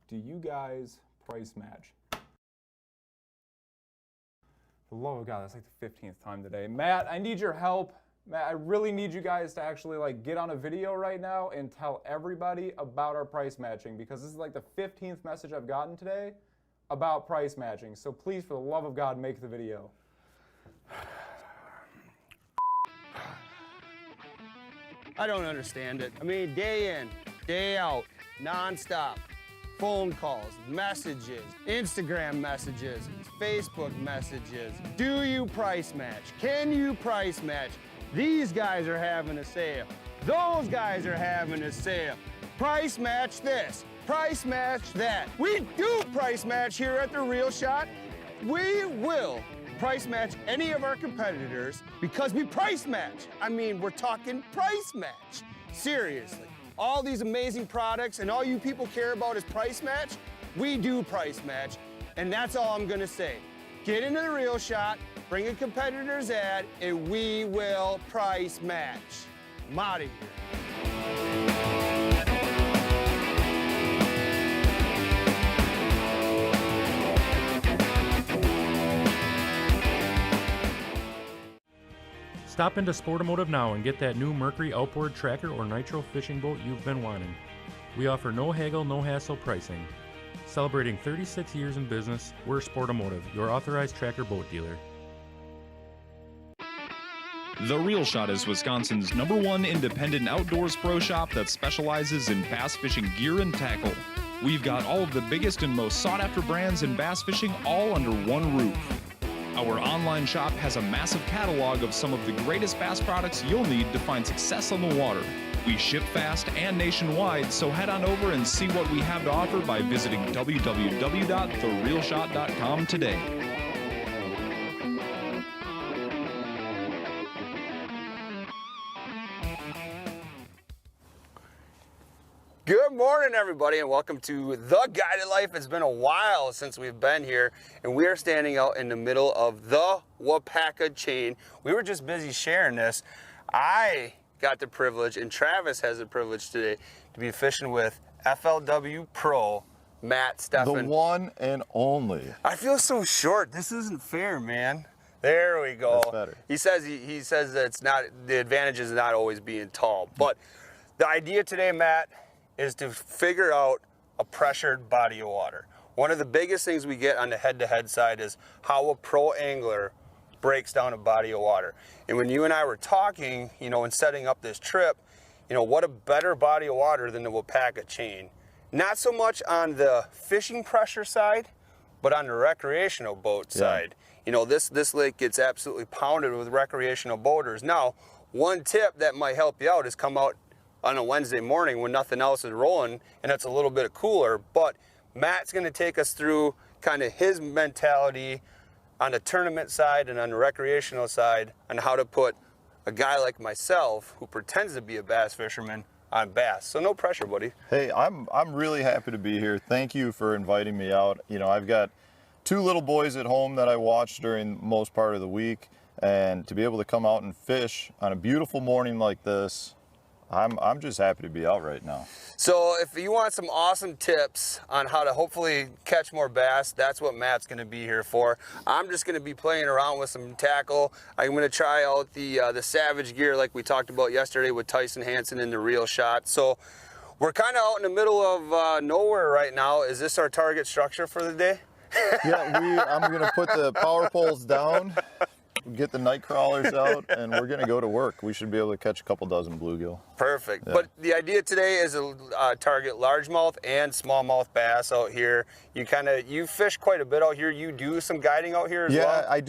do you guys price match? For the love of God, that's like the 15th time today. Matt, I need your help. Matt, I really need you guys to actually like get on a video right now and tell everybody about our price matching, because this is like the 15th message I've gotten today about price matching. So please, for the love of God, make the video. I don't understand it. I mean, day in, day out, nonstop. Phone calls, messages, Instagram messages, Facebook messages. Do you price match? Can you price match? These guys are having a sale. Those guys are having a sale. Price match this, price match that. We do price match here at The Real Shot. We will price match any of our competitors because we price match. I mean, we're talking price match. Seriously. All these amazing products and all you people care about is price match. We do price match, and that's all I'm gonna say. Get into The Real Shot, bring a competitor's ad, and we will price match. I'm out of here. Stop into Sportomotive now and get that new Mercury outboard tracker or nitro fishing boat you've been wanting. We offer no haggle, no hassle pricing. Celebrating 36 years in business, we're Sportomotive, your authorized tracker boat dealer. The Real Shot is Wisconsin's #1 independent outdoors pro shop that specializes in bass fishing gear and tackle. We've got all of the biggest and most sought after brands in bass fishing all under one roof. Our online shop has a massive catalog of some of the greatest bass products you'll need to find success on the water. We ship fast and nationwide, so head on over and see what we have to offer by visiting www.therealshot.com today. Good morning, everybody, and welcome to The Guided Life. It's been a while since we've been here, and we are standing out in the middle of the Wapaka chain. We were just busy sharing this. I got the privilege, and Travis has the privilege today, to be fishing with FLW Pro Matt Stefan. The one and only. I feel so short. This isn't fair, man. There we go. That's better. He says that it's not, the advantage is not always being tall. But the idea today, Matt, is to figure out a pressured body of water. One of the biggest things we get on the head-to-head side is how a pro angler breaks down a body of water. And when you and I were talking, and setting up this trip, what a better body of water than the Wapaka chain. Not so much on the fishing pressure side, but on the recreational boat side. This lake gets absolutely pounded with recreational boaters. Now, one tip that might help you out is come out on a Wednesday morning when nothing else is rolling and it's a little bit cooler. But Matt's going to take us through kind of his mentality on the tournament side and on the recreational side on how to put a guy like myself who pretends to be a bass fisherman on bass. So no pressure, buddy. Hey, I'm really happy to be here. Thank you for inviting me out. I've got 2 little boys at home that I watch during most part of the week, and to be able to come out and fish on a beautiful morning like this, I'm just happy to be out right now. So if you want some awesome tips on how to hopefully catch more bass, that's what Matt's going to be here for. I'm just going to be playing around with some tackle. I'm going to try out the Savage gear like we talked about yesterday with Tyson Hansen in The Real Shot. So we're kind of out in the middle of nowhere right now. Is this our target structure for the day? Yeah, I'm going to put the power poles down, get the night crawlers out, and we're going to go to work. We should be able to catch a couple dozen bluegill. Perfect. Yeah. But the idea today is to target largemouth and smallmouth bass out here. You fish quite a bit out here. You do some guiding out here as well? Yeah, I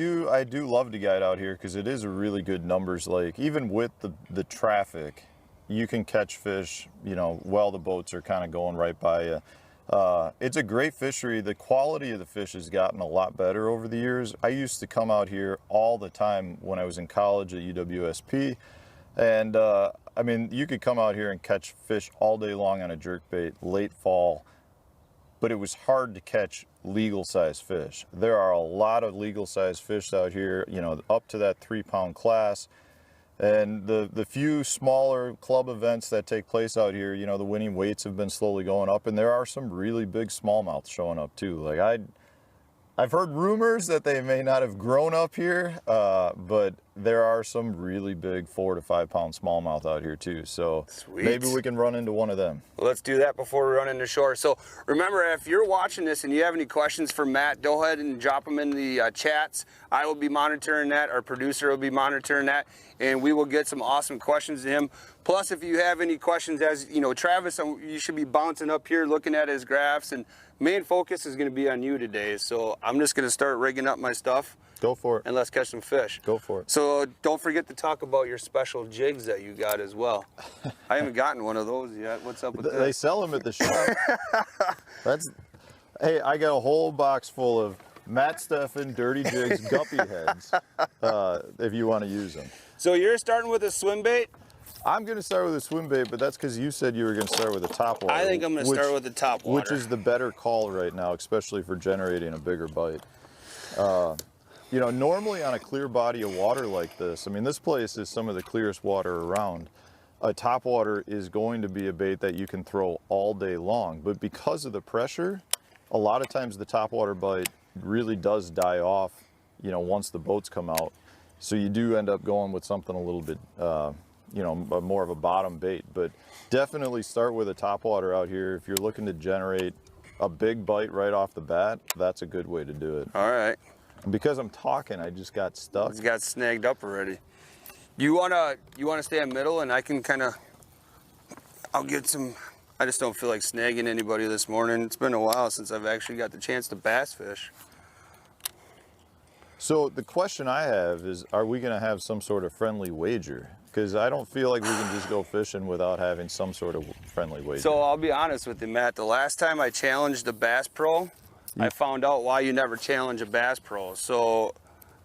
do love to guide out here because it is a really good numbers lake. Even with the traffic, you can catch fish, while the boats are kind of going right by you. It's a great fishery. The quality of the fish has gotten a lot better over the years. I used to come out here all the time when I was in college at UWSP, and I mean, you could come out here and catch fish all day long on a jerkbait late fall, but it was hard to catch legal size fish. There are a lot of legal size fish out here, up to that 3-pound class. And the few smaller club events that take place out here, you know, the winning weights have been slowly going up, and there are some really big smallmouths showing up too. Like I've heard rumors that they may not have grown up here, but there are some really big 4 to 5 pound smallmouth out here too. So Sweet. Maybe we can run into one of them. Let's do that before we run into shore. So remember, if you're watching this and you have any questions for Matt, go ahead and drop them in the chats. I will be monitoring that. Our producer will be monitoring that, and we will get some awesome questions to him. Plus, if you have any questions, as you know, Travis, you should be bouncing up here looking at his graphs, and main focus is going to be on you today. So I'm just going to start rigging up my stuff. Go for it. And let's catch some fish. Go for it. So don't forget to talk about your special jigs that you got as well. I haven't gotten one of those yet. What's up with that? They sell them at the shop. Hey, I got a whole box full of Matt Stefan Dirty Jigs guppy heads, if you want to use them. So you're starting with a swim bait? I'm going to start with a swim bait, but that's because you said you were going to start with a top water. I think I'm going to start with the top water. Which is the better call right now, especially for generating a bigger bite. You know, normally on a clear body of water like this, I mean, this place is some of the clearest water around. A top water is going to be a bait that you can throw all day long, but because of the pressure, a lot of times the top water bite really does die off, you know, once the boats come out. So you do end up going with something a little bit, you know, more of a bottom bait. But definitely start with a top water out here. If you're looking to generate a big bite right off the bat, that's a good way to do it. All right. And because I'm talking, I just got stuck. It's got snagged up already. You wanna stay in middle, and I can I'll get some. I just don't feel like snagging anybody this morning. It's been a while since I've actually got the chance to bass fish. So the question I have is, are we going to have some sort of friendly wager? Because I don't feel like we can just go fishing without having some sort of friendly wager. So I'll be honest with you, Matt. The last time I challenged a Bass Pro, I found out why you never challenge a Bass Pro. So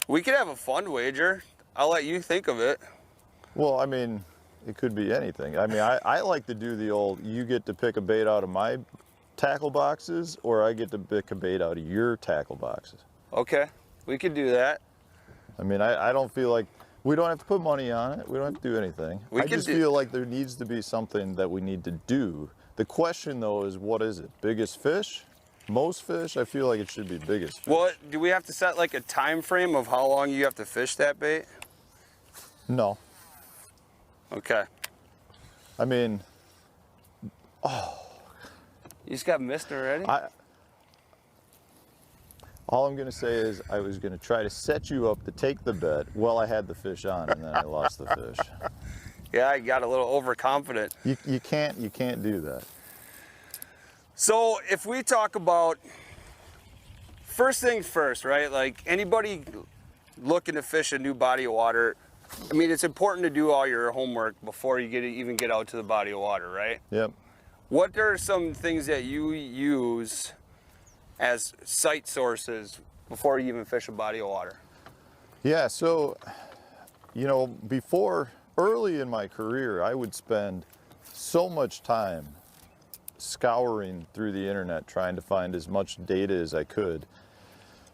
we could have a fun wager. I'll let you think of it. Well, I mean, it could be anything. I mean, I like to do the old, you get to pick a bait out of my tackle boxes, or I get to pick a bait out of your tackle boxes. Okay, we could do that. I mean, I don't feel like, we don't have to put money on it. We don't have to do anything. I just feel like there needs to be something that we need to do. The question, though, is what is it? Biggest fish? Most fish? I feel like it should be biggest fish. Well, do we have to set like a time frame of how long you have to fish that bait? No. Okay. I mean, You just got missed already? all I'm going to say is I was going to try to set you up to take the bet while I had the fish on, and then I lost the fish. Yeah, I got a little overconfident. You can't do that. So if we talk about, first things first, right? Like anybody looking to fish a new body of water, I mean, it's important to do all your homework before you even get out to the body of water, right? Yep. What are some things that you use as site sources before you even fish a body of water? Yeah, so, you know, early in my career, I would spend so much time scouring through the internet trying to find as much data as I could.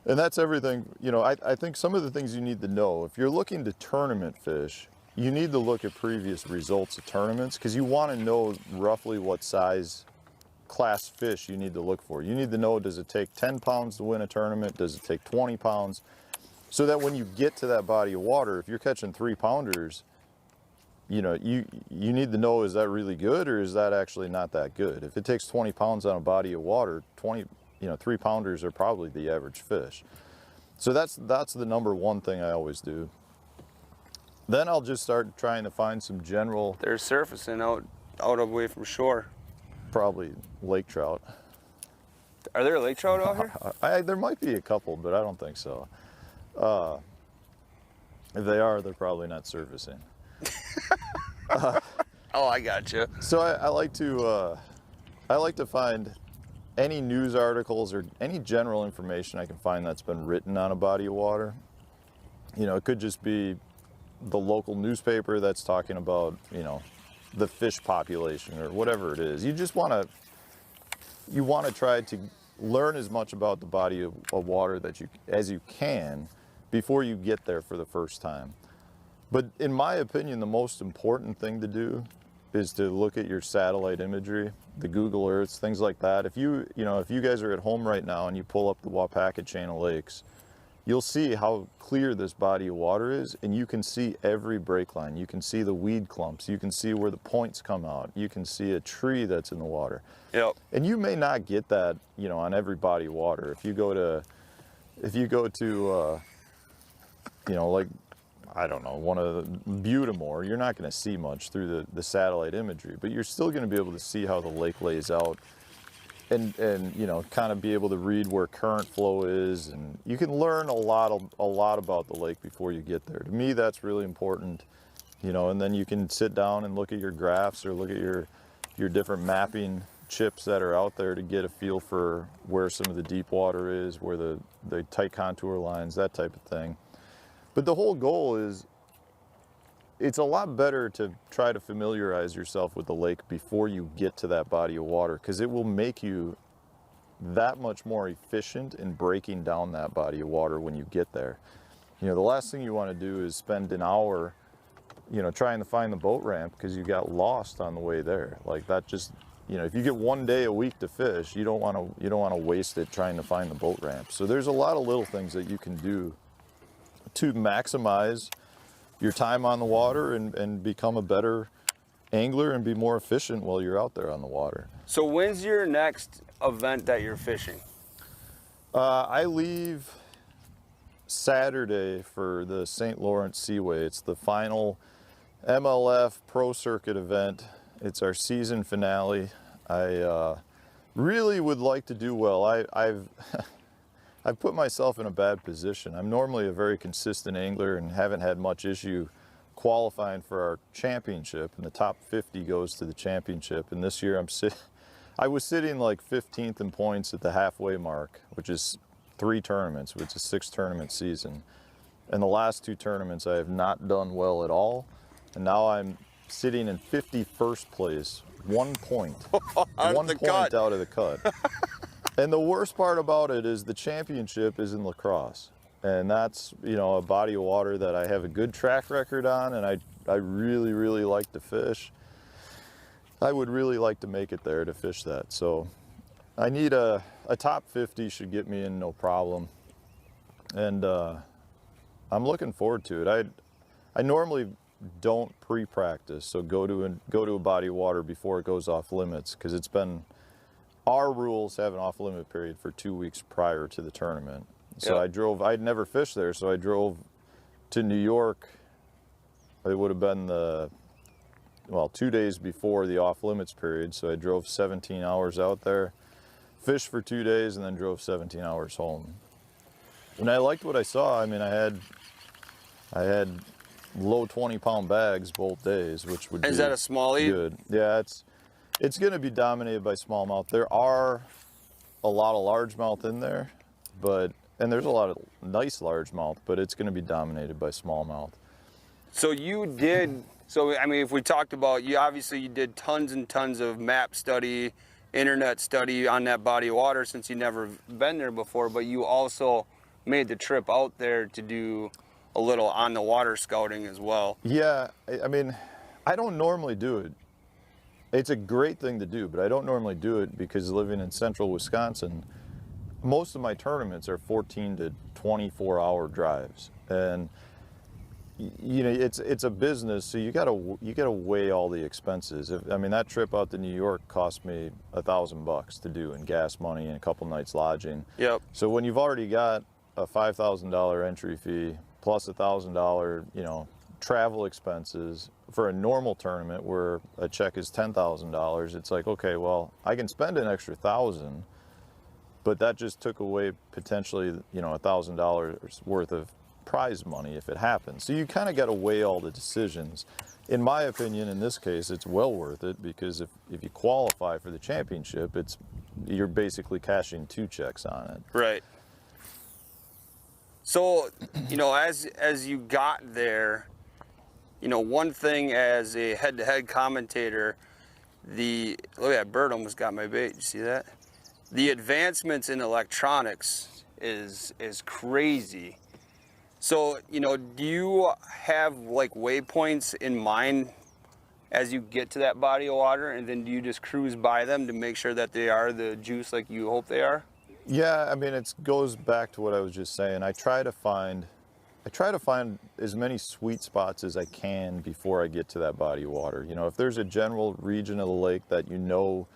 And that's everything, you know, I think some of the things you need to know, if you're looking to tournament fish, you need to look at previous results of tournaments because you want to know roughly what size class fish you need to look for. You need to know, does it take 10 pounds to win a tournament? Does it take 20 pounds? So that when you get to that body of water, if you're catching 3-pounders, you know, you need to know, is that really good or is that actually not that good? If it takes 20 pounds on a body of water, 3-pounders are probably the average fish. So that's the number one thing I always do. Then I'll just start trying to find some general. They're surfacing out away from shore. Probably lake trout. Are there lake trout out here? There might be a couple, but I don't think so. If they are, they're probably not surfacing. Oh, I got you. So I like to find any news articles or any general information I can find that's been written on a body of water. You know, it could just be the local newspaper that's talking about, you know, the fish population or whatever it is. You just want to try to learn as much about the body of water as you can before you get there for the first time. But in my opinion, the most important thing to do is to look at your satellite imagery, the Google Earths, things like that. If you guys are at home right now and you pull up the Wapaka chain of lakes, you'll see how clear this body of water is, and you can see every break line. You can see the weed clumps. You can see where the points come out. You can see a tree that's in the water. Yep. And you may not get that, on every body of water. If you go to, like, I don't know, one of the Butamore, you're not going to see much through the satellite imagery, but you're still going to be able to see how the lake lays out. And kind of be able to read where current flow is, and you can learn a lot about the lake before you get there. To me, that's really important, and then you can sit down and look at your graphs or look at your different mapping chips that are out there to get a feel for where some of the deep water is, where the tight contour lines, that type of thing. But the whole goal is, it's a lot better to try to familiarize yourself with the lake before you get to that body of water, because it will make you that much more efficient in breaking down that body of water when you get there. The last thing you want to do is spend an hour, trying to find the boat ramp because you got lost on the way there. Like that just, if you get one day a week to fish, you don't want to waste it trying to find the boat ramp. So there's a lot of little things that you can do to maximize your time on the water and become a better angler and be more efficient while you're out there on the water. So when's your next event that you're fishing? I leave Saturday for the St. Lawrence Seaway. It's the final MLF Pro Circuit event. It's our season finale. I really would like to do well. I've put myself in a bad position. I'm normally a very consistent angler and haven't had much issue qualifying for our championship, and the top 50 goes to the championship. And this year I was sitting like 15th in points at the halfway mark, which is 3 tournaments, which is a 6-tournament season. And the last 2 tournaments I have not done well at all. And now I'm sitting in 51st place, 1 point, 1 point out of the cut. And the worst part about it is the championship is in La Crosse. And that's, a body of water that I have a good track record on, and I really, really like to fish. I would really like to make it there to fish that. So I need a top 50 should get me in no problem. And I'm looking forward to it. I normally don't pre-practice, so go to a body of water before it goes off limits, because it's been, our rules have an off-limit period for 2 weeks prior to the tournament. So yep. I'd never fished there, so I drove to New York. It would have been 2 days before the off-limits period, so I drove 17 hours out there, fished for 2 days, and then drove 17 hours home. And I liked what I saw. I mean, I had low 20-pound bags both days, which would be Is that a smallie? Good. Yeah, it's going to be dominated by smallmouth. There are a lot of largemouth in there, and there's a lot of nice largemouth, but it's going to be dominated by smallmouth. So if we talked about, you did tons and tons of map study, internet study on that body of water since you never been there before, but you also made the trip out there to do a little on the water scouting as well. Yeah, I mean, I don't normally do it. It's a great thing to do, but I don't normally do it because living in central Wisconsin, most of my tournaments are 14 to 24-hour drives, and it's a business, so you gotta weigh all the expenses. That trip out to New York cost me $1,000 to do in gas money and a couple nights lodging. Yep. So when you've already got a $5,000 entry fee plus $1,000, travel expenses for a normal tournament where a check is $10,000, it's like, okay, well, I can spend an extra $1,000, but that just took away potentially, $1,000 worth of prize money if it happens. So you kind of got to weigh all the decisions. In my opinion, in this case, it's well worth it, because if you qualify for the championship, you're basically cashing 2 checks on it. Right. So, as you got there, one thing as a head-to-head commentator, look at that bird almost got my bait. You see that? The advancements in electronics is crazy. So, you know, do you have like waypoints in mind as you get to that body of water, and then do you just cruise by them to make sure that they are the juice like you hope they are? Yeah, I mean, it goes back to what I was just saying. I try to find as many sweet spots as I can before I get to that body of water. You know, if there's a general region of the lake that you know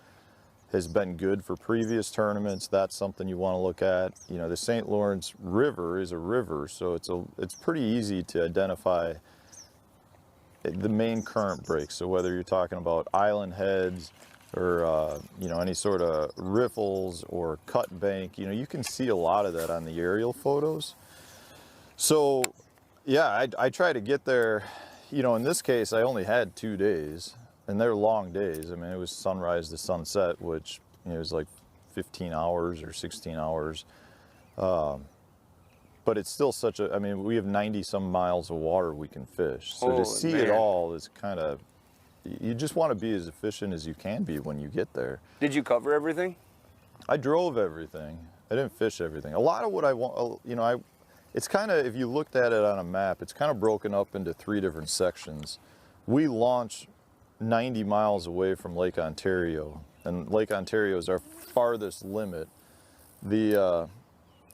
has been good for previous tournaments, that's something you want to look at. You know, the St. Lawrence River is a river, so it's pretty easy to identify the main current breaks. So whether you're talking about island heads or you know, any sort of riffles or cut bank, you know, you can see a lot of that on the aerial photos. So yeah, I try to get there. You know, in this case, I only had 2 days, and they're long days. I mean, it was sunrise to sunset, which, you know, was like 15 hours or 16 hours. But it's still such a, I mean, we have 90 some miles of water we can fish. So to see it all is kind of, you just want to be as efficient as you can be when you get there. Did you cover everything? I drove everything. I didn't fish everything. A lot of what I want, you know, it's kind of, if you looked at it on a map, it's kind of broken up into 3 different sections. We launch 90 miles away from Lake Ontario, and Lake Ontario is our farthest limit. Where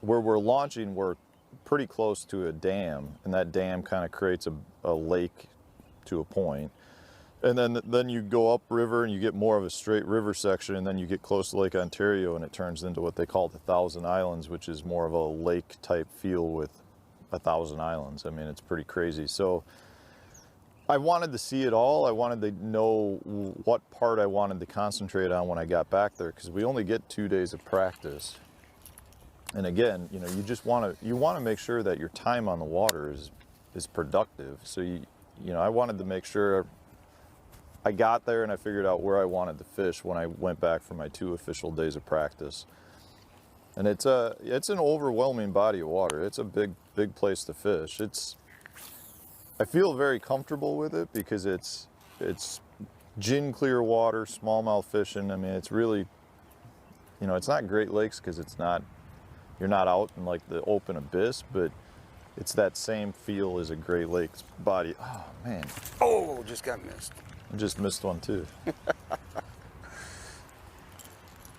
we're launching, we're pretty close to a dam, and that dam kind of creates a lake to a point. And then you go upriver and you get more of a straight river section, and then you get close to Lake Ontario and it turns into what they call the Thousand Islands, which is more of a lake type feel with 1,000 islands. I mean, it's pretty crazy. So I wanted to see it all. I wanted to know what part I wanted to concentrate on when I got back there, because we only get 2 days of practice. And again, you know, you just want to make sure that your time on the water is productive. So you know, I wanted to make sure I got there and I figured out where I wanted to fish when I went back for my 2 official days of practice. And it's an overwhelming body of water. It's a big place to fish. I feel very comfortable with it because it's gin clear water, smallmouth fishing. I mean, it's really, you know, it's not Great Lakes because you're not out in like the open abyss, but it's that same feel as a Great Lakes body. Oh man. Oh, just got missed. I just missed one too.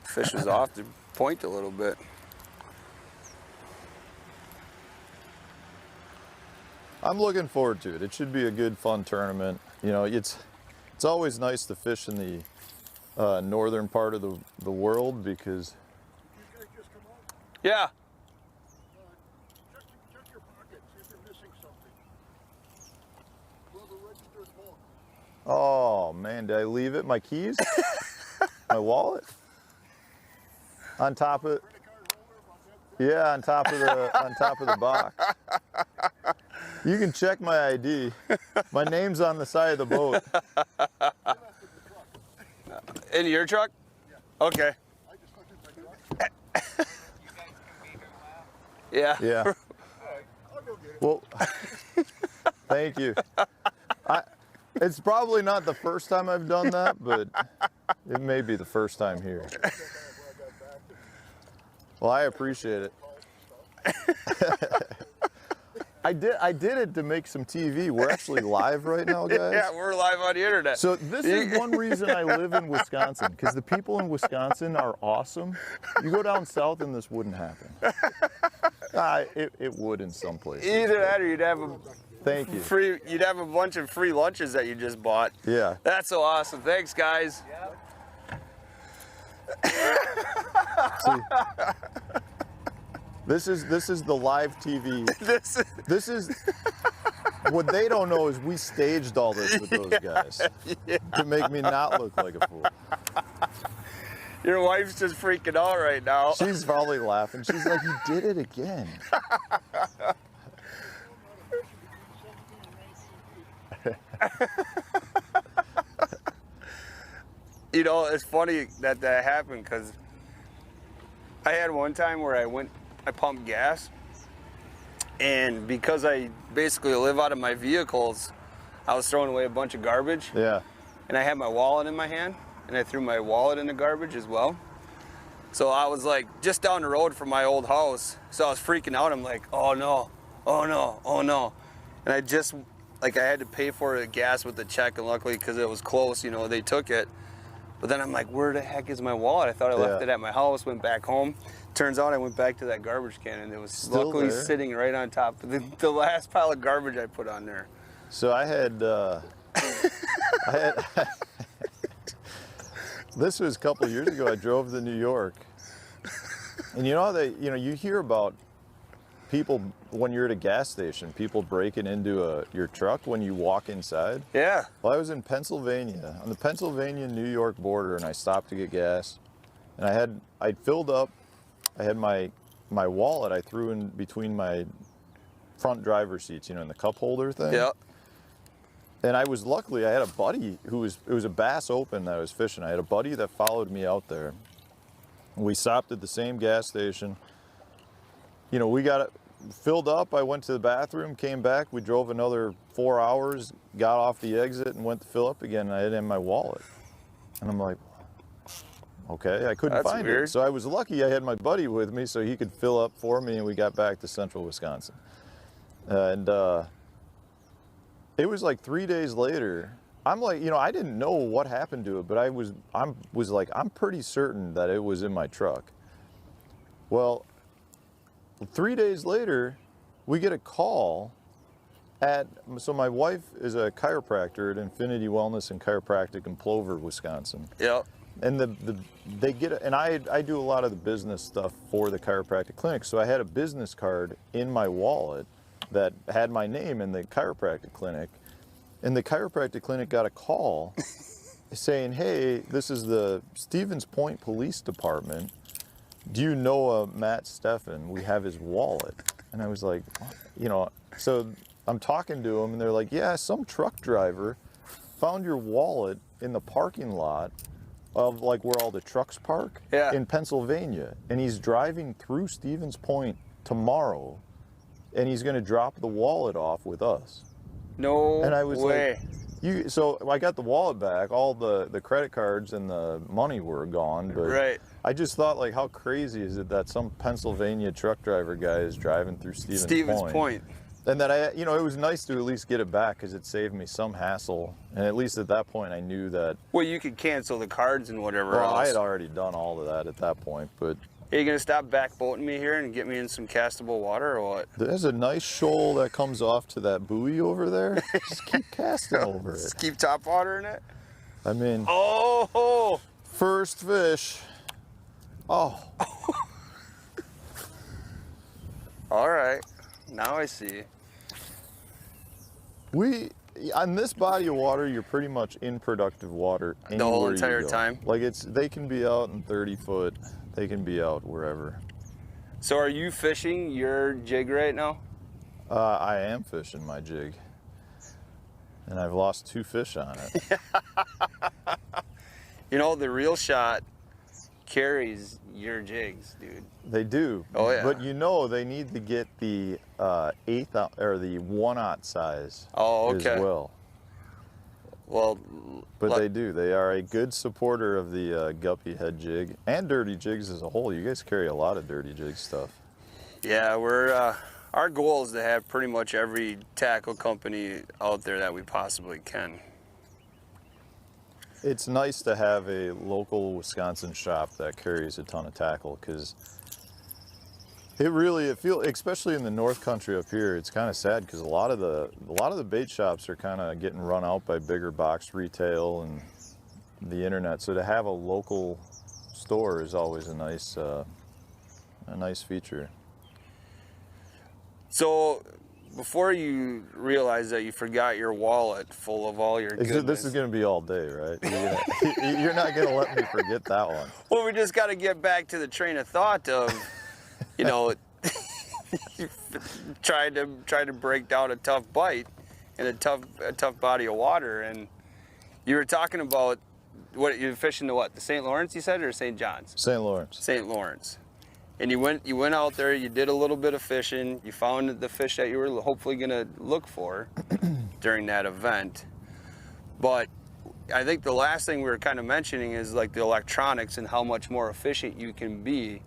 Fish was off the point a little bit. I'm looking forward to it. It should be a good, fun tournament. You know, it's always nice to fish in the northern part of the world because. Yeah. Check your pocket, see if you're missing something. Whoever registered home. Oh man, did I leave it? My keys? My wallet? On top of, yeah, on top of the box. You can check my ID. My name's on the side of the boat. In your truck? Yeah. Okay. I just looked at my truck. Yeah. Yeah. I'll go get it. Well, thank you. It's probably not the first time I've done that, but it may be the first time here. Well, I appreciate it. I did it to make some TV. We're actually live right now, guys. Yeah, we're live on the internet. So this is one reason I live in Wisconsin, because the people in Wisconsin are awesome. You go down south and this wouldn't happen. It would in some places. Either that or you'd have Thank you. You'd have a bunch of free lunches that you just bought. Yeah. That's so awesome. Thanks, guys. See, this is the live TV. This is what they don't know is we staged all this with those guys to make me not look like a fool. Your wife's just freaking out right now. She's probably laughing. She's like, "You did it again." You know, it's funny that happened because I had one time where I pumped gas, and because I basically live out of my vehicles, I was throwing away a bunch of garbage. Yeah. And I had my wallet in my hand, and I threw my wallet in the garbage as well. So I was like just down the road from my old house, so I was freaking out. I'm like, oh no, oh no. And I just, like, I had to pay for the gas with the check, and luckily, because it was close, you know, they took it. But then I'm like, where the heck is my wallet? I thought I left it at my house, went back home. Turns out I went back to that garbage can, and it was Still luckily there? sitting right on top of the last pile of garbage I put on there. So I had, this was a couple of years ago. I drove to New York, and you know how you hear about people when you're at a gas station, people breaking into your truck when you walk inside. Yeah. Well, I was in Pennsylvania, on the Pennsylvania-New York border, and I stopped to get gas, and I'd filled up. I had my wallet I threw in between my front driver's seats, in the cup holder thing. Yep. And I had a buddy it was a bass open that I was fishing. I had a buddy that followed me out there. We stopped at the same gas station. We got it filled up. I went to the bathroom, came back. We drove another 4 hours, got off the exit and went to fill up again. And I had my wallet. And I'm like, okay, I couldn't find it. So I was lucky I had my buddy with me so he could fill up for me, and we got back to central Wisconsin. And it was like 3 days later. I'm like, I didn't know what happened to it, but I was like, I'm pretty certain that it was in my truck. Well, 3 days later, we get a call so my wife is a chiropractor at Infinity Wellness and Chiropractic in Plover, Wisconsin. Yep. And they get and I do a lot of the business stuff for the chiropractic clinic. So I had a business card in my wallet that had my name in the chiropractic clinic. And the chiropractic clinic got a call saying, hey, this is the Stevens Point Police Department. Do you know Matt Stefan? We have his wallet. And I was like, so I'm talking to him, and they're like, yeah, some truck driver found your wallet in the parking lot of like where all the trucks park in Pennsylvania, and he's driving through Stevens Point tomorrow, and he's going to drop the wallet off with us. No And I was way. like, so I got the wallet back. All the credit cards and the money were gone, but I just thought, like, how crazy is it that some Pennsylvania truck driver guy is driving through Stevens Point? And that it was nice to at least get it back, because it saved me some hassle. And at least at that point, I knew that. Well, you could cancel the cards and whatever Well, else. I had already done all of that at that point, but. Are you gonna stop backboating me here and get me in some castable water, or what? There's a nice shoal that comes off to that buoy over there. Just keep casting over it. Just keep top water in it? I mean. Oh! First fish. Oh. All right. Now I see. On this body of water, you're pretty much in productive water The whole anywhere entire you go. time? Like they can be out in 30 foot. They can be out wherever. So are you fishing your jig right now? I am fishing my jig. And I've lost 2 fish on it. The reel shot carries your jigs, dude. They do. Oh, yeah. But they need to get the 1/8 or the 1/0 size as well. Well, but they do. They are a good supporter of the guppy head jig and dirty jigs as a whole. You guys carry a lot of dirty jig stuff. Yeah, our goal is to have pretty much every tackle company out there that we possibly can. It's nice to have a local Wisconsin shop that carries a ton of tackle, because it feels, especially in the North Country up here, it's kind of sad because a lot of the bait shops are kind of getting run out by bigger box retail and the internet. So to have a local store is always a nice feature. So before you realize that you forgot your wallet full of all your goodness. This is going to be all day, right? You're not going to let me forget that one. Well, we just got to get back to the train of thought of, trying to break down a tough bite in a tough body of water. And you were talking about what you're fishing the St. Lawrence, you said, or St. John's? St. Lawrence. St. Lawrence. And you went out there, you did a little bit of fishing, you found the fish that you were hopefully gonna look for during that event. But I think the last thing we were kind of mentioning is like the electronics and how much more efficient you can be.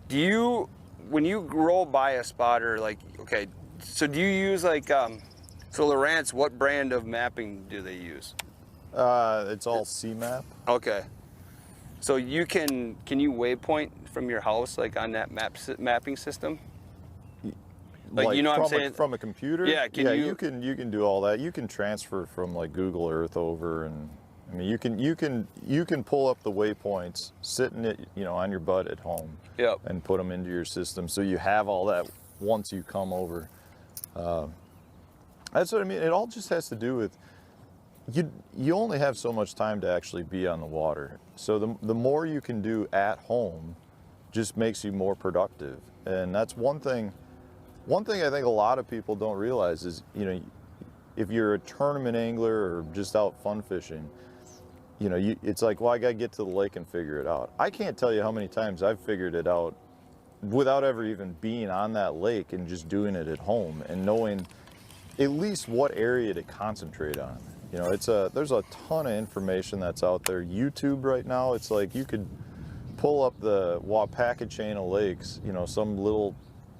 Do you when you roll by a spotter, like, okay, so do you use like, so Lowrance, what brand of mapping do they use? It's all CMAP. Okay. So you can you waypoint from your house, like on that mapping system? Like, you know what I'm saying? From a computer? Yeah, you can do all that. You can transfer from like Google Earth over, and I mean you can pull up the waypoints sitting at, on your butt at home. Yep. And put them into your system, so you have all that once you come over. That's what I mean. It all just has to do with you only have so much time to actually be on the water. So the more you can do at home just makes you more productive. And that's one thing I think a lot of people don't realize is, if you're a tournament angler or just out fun fishing, it's like, well, I got to get to the lake and figure it out. I can't tell you how many times I've figured it out without ever even being on that lake and just doing it at home and knowing at least what area to concentrate on. There's a ton of information that's out there. YouTube right now, it's like you could pull up the Wapaka chain of lakes, some little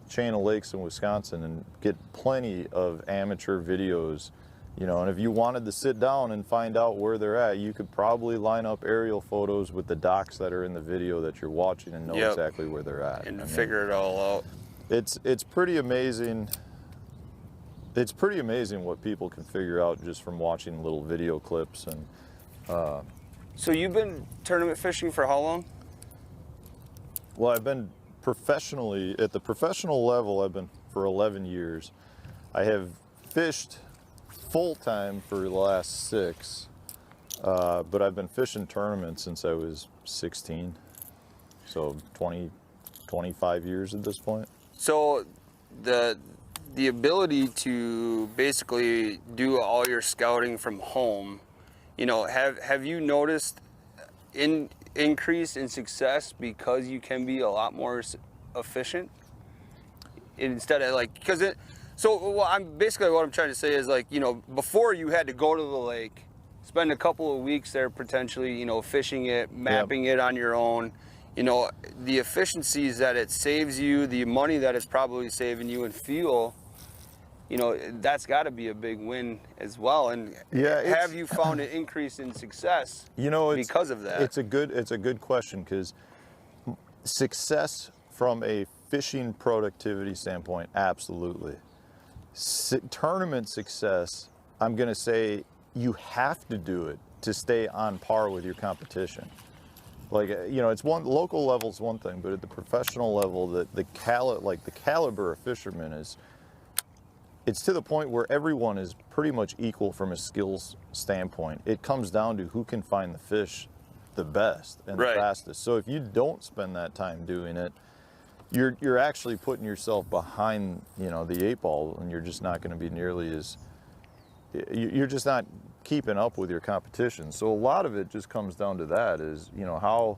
chain of lakes in Wisconsin, and get plenty of amateur videos, and if you wanted to sit down and find out where they're at, you could probably line up aerial photos with the docks that are in the video that you're watching and know exactly where they're at. And figure it all out. It's pretty amazing. It's pretty amazing what people can figure out just from watching little video clips. And so you've been tournament fishing for how long? Well, I've been professionally, at the professional level, I've been for 11 years. I have fished full-time for the last 6, but I've been fishing tournaments since I was 16. So 25 years at this point. So the ability to basically do all your scouting from home, have you noticed increase in success because you can be a lot more efficient instead of what I'm trying to say is, like, before you had to go to the lake, spend a couple of weeks there potentially, fishing it, mapping it on your own. The efficiencies that it saves you, the money that it's probably saving you in fuel, that's got to be a big win as well. And have you found an increase in success because of that? It's a good question, because success from a fishing productivity standpoint, absolutely. Tournament success, I'm going to say you have to do it to stay on par with your competition. Like, it's local level's one thing, but at the professional level, the caliber of fishermen it's to the point where everyone is pretty much equal from a skills standpoint. It comes down to who can find the fish the best and the fastest. So if you don't spend that time doing it, you're actually putting yourself behind, the 8 ball, and you're just not going to be nearly as, you're just not keeping up with your competition. So a lot of it just comes down to that is, how,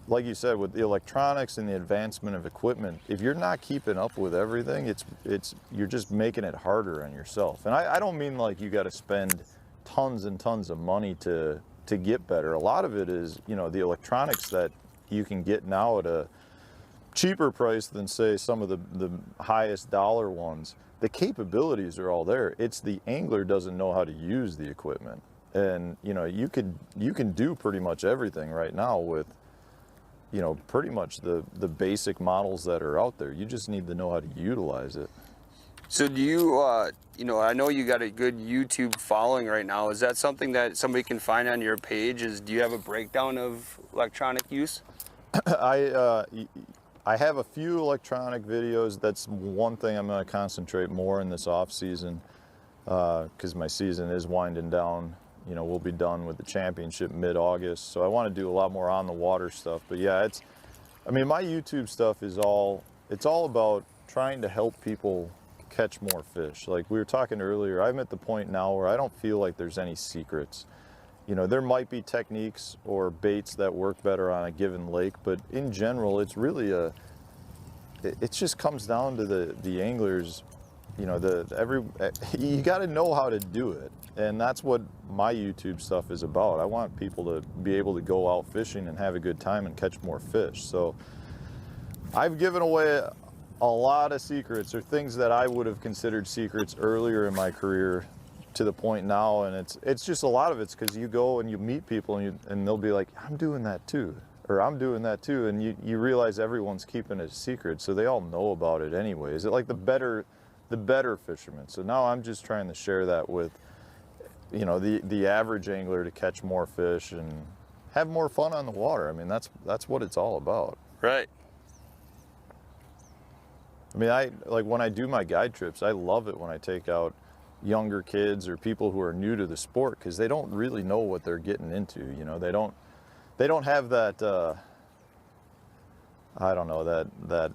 like you said, with the electronics and the advancement of equipment, if you're not keeping up with everything, you're just making it harder on yourself. And I don't mean like you got to spend tons and tons of money to get better. A lot of it is, the electronics that you can get now at a cheaper price than, say, some of the highest dollar ones. The capabilities are all there. It's the angler doesn't know how to use the equipment. And, you can do pretty much everything right now with, pretty much the basic models that are out there. You just need to know how to utilize it. So do you, I know you got a good YouTube following right now. Is that something that somebody can find on your page? Do you have a breakdown of electronic use? I have a few electronic videos. That's one thing I'm going to concentrate more in this off season, because my season is winding down. We'll be done with the championship mid-August, so I want to do a lot more on the water stuff. But yeah, my YouTube stuff is it's all about trying to help people catch more fish. Like we were talking earlier, I'm at the point now where I don't feel like there's any secrets. There might be techniques or baits that work better on a given lake, but in general, it's really it just comes down to the angler's you got to know how to do it. And that's what my YouTube stuff is about. I want people to be able to go out fishing and have a good time and catch more fish. So I've given away a lot of secrets, or things that I would have considered secrets earlier in my career, to the point now, and it's just a lot of it's because you go and you meet people and they'll be like, I'm doing that too, or I'm doing that too, and you realize everyone's keeping it a secret, so they all know about it anyway. Is it like the better fishermen? So now I'm just trying to share that with, you know, the average angler, to catch more fish and have more fun on the water. I mean, that's what it's all about. Right. I mean, like when I do my guide trips, I love it when I take out younger kids or people who are new to the sport, because they don't really know what they're getting into. You know, they don't have that I don't know, that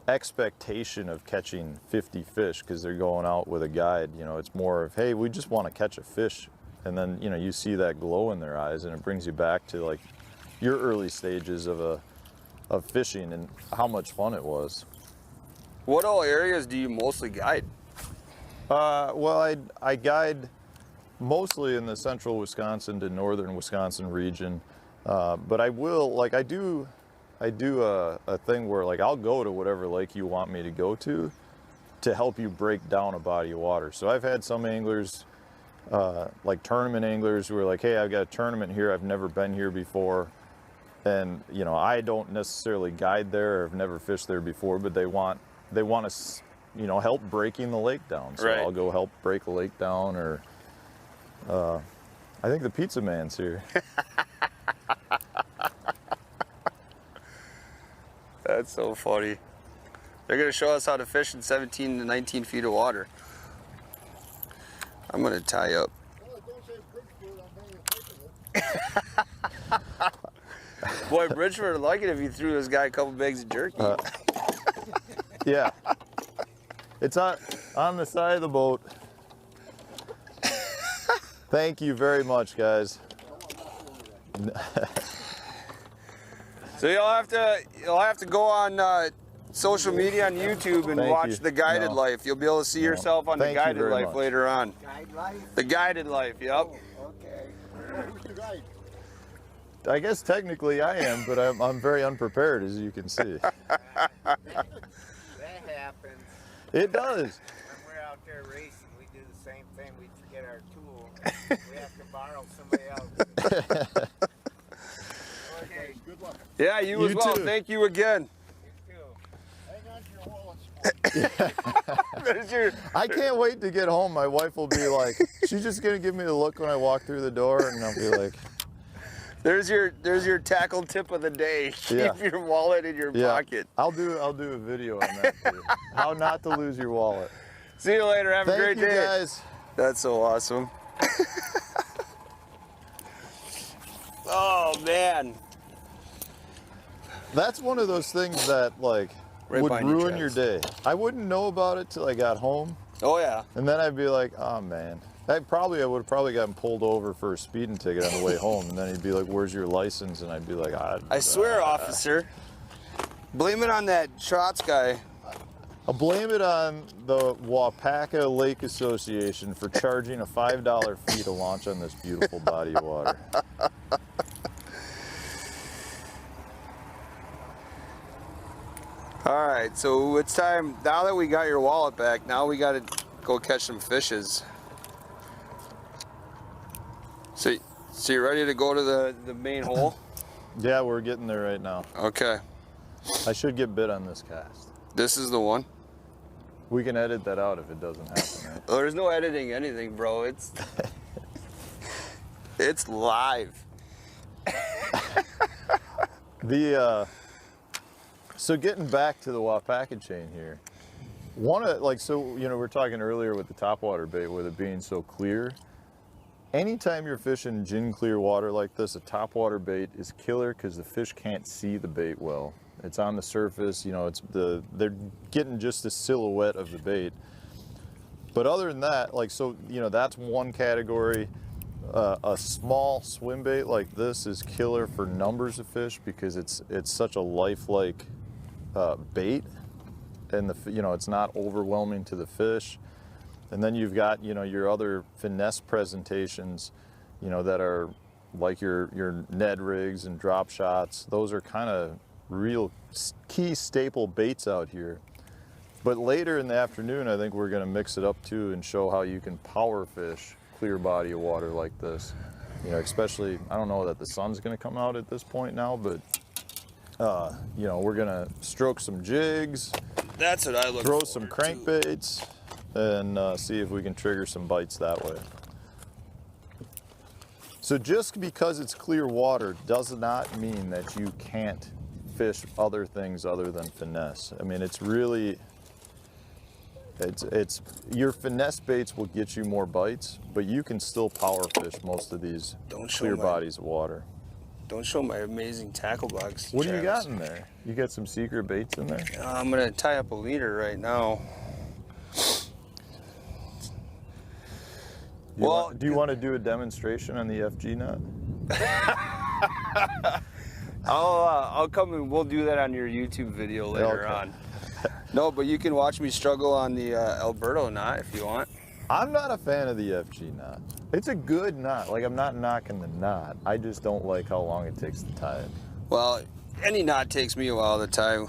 expectation of catching 50 fish because they're going out with a guide. You know, it's more of, hey, we just want to catch a fish, and then, you know, you see that glow in their eyes, and it brings you back to like your early stages of fishing and how much fun it was. What all areas do you mostly guide? Well, I guide mostly in the central Wisconsin to northern Wisconsin region, but I will, like, I do a thing where, like, I'll go to whatever lake you want me to go to help you break down a body of water. So I've had some anglers, like tournament anglers, who are like, hey, I've got a tournament here, I've never been here before, and, you know, I don't necessarily guide there, or have never fished there before, but they want to, you know, help breaking the lake down. So right. I'll go help break a lake down, or I think the pizza man's here. That's so funny. They're gonna show us how to fish in 17 to 19 feet of water. I'm gonna tie up. Well, don't say Bridgeport, I'm bringing a picture of it. Boy, Bridgeford would like it if you threw this guy a couple bags of jerky. Yeah. It's on the side of the boat. Thank you very much, guys. So you'll have to go on social media on YouTube and Thank watch you. the guided No. life. You'll be able to see yourself on the Thank you guided very life much. later on. Guide life? The guided life, yep. Okay. Well, who's the guide? I guess technically I am, but I'm very unprepared, as you can see. That happens. It does. When we're out there racing, we do the same thing. We forget our tool. We have to borrow somebody else. Okay, Good luck. Yeah, you You as well. too. Thank you again. you too. Hang on to your wallets. There's your, I can't wait to get home. My wife will be like, she's just gonna give me the look when I walk through the door, and I'll be like, there's your tackle tip of the day. Keep Yeah. your wallet in your pocket. I'll do a video on that too. How not to lose your wallet. See you later. Have a Thank great you, day. guys. That's so awesome. Oh man. That's one of those things that, like, Right would behind you, ruin your Travis. day. I wouldn't know about it till I got home, Oh yeah. and then I'd be like, oh man. I would have probably gotten pulled over for a speeding ticket on the way home, and then he'd be like, where's your license? And I'd be like, I swear, officer. Blame it on that shots guy. I'll blame it on the Wapaka Lake Association for charging a $5 fee to launch on this beautiful body of water. All right, so it's time, now that we got your wallet back, now we gotta go catch some fishes. So you're ready to go to the main hole? Yeah, we're getting there right now. Okay, I should get bit on this cast. this is the one. We can edit that out if it doesn't happen, right? Oh, there's no editing anything, bro. It's it's live. So getting back to the Wapaka chain here, we're talking earlier with the topwater bait with it being so clear. Anytime you're fishing gin clear water like this, a topwater bait is killer because the fish can't see the bait well. It's on the surface, you know, they're getting just a silhouette of the bait. But other than that, that's one category. A small swim bait like this is killer for numbers of fish because it's such a lifelike bait, and it's not overwhelming to the fish. And then you've got, your other finesse presentations, that are like your Ned rigs and drop shots. Those are kind of real key staple baits out here. But later in the afternoon, I think we're going to mix it up too and show how you can power fish clear body of water like this. Especially, I don't know that the sun's going to come out at this point now, but we're going to stroke some jigs. That's what I look throw for, some too. crankbaits and see if we can trigger some bites that way. So just because it's clear water does not mean that you can't fish other things other than finesse. I mean, it's really, it's your finesse baits will get you more bites, but you can still power fish most of these clear bodies of water. Don't show my amazing tackle box. What do you got in there? You got some secret baits in there? I'm gonna tie up a leader right now. Do you want to do a demonstration on the FG nut? I'll come and we'll do that on your YouTube video later on. No, but you can watch me struggle on the Alberto knot if you want. I'm not a fan of the FG knot. It's a good knot. Like, I'm not knocking the knot. I just don't like how long it takes to tie it. Well, any knot takes me a while to tie.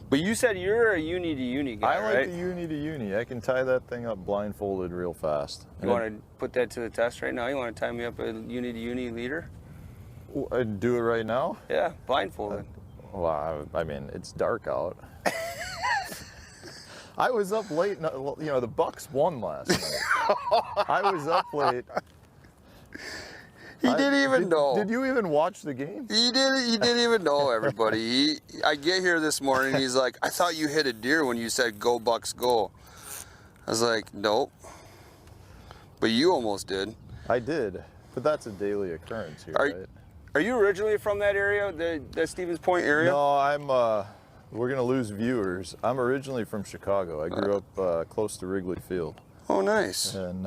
But you said you're a uni to uni guy, I like right? the uni to uni. I can tie that thing up blindfolded real fast. You want to put that to the test right now? You want to tie me up a uni to uni leader? Do it right now? Yeah, blindfolded. Well, I mean, it's dark out. I was up late. The Bucks won last night. I was up late. He didn't even know. Did you even watch the game? He didn't even know, everybody. I get here this morning, he's like, I thought you hit a deer when you said go Bucks go. I was like, nope. But you almost did. I did, but that's a daily occurrence here, right? Are you originally from that area, the Stevens Point area? No, we're gonna lose viewers. I'm originally from Chicago. I grew up close to Wrigley Field. Oh, nice. And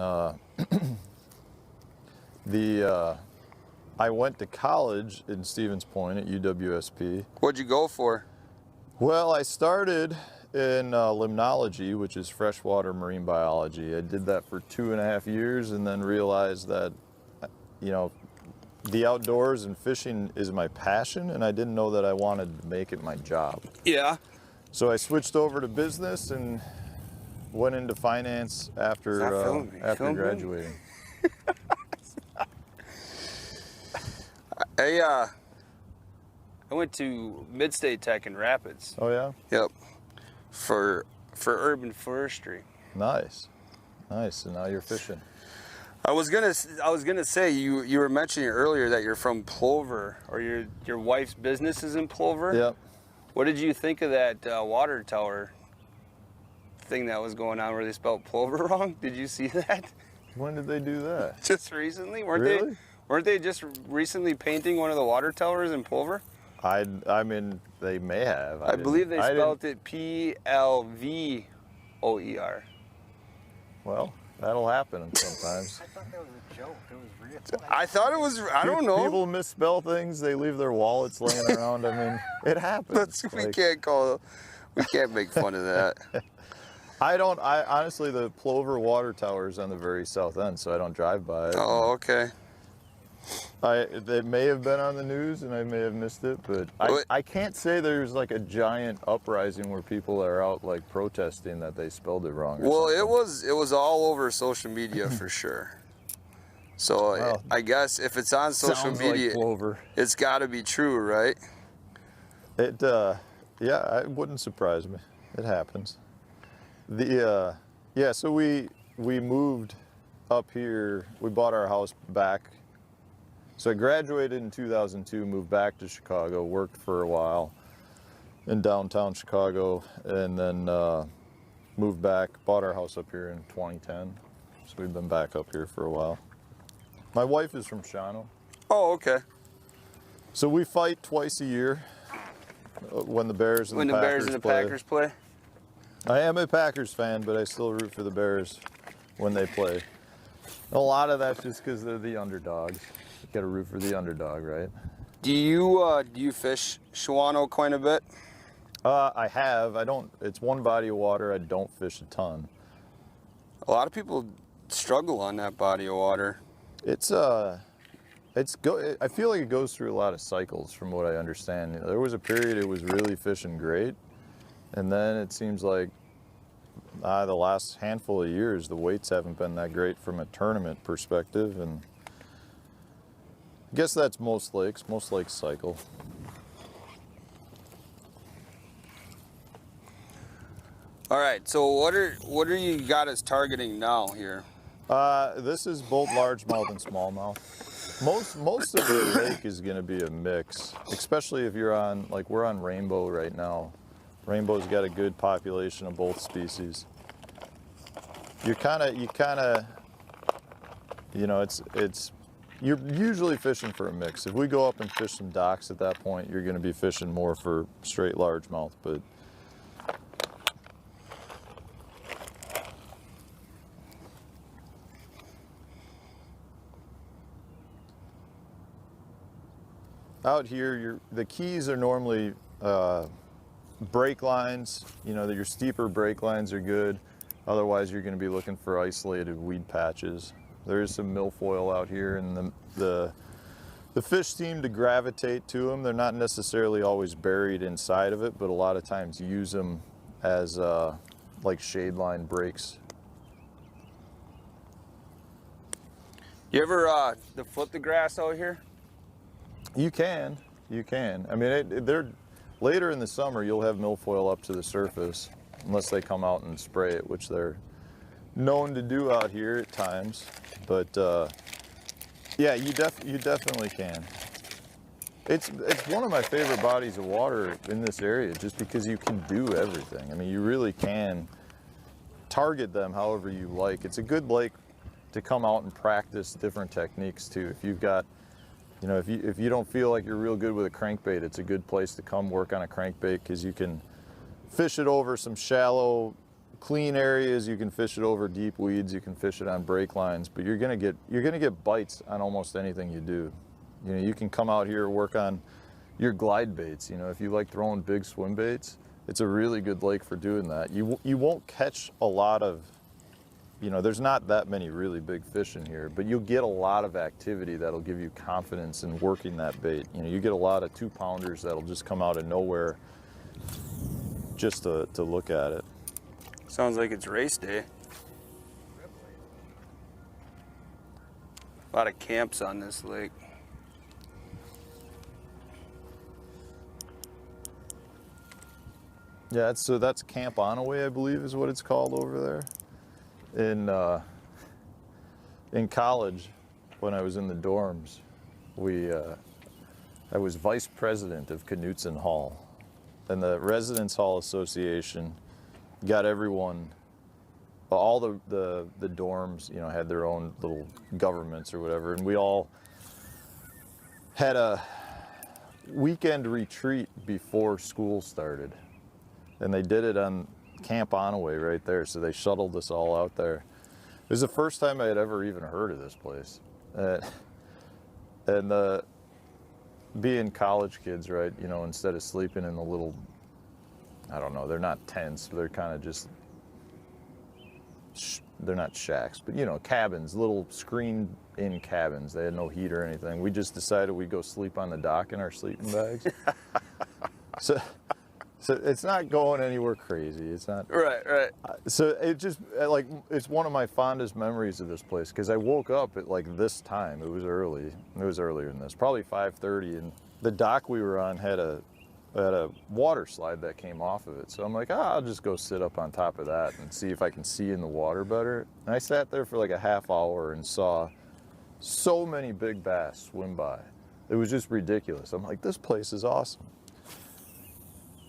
I went to college in Stevens Point at UWSP. What'd you go for? Well, I started in limnology, which is freshwater marine biology. I did that for 2.5 years and then realized that, the outdoors and fishing is my passion, and I didn't know that I wanted to make it my job. Yeah. So I switched over to business and went into finance after graduating. I went to Mid-State Tech in Rapids. Oh yeah? Yep. For urban forestry. Nice. And now you're fishing. I was gonna say you were mentioning earlier that you're from Plover, or your wife's business is in Plover. Yep. What did you think of that water tower thing that was going on where they spelled Plover wrong? Did you see that? When did they do that? Just recently? Weren't they just recently painting one of the water towers in Plover? I mean, they may have. I believe they spelled it Plvoer. Well, that'll happen sometimes. I thought that was a joke. It was real. I thought it was, I don't know. People misspell things. They leave their wallets laying around. I mean, it happens. We can't make fun of that. I honestly, the Plover water tower is on the very south end, so I don't drive by it. Oh, okay. It may have been on the news and I may have missed it, but I can't say there's like a giant uprising where people are out like protesting that they spelled it wrong. Well, it was all over social media for sure. So well, I guess if it's on social media, like Plover. It's got to be true, right? It yeah, it wouldn't surprise me. It happens. So we moved up here. We bought our house back. So I graduated in 2002, moved back to Chicago, worked for a while in downtown Chicago, and then moved back, bought our house up here in 2010. So we've been back up here for a while. My wife is from Shawano. Oh, okay. So we fight twice a year when the Bears and the Packers play. I am a Packers fan, but I still root for the Bears when they play. A lot of that's just because they're the underdogs. You got to root for the underdog, right? Do you fish Shawano quite a bit? I have. I don't. It's one body of water. I don't fish a ton. A lot of people struggle on that body of water. I feel like it goes through a lot of cycles, from what I understand. There was a period it was really fishing great, and then it seems like the last handful of years the weights haven't been that great from a tournament perspective, and I guess that's most lakes. Most lakes cycle. All right, so what are you got us targeting now here? This is both largemouth and smallmouth. Most of the lake is going to be a mix, especially if you're on, like we're on Rainbow right now. Rainbow's got a good population of both species. You're usually fishing for a mix. If we go up and fish some docks at that point, you're going to be fishing more for straight largemouth, but out here, the keys are normally brake lines. You know, your steeper brake lines are good. Otherwise, you're going to be looking for isolated weed patches. There is some milfoil out here, and the fish seem to gravitate to them. They're not necessarily always buried inside of it, but a lot of times use them as like shade line breaks. You ever flip the grass out here? You can. I mean, they're later in the summer. You'll have milfoil up to the surface, unless they come out and spray it, which they're known to do out here at times. But yeah, you definitely can. It's one of my favorite bodies of water in this area, just because you can do everything. I mean, you really can target them however you like. It's a good lake to come out and practice different techniques too. If you've got, you know, if you don't feel like you're real good with a crankbait, it's a good place to come work on a crankbait, because you can fish it over some shallow, clean areas. You can fish it over deep weeds. You can fish it on brake lines. But you're gonna get bites on almost anything you do. You know, you can come out here and work on your glide baits. You know, if you like throwing big swim baits, it's a really good lake for doing that. You won't catch a lot of, you know, there's not that many really big fish in here, but you'll get a lot of activity that'll give you confidence in working that bait. You know, you get a lot of 2-pounders that'll just come out of nowhere just to look at it. Sounds like it's race day. A lot of camps on this lake. Yeah, that's Camp Onaway, I believe is what it's called over there. In college, when I was in the dorms, I was vice president of Knutson Hall, and the Residence Hall Association got everyone, all the dorms, you know, had their own little governments or whatever, and we all had a weekend retreat before school started, and they did it on Camp Onaway right there. So they shuttled us all out there. It was the first time I had ever even heard of this place, and being college kids, right? You know, instead of sleeping in the little, I don't know, they're not tents, they're kind of just, they're not shacks, but you know, cabins, little screened-in cabins. They had no heat or anything. We just decided we'd go sleep on the dock in our sleeping bags. So it's not going anywhere crazy. It's not. Right. So it just, like, it's one of my fondest memories of this place, because I woke up at like this time. It was early. It was earlier than this, probably 5:30, and the dock we were on had a water slide that came off of it. So I'm like, I'll just go sit up on top of that and see if I can see in the water better. And I sat there for like a half hour and saw so many big bass swim by. It was just ridiculous. I'm like, this place is awesome.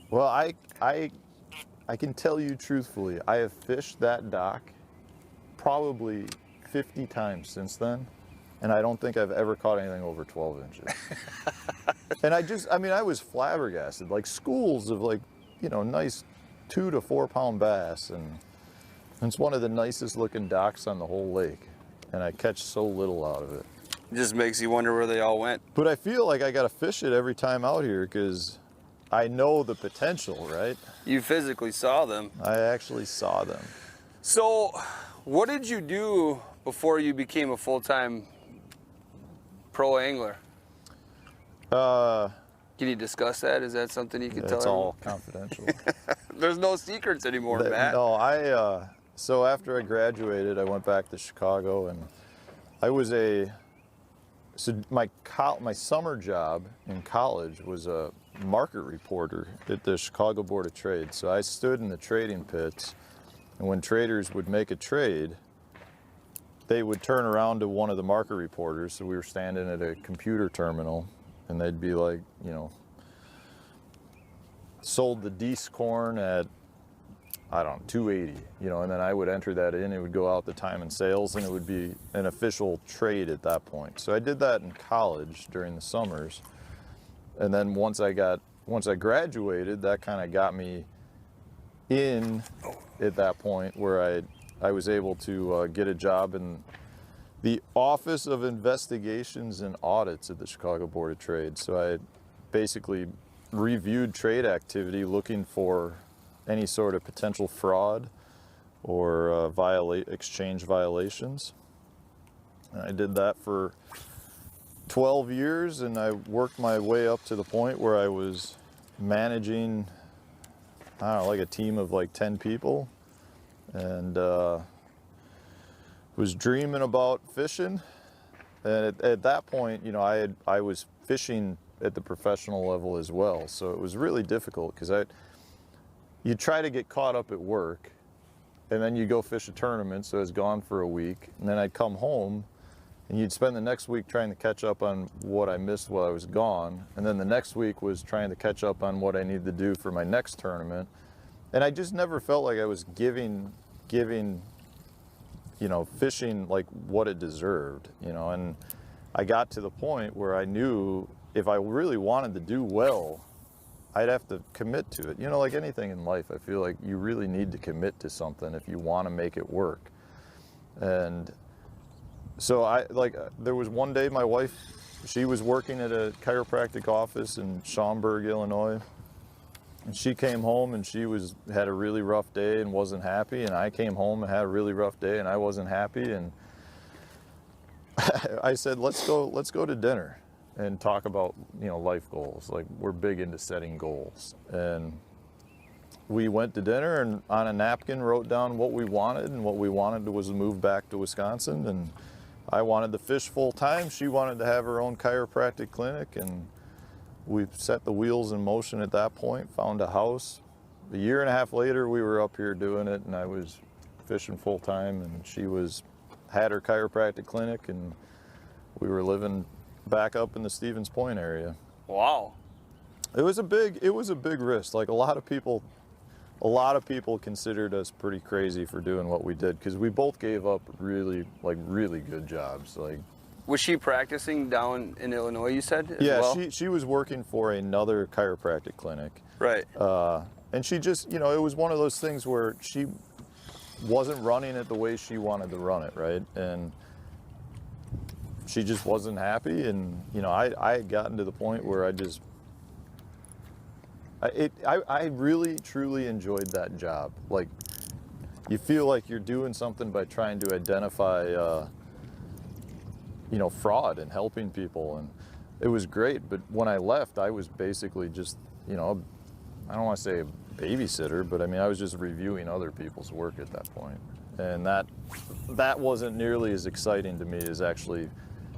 Well, I can tell you truthfully, I have fished that dock probably 50 times since then, and I don't think I've ever caught anything over 12 inches. And I was flabbergasted, like schools of, like, you know, nice 2 to 4 pound bass, and it's one of the nicest looking docks on the whole lake, and I catch so little out of it. It just makes you wonder where they all went. But I feel like I gotta fish it every time out here, because I know the potential, right? You physically saw them. I actually saw them. So, what did you do before you became a full-time pro angler? Can you discuss that? Is that something you can tell? It's all confidential. There's no secrets anymore, Matt. No, so after I graduated, I went back to Chicago, and I was my summer job in college was a market reporter at the Chicago Board of Trade. So I stood in the trading pits, and when traders would make a trade, they would turn around to one of the market reporters. So we were standing at a computer terminal, and they'd be like, you know, sold the Deese corn at, I don't know, 280, you know, and then I would enter that in. It would go out the time and sales, and it would be an official trade at that point. So I did that in college during the summers. And then once I graduated, that kind of got me in at that point where I was able to get a job in the Office of Investigations and Audits at the Chicago Board of Trade. So I basically reviewed trade activity looking for any sort of potential fraud or exchange violations. And I did that for 12 years, and I worked my way up to the point where I was managing, I don't know, like a team of like 10 people, and was dreaming about fishing. And at that point, you know, I was fishing at the professional level as well, so it was really difficult because you try to get caught up at work, and then you go fish a tournament, so it's gone for a week, and then I'd come home, and you'd spend the next week trying to catch up on what I missed while I was gone, and then the next week was trying to catch up on what I needed to do for my next tournament, and I just never felt like I was giving, you know, fishing like what it deserved, you know, and I got to the point where I knew if I really wanted to do well, I'd have to commit to it. You know, like anything in life, I feel like you really need to commit to something if you want to make it work. And so there was one day my wife, she was working at a chiropractic office in Schaumburg, Illinois. And she came home and she had a really rough day and wasn't happy. And I came home and had a really rough day and I wasn't happy. And I said, let's go to dinner and talk about, you know, life goals. Like, we're big into setting goals. And we went to dinner and on a napkin wrote down what we wanted, and what we wanted was to move back to Wisconsin. And I wanted to fish full time. She wanted to have her own chiropractic clinic, and we set the wheels in motion at that point, found a house. A year and a half later, we were up here doing it, and I was fishing full time, and she had her chiropractic clinic, and we were living back up in the Stevens Point area. Wow. It was a big risk. Like a lot of people considered us pretty crazy for doing what we did, because we both gave up really good jobs. Like, was she practicing down in Illinois, you said? Yeah, well? she was working for another chiropractic clinic. Right. And she just, you know, it was one of those things where she wasn't running it the way she wanted to run it, right? And she just wasn't happy, and you know, I had gotten to the point where I really truly enjoyed that job. Like, you feel like you're doing something by trying to identify, you know, fraud and helping people, and it was great. But when I left, I was basically just, you know, I don't want to say a babysitter, but I mean, I was just reviewing other people's work at that point, and that wasn't nearly as exciting to me as actually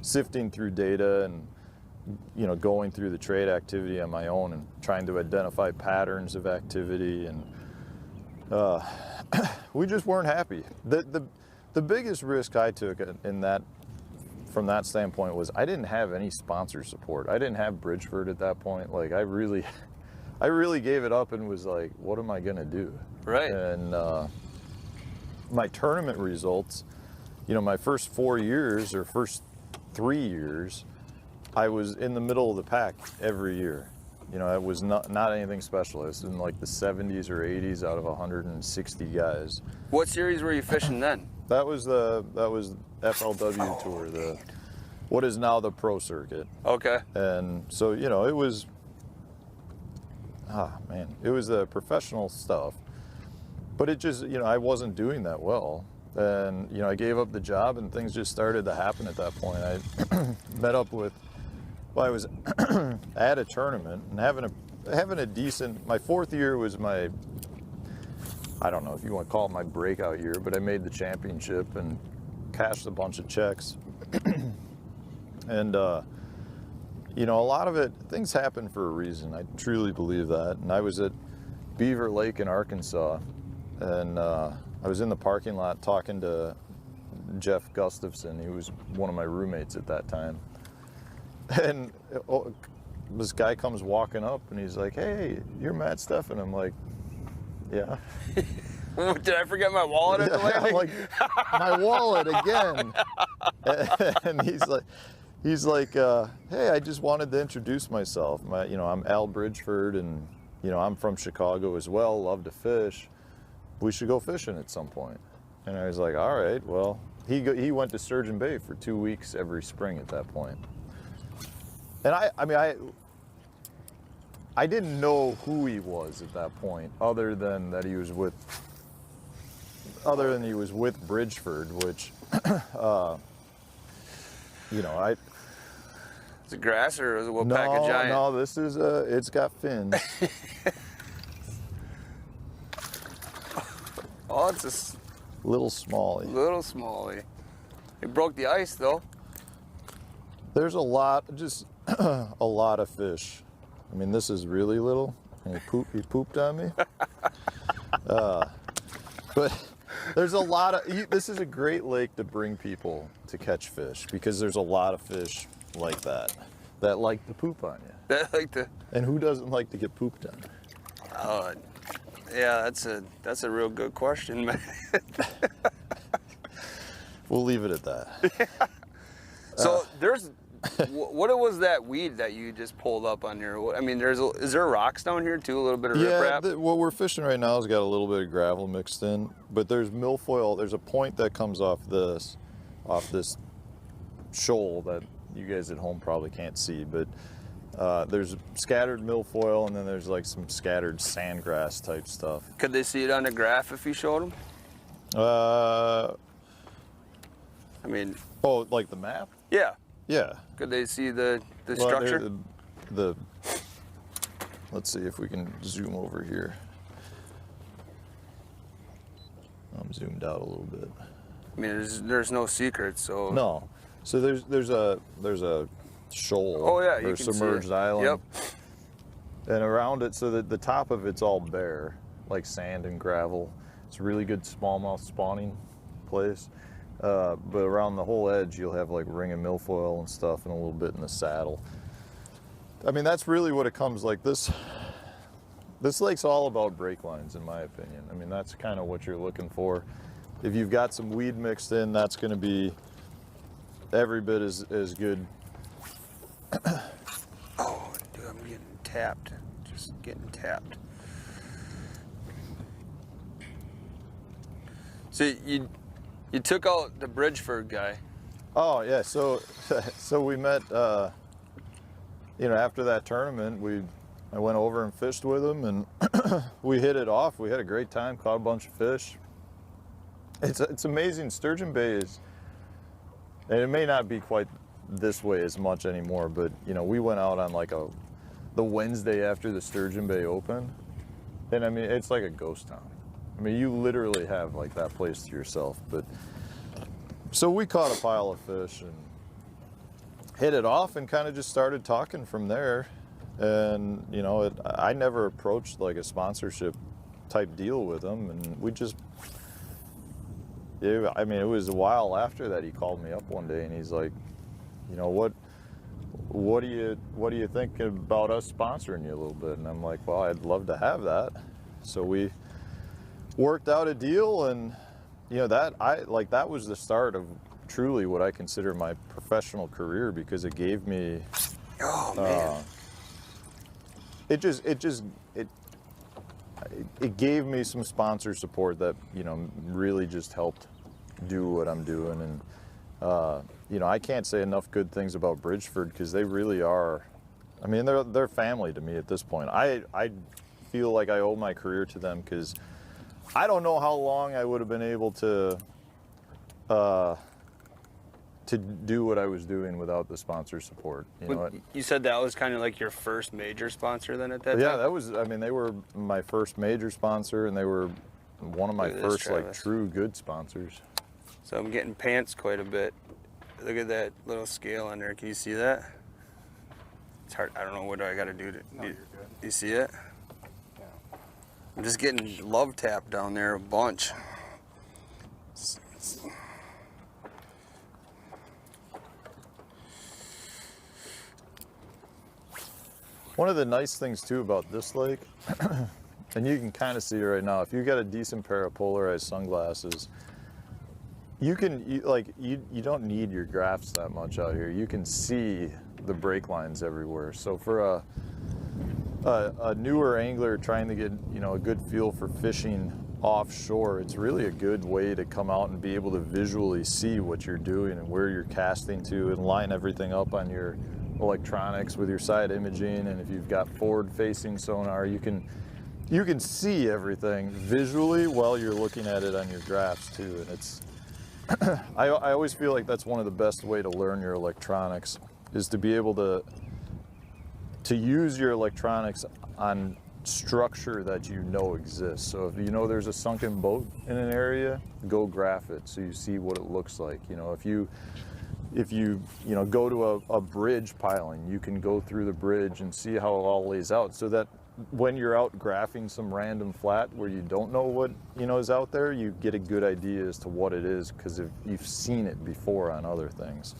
sifting through data and, you know, going through the trade activity on my own and trying to identify patterns of activity. And we just weren't happy. The biggest risk I took from that standpoint was I didn't have any sponsor support. I didn't have Bridgeford at that point. Like, I really gave it up and was like, what am I gonna do? Right. And my tournament results, you know, my first 4 years or first 3 years, I was in the middle of the pack every year. You know, it was not anything special. It was in like the 70s or 80s out of 160 guys. What series were you fishing then? That was FLW Tour, what is now the Pro Circuit. Okay. And so, you know, it was, man, it was professional stuff, but it just, I wasn't doing that well. And, I gave up the job and things just started to happen at that point. I met up with, I was at a tournament and having a decent, my 4th year was my, I don't know if you want to call it my breakout year, but I made the championship and cashed a bunch of checks. And, a lot of it, things happen for a reason. I truly believe that. And I was at Beaver Lake in Arkansas, and I was in the parking lot talking to Jeff Gustafson. He was one of my roommates at that time. And this guy comes walking up and he's like, "Hey, you're Matt Stefan." I'm like, "Yeah." Did I forget my wallet at the landing? I'm like, "My wallet again." And he's like, "Hey, I just wanted to introduce myself. I'm Al Bridgeford, and I'm from Chicago as well. Love to fish. We should go fishing at some point." And I was like, "All right." Well, he went to Sturgeon Bay for 2 weeks every spring at that point. And I didn't know who he was at that point, other than he was with Bridgeford, which, Is it grass or is it Wapaka Giant? No, this is it's got fins. Oh, it's a Little smallie. little smallie. It broke the ice though. There's a lot of fish. I mean, this is really little, and he pooped on me. But there's a lot of, this is a great lake to bring people to catch fish, because there's a lot of fish like that like to poop on you. That like the. And who doesn't like to get pooped on? Yeah, that's a real good question, man. We'll leave it at that. So what was that weed that you just pulled up on your? I mean, is there rocks down here too? A little bit of riprap. Yeah, what we're fishing right now has got a little bit of gravel mixed in, but there's milfoil. There's a point that comes off this shoal that you guys at home probably can't see, but there's scattered milfoil, and then there's like some scattered sandgrass type stuff. Could they see it on the graph if you showed them? I mean. Oh, like the map? Yeah. Yeah. Could they see the structure? Let's see if we can zoom over here. I'm zoomed out a little bit. I mean, there's no secret, so. No. So there's a shoal. Oh yeah, you or can see submerged it. island. Yep. And around it, so that the top of it's all bare, like sand and gravel. It's a really good smallmouth spawning place. But around the whole edge, you'll have like ring and milfoil and stuff, and a little bit in the saddle. I mean, that's really what it comes like. This lake's all about break lines, in my opinion. I mean, that's kind of what you're looking for. If you've got some weed mixed in, that's going to be every bit as good. Oh, dude, I'm getting tapped. Just getting tapped. So you took out the Bridgeford guy. Oh yeah, so we met. After that tournament, I went over and fished with him, and we hit it off. We had a great time, caught a bunch of fish. It's amazing. Sturgeon Bay is, and it may not be quite this way as much anymore, but we went out on like the Wednesday after the Sturgeon Bay Open, and I mean, it's like a ghost town. I mean, you literally have like that place to yourself. But so we caught a pile of fish and hit it off, and kind of just started talking from there. And I never approached like a sponsorship type deal with him, and we just. I mean, it was a while after that he called me up one day, and he's like, what do you think about us sponsoring you a little bit? And I'm like, well, I'd love to have that. So we worked out a deal, and that was the start of truly what I consider my professional career, because it gave me. Oh man. It gave me some sponsor support that really just helped do what I'm doing. And I can't say enough good things about Bridgeford, because they really are I mean, they're family to me at this point. I feel like I owe my career to them because I don't know how long I would have been able to do what I was doing without the sponsor support. You know, You said that was kind of like your first major sponsor then at that time? yeah, that was. I mean, they were my first major sponsor, and they were one of my Look at this, first like Travis. true good sponsors. So I'm getting pants quite a bit. Look at that little scale on there. Can you see that? It's hard. I don't know what do I got to do to. Do you see it? I'm just getting love tapped down there a bunch. One of the nice things too about this lake, and you can kind of see it right now, if you got a decent pair of polarized sunglasses, you don't need your graphs that much out here. You can see the break lines everywhere. So for a newer angler trying to get, you know, a good feel for fishing offshore, it's really a good way to come out and be able to visually see what you're doing and where you're casting to, and line everything up on your electronics with your side imaging. And if you've got forward facing sonar, you can see everything visually while you're looking at it on your graphs too. And it's I always feel like that's one of the best way to learn your electronics, is to be able to use your electronics on structure that you know exists. So if you know there's a sunken boat in an area, go graph it so you see what it looks like. You know, if you go to a bridge piling, you can go through the bridge and see how it all lays out, so that when you're out graphing some random flat where you don't know what, you know, is out there, you get a good idea as to what it is because you've seen it before on other things.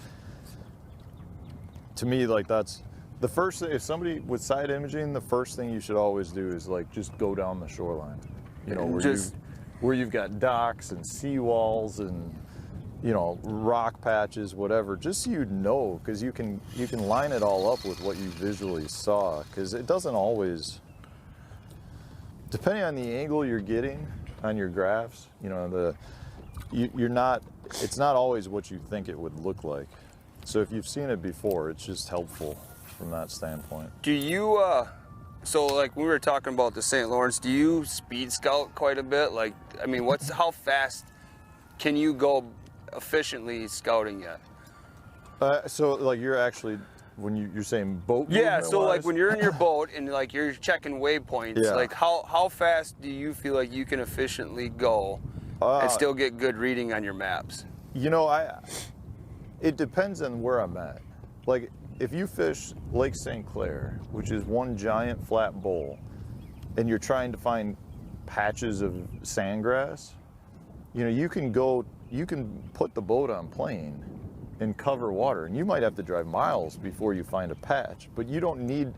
To me, like, that's the first thing. If somebody with side imaging, the first thing you should always do is like just go down the shoreline, you know, where you've got docks and seawalls and, you know, rock patches, whatever, just so you know, because you can line it all up with what you visually saw, because it doesn't always, depending on the angle you're getting on your graphs, you know, it's not always what you think it would look like. So if you've seen it before, it's just helpful from that standpoint. Do you, so like we were talking about the St. Lawrence, do you speed scout quite a bit? Like, I mean, how fast can you go efficiently scouting yet? So like you're actually, when you're saying boat Yeah, so like movement-wise? when you're in your boat and like you're checking waypoints, Yeah. like how fast do you feel like you can efficiently go and still get good reading on your maps? You know, it depends on where I'm at. Like, if you fish Lake St. Clair, which is one giant flat bowl, and you're trying to find patches of sandgrass, you know, you can put the boat on plane and cover water, and you might have to drive miles before you find a patch, but you don't need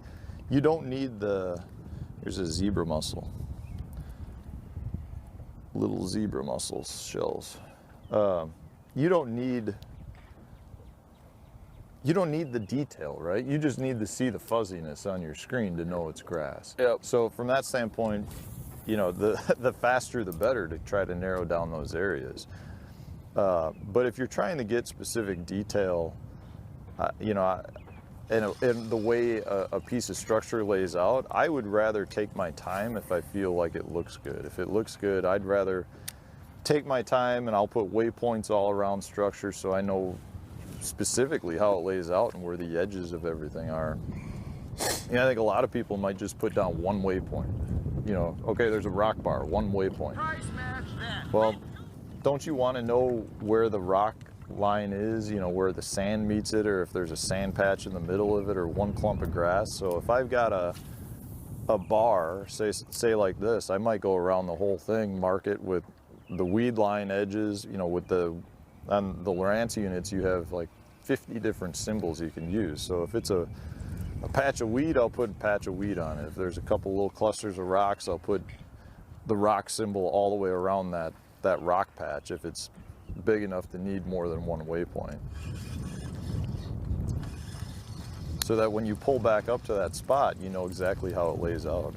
here's a zebra mussel. Little zebra mussel shells. You don't need the detail, right? You just need to see the fuzziness on your screen to know it's grass. Yep. So from that standpoint, you know, the faster the better to try to narrow down those areas. But if you're trying to get specific detail, you know, in the way a piece of structure lays out, I would rather take my time if I feel like it looks good. If it looks good, I'd rather take my time, and I'll put waypoints all around structure so I know specifically how it lays out and where the edges of everything are. You know, I think a lot of people might just put down one waypoint. You know, okay, there's a rock bar, one waypoint. Well, don't you want to know where the rock line is, you know, where the sand meets it, or if there's a sand patch in the middle of it, or one clump of grass? So if I've got a bar, say like this, I might go around the whole thing, mark it with the weed line edges, you know, on the Lowrance units, you have like 50 different symbols you can use. So if it's a patch of weed, I'll put a patch of weed on it. If there's a couple little clusters of rocks, I'll put the rock symbol all the way around that rock patch if it's big enough to need more than one waypoint. So that when you pull back up to that spot, you know exactly how it lays out.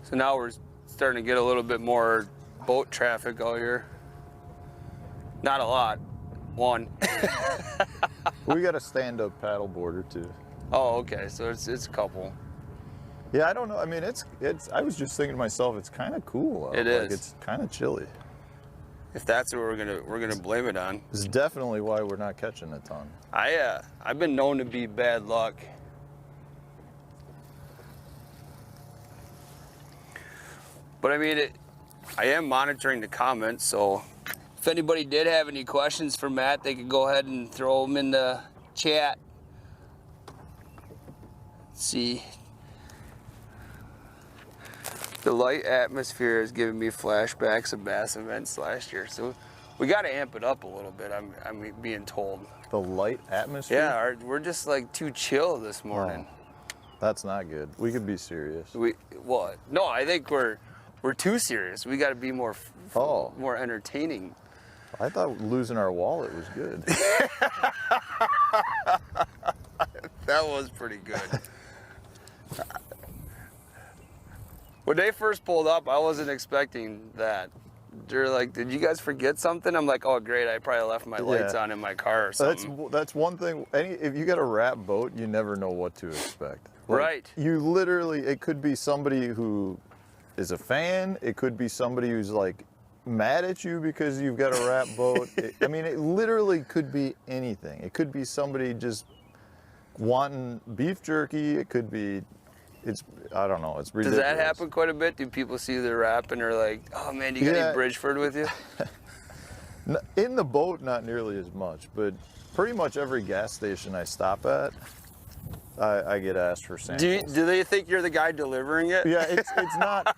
So now we're starting to get a little bit more boat traffic out here. Not a lot. One. We got a stand-up paddle board or two. Oh, okay. So it's a couple. Yeah, I don't know. I mean, it's. I was just thinking to myself, it's kind of cool. It is. It's kind of chilly. If that's what we're gonna blame it on. This is definitely why we're not catching a ton. I've been known to be bad luck. But I mean, I am monitoring the comments, so if anybody did have any questions for Matt, they could go ahead and throw them in the chat. Let's see. The light atmosphere is giving me flashbacks of bass events last year, so we got to amp it up a little bit. I'm being told. The light atmosphere? Yeah, we're just like too chill this morning. Oh, that's not good. We could be serious. No, I think we're too serious. We got to be more more entertaining. I thought losing our wallet was good. That was pretty good. When they first pulled up, I wasn't expecting that. They're like, "Did you guys forget something?" I'm like, "Oh, great! I probably left my lights on in my car or something." That's one thing. If you got a wrap boat, you never know what to expect. Right. You literally, it could be somebody who is a fan. It could be somebody who's like mad at you because you've got a wrap boat. I mean, it literally could be anything. It could be somebody just wanting beef jerky. It could be. I don't know. It's ridiculous. Does that happen quite a bit? Do people see the wrap and are like, "Oh man, you got any Bridgeford with you?" In the boat, not nearly as much, but pretty much every gas station I stop at, I get asked for samples. Do they think you're the guy delivering it? Yeah, it's not.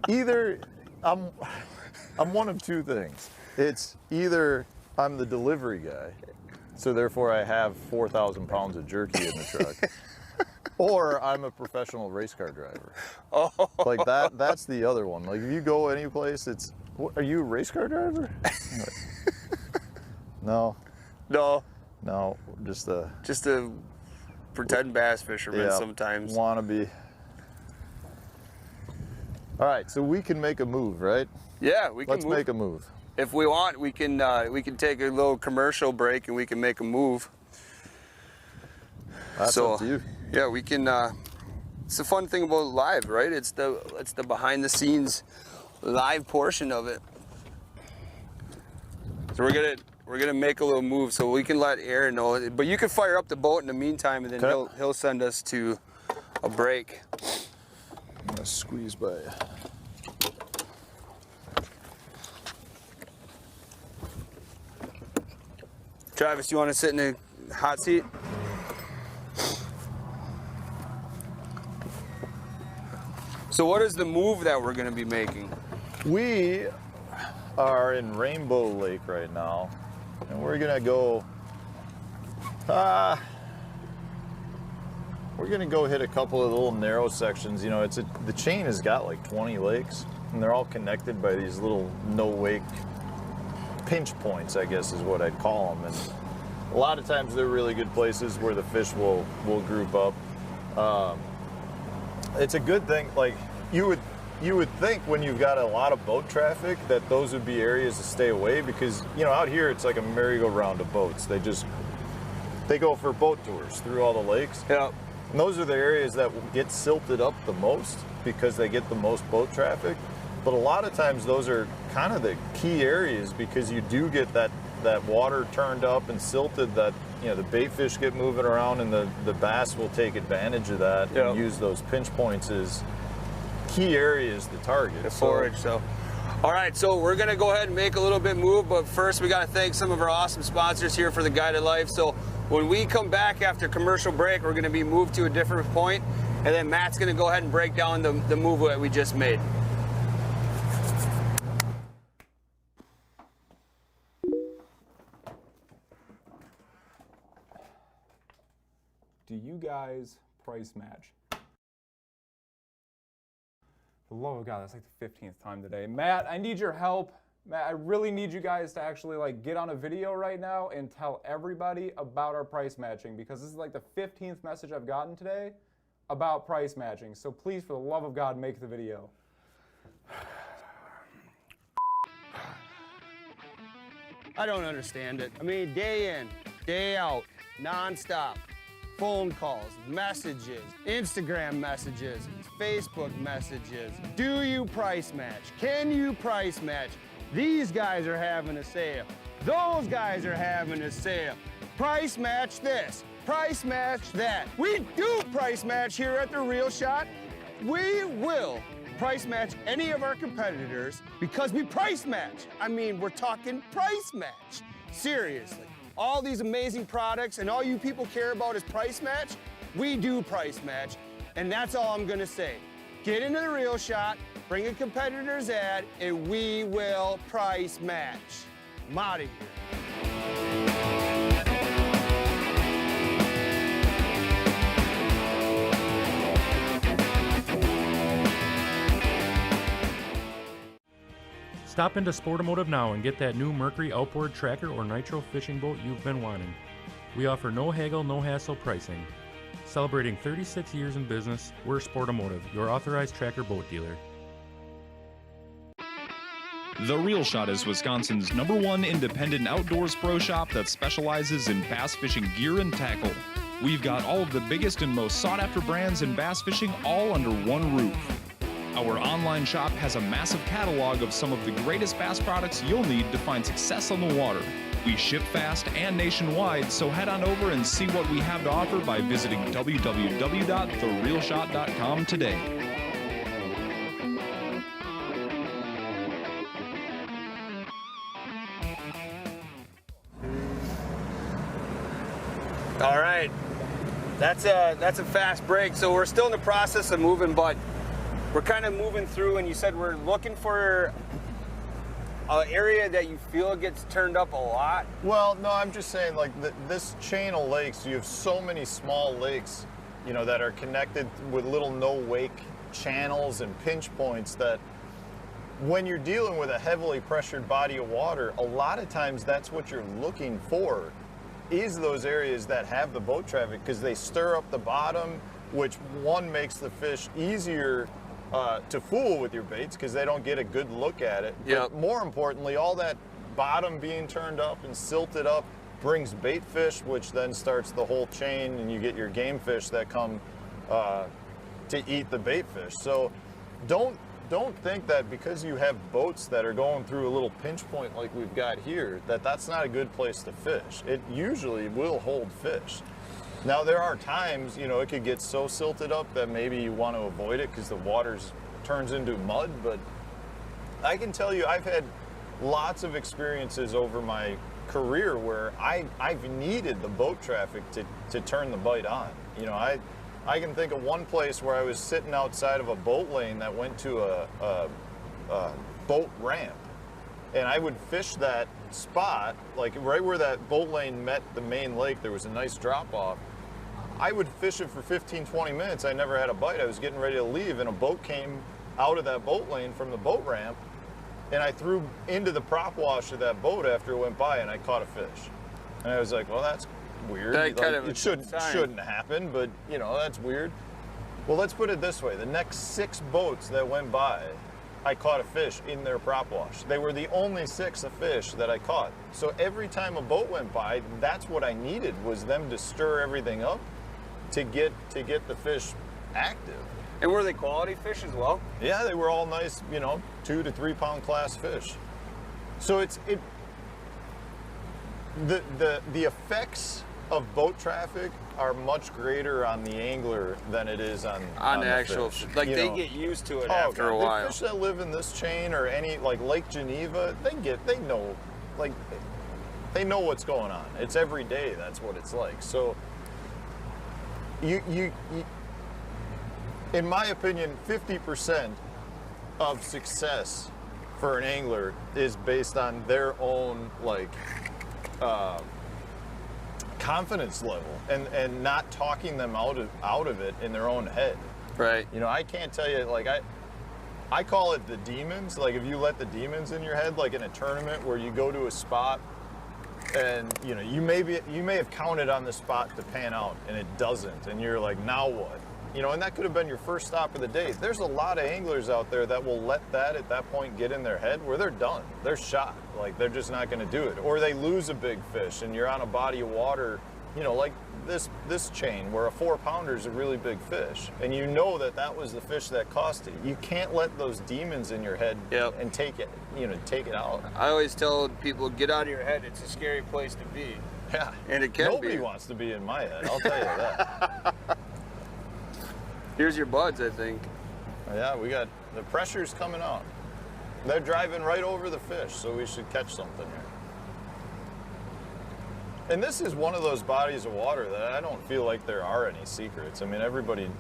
Either I'm one of two things. It's either I'm the delivery guy, so therefore I have 4,000 pounds of jerky in the truck. Or I'm a professional race car driver. Oh. Like that's the other one. Like if you go any place, are you a race car driver? No. No. No, just a pretend bass fisherman sometimes. Wannabe. All right, so we can make a move, right? Yeah, we can. Let's make a move. If we want, we can take a little commercial break and we can make a move. That's up to you. Yeah, we can. It's the fun thing about live, right? It's the behind the scenes live portion of it. So we're gonna make a little move so we can let Aaron know. But you can fire up the boat in the meantime, and then he'll send us to a break. I'm gonna squeeze by you. Travis, you want to sit in the hot seat? So what is the move that we're going to be making? We are in Rainbow Lake right now, and we're gonna go. We're gonna go hit a couple of little narrow sections. You know, the chain has got like 20 lakes, and they're all connected by these little no-wake pinch points, I guess is what I'd call them. And a lot of times they're really good places where the fish will group up. It's a good thing. Like you would think when you've got a lot of boat traffic that those would be areas to stay away, because you know out here it's like a merry-go-round of boats. They go for boat tours through all the lakes. Yeah. And those are the areas that get silted up the most because they get the most boat traffic. But a lot of times those are kind of the key areas because you do get that water turned up and silted, that you know the bait fish get moving around, and the bass will take advantage of that and use those pinch points as key areas to target. The forage. So all right, so we're gonna go ahead and make a little bit move, but first we gotta thank some of our awesome sponsors here for the Guided Life. So when we come back after commercial break, we're gonna be moved to a different point, and then Matt's gonna go ahead and break down the move that we just made. Do you guys price match? For the love of God, that's like the 15th time today. Matt, I need your help. Matt, I really need you guys to actually like get on a video right now and tell everybody about our price matching, because this is like the 15th message I've gotten today about price matching. So please, for the love of God, make the video. I don't understand it. I mean, day in, day out, nonstop. Phone calls, messages, Instagram messages, Facebook messages. Do you price match? Can you price match? These guys are having a sale. Those guys are having a sale. Price match this, price match that. We do price match here at The Real Shot. We will price match any of our competitors because we price match. I mean, we're talking price match. Seriously. All these amazing products and all you people care about is price match. We do price match, and that's all I'm gonna say. Get into The Real Shot, bring a competitor's ad, and we will price match. I'm out of here. Stop into Sportamotive now and get that new Mercury outboard tracker or nitro fishing boat you've been wanting. We offer no haggle, no hassle pricing. Celebrating 36 years in business, we're Sportamotive, your authorized tracker boat dealer. The Real Shot is Wisconsin's #1 independent outdoors pro shop that specializes in bass fishing gear and tackle. We've got all of the biggest and most sought after brands in bass fishing all under one roof. Our online shop has a massive catalog of some of the greatest bass products you'll need to find success on the water. We ship fast and nationwide, so head on over and see what we have to offer by visiting www.therealshot.com today. All right, that's a fast break. So we're still in the process of moving, but we're kind of moving through, and you said we're looking for an area that you feel gets turned up a lot. Well, no, I'm just saying, like, this chain of lakes, you have so many small lakes, you know, that are connected with little no-wake channels and pinch points that when you're dealing with a heavily pressured body of water, a lot of times that's what you're looking for, is those areas that have the boat traffic, because they stir up the bottom, which one makes the fish easier to fool with your baits because they don't get a good look at it. Yep. But more importantly, all that bottom being turned up and silted up brings bait fish, which then starts the whole chain, and you get your game fish that come to eat the bait fish. So don't think that because you have boats that are going through a little pinch point like we've got here, that's not a good place to fish. It usually will hold fish. Now, there are times, you know, it could get so silted up that maybe you want to avoid it because the water turns into mud, but I can tell you I've had lots of experiences over my career where I've needed the boat traffic to turn the bite on. You know, I can think of one place where I was sitting outside of a boat lane that went to a boat ramp, and I would fish that spot, like right where that boat lane met the main lake, there was a nice drop off. I would fish it for 15, 20 minutes. I never had a bite. I was getting ready to leave, and a boat came out of that boat lane from the boat ramp, and I threw into the prop wash of that boat after it went by, and I caught a fish. And I was like, well, that's weird. That kind of it shouldn't happen, but, you know, that's weird. Well, let's put it this way. The next 6 boats that went by, I caught a fish in their prop wash. They were the only 6 of fish that I caught. So every time a boat went by, that's what I needed, was them to stir everything up to get the fish active. And were they quality fish as well? Yeah, they were all nice, you know, 2 to 3 pound class fish. So the effects of boat traffic are much greater on the angler than it is on the actual fish. Like, You they know? get used to it Oh, after God, a while. The fish that live in this chain or any, like Lake Geneva, they know, like, they know what's going on. It's every day, that's what it's like. So you in my opinion, 50% of success for an angler is based on their own, like, confidence level and not talking them out of it in their own head. Right. You know, I can't tell you, like, I call it the demons. Like, if you let the demons in your head, like in a tournament where you go to a spot and, you know, you may have counted on the spot to pan out and it doesn't, and you're like, now what? you know, and that could have been your first stop of the day. There's a lot of anglers out there that will let that at that point get in their head where they're done. They're shot. Like, they're just not going to do it. Or they lose a big fish and you're on a body of water, you know, like this chain where a 4-pounder is a really big fish. And you know that that was the fish that cost it. You can't let those demons in your head and take it, you know, take it out. I always tell people, get out of your head. It's a scary place to be. Yeah. And it can Nobody be. wants to be in my head, I'll tell you that. Here's your buds, I think. Yeah, we got the pressure's coming out. They're driving right over the fish, so we should catch something here. And this is one of those bodies of water that I don't feel like there are any secrets. I mean, everybody,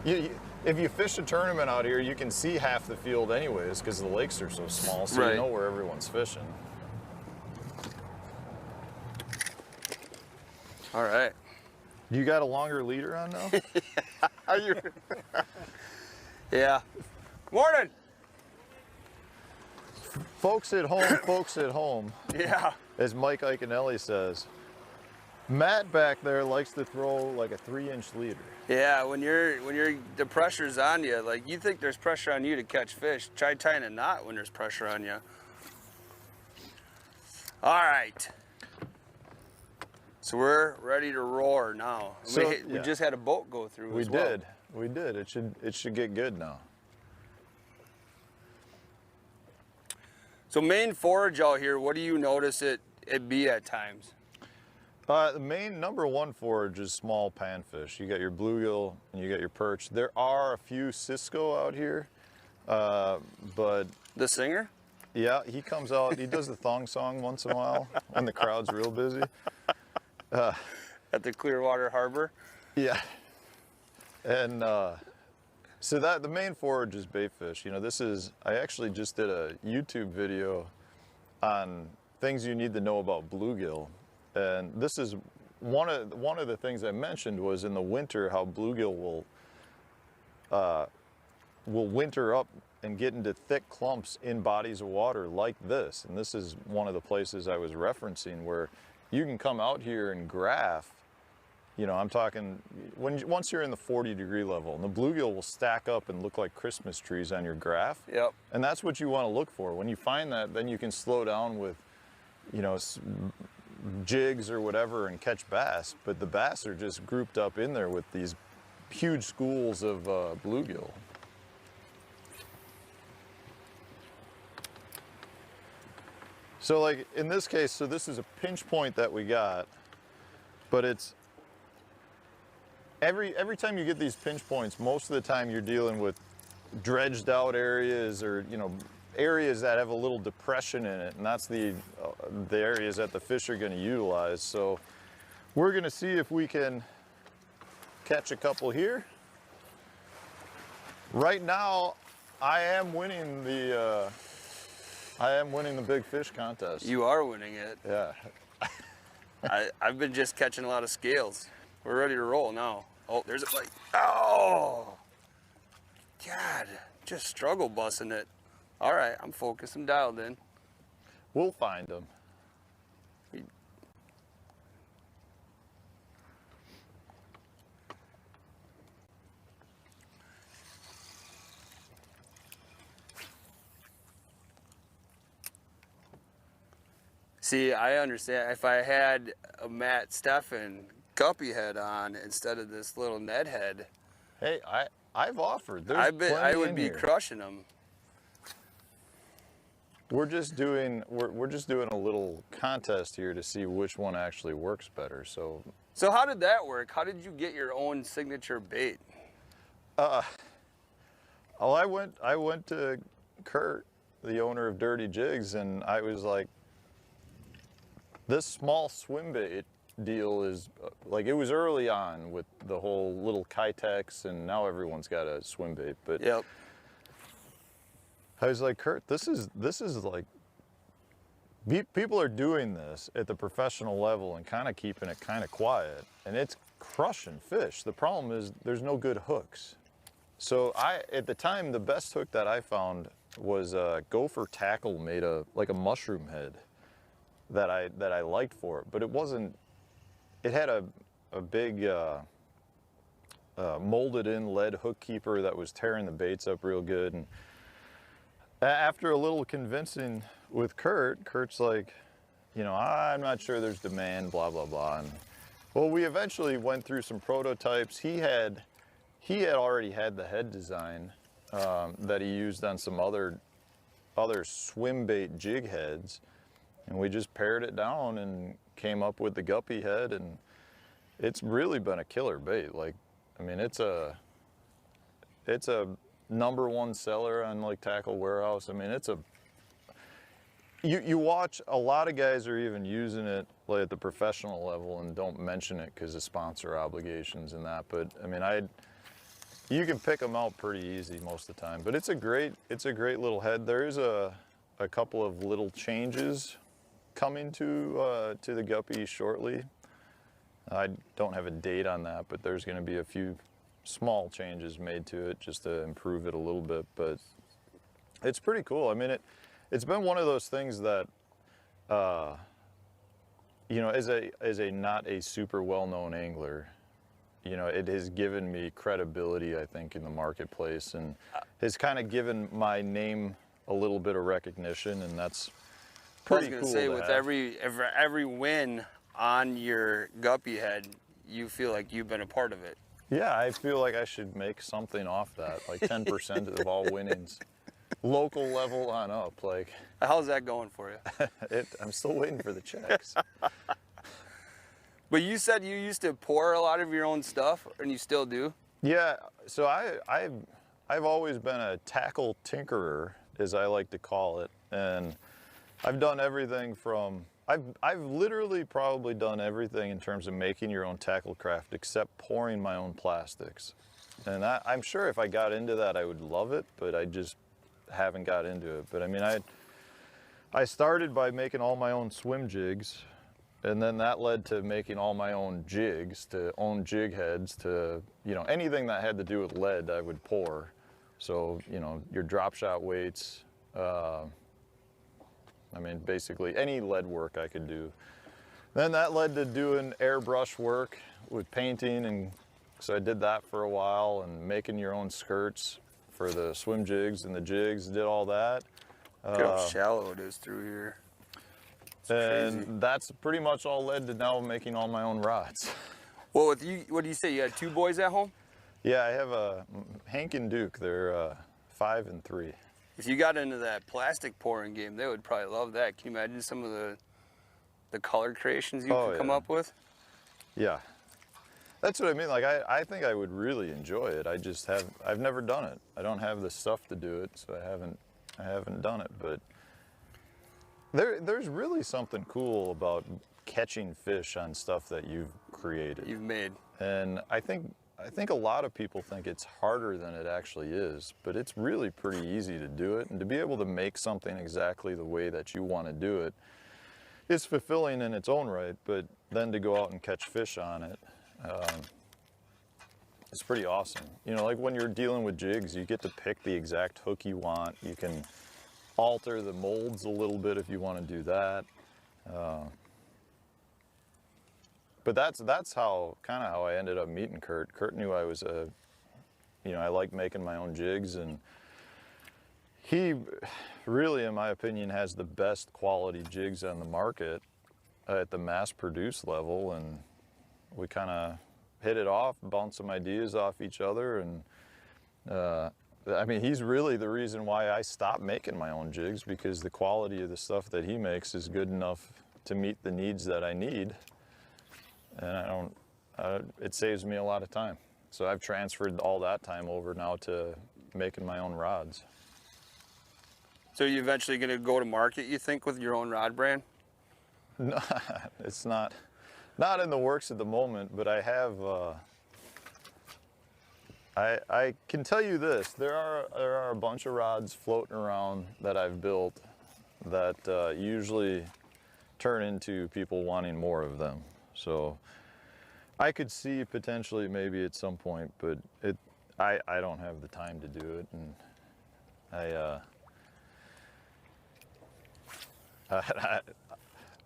if you fish a tournament out here, you can see half the field anyways because the lakes are so small, so Right. you know where everyone's fishing. All right. You got a longer leader on now? Are you? Yeah. Morning. Folks at home, Yeah. as Mike Iconelli says. Matt back there likes to throw like a 3-inch leader. Yeah, when the pressure's on you, like you think there's pressure on you to catch fish, try tying a knot when there's pressure on you. All right. So we're ready to roar now. So, we just had a boat go through We as well. did. We did. It should get good now. So main forage out here, what do you notice it be at times? The main number one forage is small panfish. You got your bluegill and you got your perch. There are a few Cisco out here, but The singer? yeah, he comes out. He does the thong song once in a while when the crowd's real busy. At the Clearwater Harbor? Yeah, and so that the main forage is baitfish. You know, I actually just did a YouTube video on things you need to know about bluegill. And this is one of the things I mentioned was in the winter how bluegill will winter up and get into thick clumps in bodies of water like this. And this is one of the places I was referencing where you can come out here and graph. You know, I'm talking once you're in the 40-degree level, and the bluegill will stack up and look like Christmas trees on your graph. Yep. And that's what you want to look for. When you find that, then you can slow down with, you know, jigs or whatever and catch bass, but the bass are just grouped up in there with these huge schools of bluegill. So like in this case, so this is a pinch point that we got, but it's every time you get these pinch points, most of the time you're dealing with dredged out areas or, you know, areas that have a little depression in it, and that's the areas that the fish are going to utilize. So we're going to see if we can catch a couple here. Right now, I am winning the big fish contest. You are winning it. Yeah. I've been just catching a lot of scales. We're ready to roll now. Oh, there's a bite. Oh! God, just struggle busting it. All right, I'm focused. I'm dialed in. We'll find them. See, I understand. If I had a Matt Stefan guppy head on instead of this little Ned head, Hey, I've offered. There's I plenty would in be here. crushing them. We're just doing a little contest here to see which one actually works better. So So how did that work? How did you get your own signature bait? well, I went to Kurt, the owner of Dirty Jigs, and I was like, this small swim bait deal is like, it was early on with the whole little Kitex, and now everyone's got a swim bait. But Yep. I was like, Kurt, this is like, people are doing this at the professional level and kind of keeping it kind of quiet, and it's crushing fish. The problem is there's no good hooks. So at the time, the best hook that I found was a gopher tackle made like a mushroom head that I liked for it, but it wasn't. It had a big molded in lead hook keeper that was tearing the baits up real good. And after a little convincing with Kurt's like, you know, I'm not sure there's demand, blah, blah, blah. And, well, we eventually went through some prototypes. He had already had the head design that he used on some other swim bait jig heads. And we just pared it down and came up with the guppy head, and it's really been a killer bait. Like, I mean, it's a #1 seller on like Tackle Warehouse. I mean, you watch a lot of guys are even using it like at the professional level and don't mention it because of sponsor obligations and that. But I mean, you can pick them out pretty easy most of the time. But it's a great little head. There is a couple of little changes coming to the guppy shortly. I don't have a date on that, but there's going to be a few small changes made to it just to improve it a little bit. But it's pretty cool. I mean, it's been one of those things that, you know, as a not a super well-known angler, you know, it has given me credibility, I think, in the marketplace, and has kind of given my name a little bit of recognition, and that's pretty cool. I was gonna say, with every win on your guppy head, you feel like you've been a part of it. Yeah, I feel like I should make something off that, like 10% of all winnings. Local level on up, like. How's that going for you? I'm still waiting for the checks. But you said you used to pour a lot of your own stuff, and you still do? Yeah, so I've always been a tackle tinkerer, as I like to call it, and I've done everything from, I've literally probably done everything in terms of making your own tackle craft except pouring my own plastics. And I'm sure if I got into that, I would love it, but I just haven't got into it. But I mean, I started by making all my own swim jigs, and then that led to making all my own jigs, to own jig heads, to, you know, anything that had to do with lead I would pour. So, you know, your drop shot weights, I mean, basically any lead work I could do. Then that led to doing airbrush work with painting, and so I did that for a while, and making your own skirts for the swim jigs and the jigs, did all that. Look how shallow it is through here. It's and crazy. That's pretty much all led to now making all my own rods. Well, with you, what do you say, you had 2 boys at home? Yeah, I have Hank and Duke. They're 5 and 3. If you got into that plastic pouring game, they would probably love that. Can you imagine some of the color creations you could come up with? Yeah, that's what I mean. Like, I think I would really enjoy it. I've never done it. I don't have the stuff to do it, so I haven't done it. But there's really something cool about catching fish on stuff that you've created. You've made. And I think a lot of people think it's harder than it actually is, but it's really pretty easy to do it. And to be able to make something exactly the way that you want to do it, it's fulfilling in its own right, but then to go out and catch fish on it, it's pretty awesome. You know, like when you're dealing with jigs, you get to pick the exact hook you want. You can alter the molds a little bit if you want to do that. But that's how I ended up meeting Kurt. Kurt knew I was I like making my own jigs, and he really, in my opinion, has the best quality jigs on the market at the mass-produced level, and we kind of hit it off, bounced some ideas off each other, and I mean, he's really the reason why I stopped making my own jigs, because the quality of the stuff that he makes is good enough to meet the needs that I need. And it saves me a lot of time. So I've transferred all that time over now to making my own rods. So are you eventually going to go to market, you think, with your own rod brand? No, it's not in the works at the moment, but I have, I can tell you this, there are a bunch of rods floating around that I've built that usually turn into people wanting more of them. So I could see potentially maybe at some point, but I don't have the time to do it, and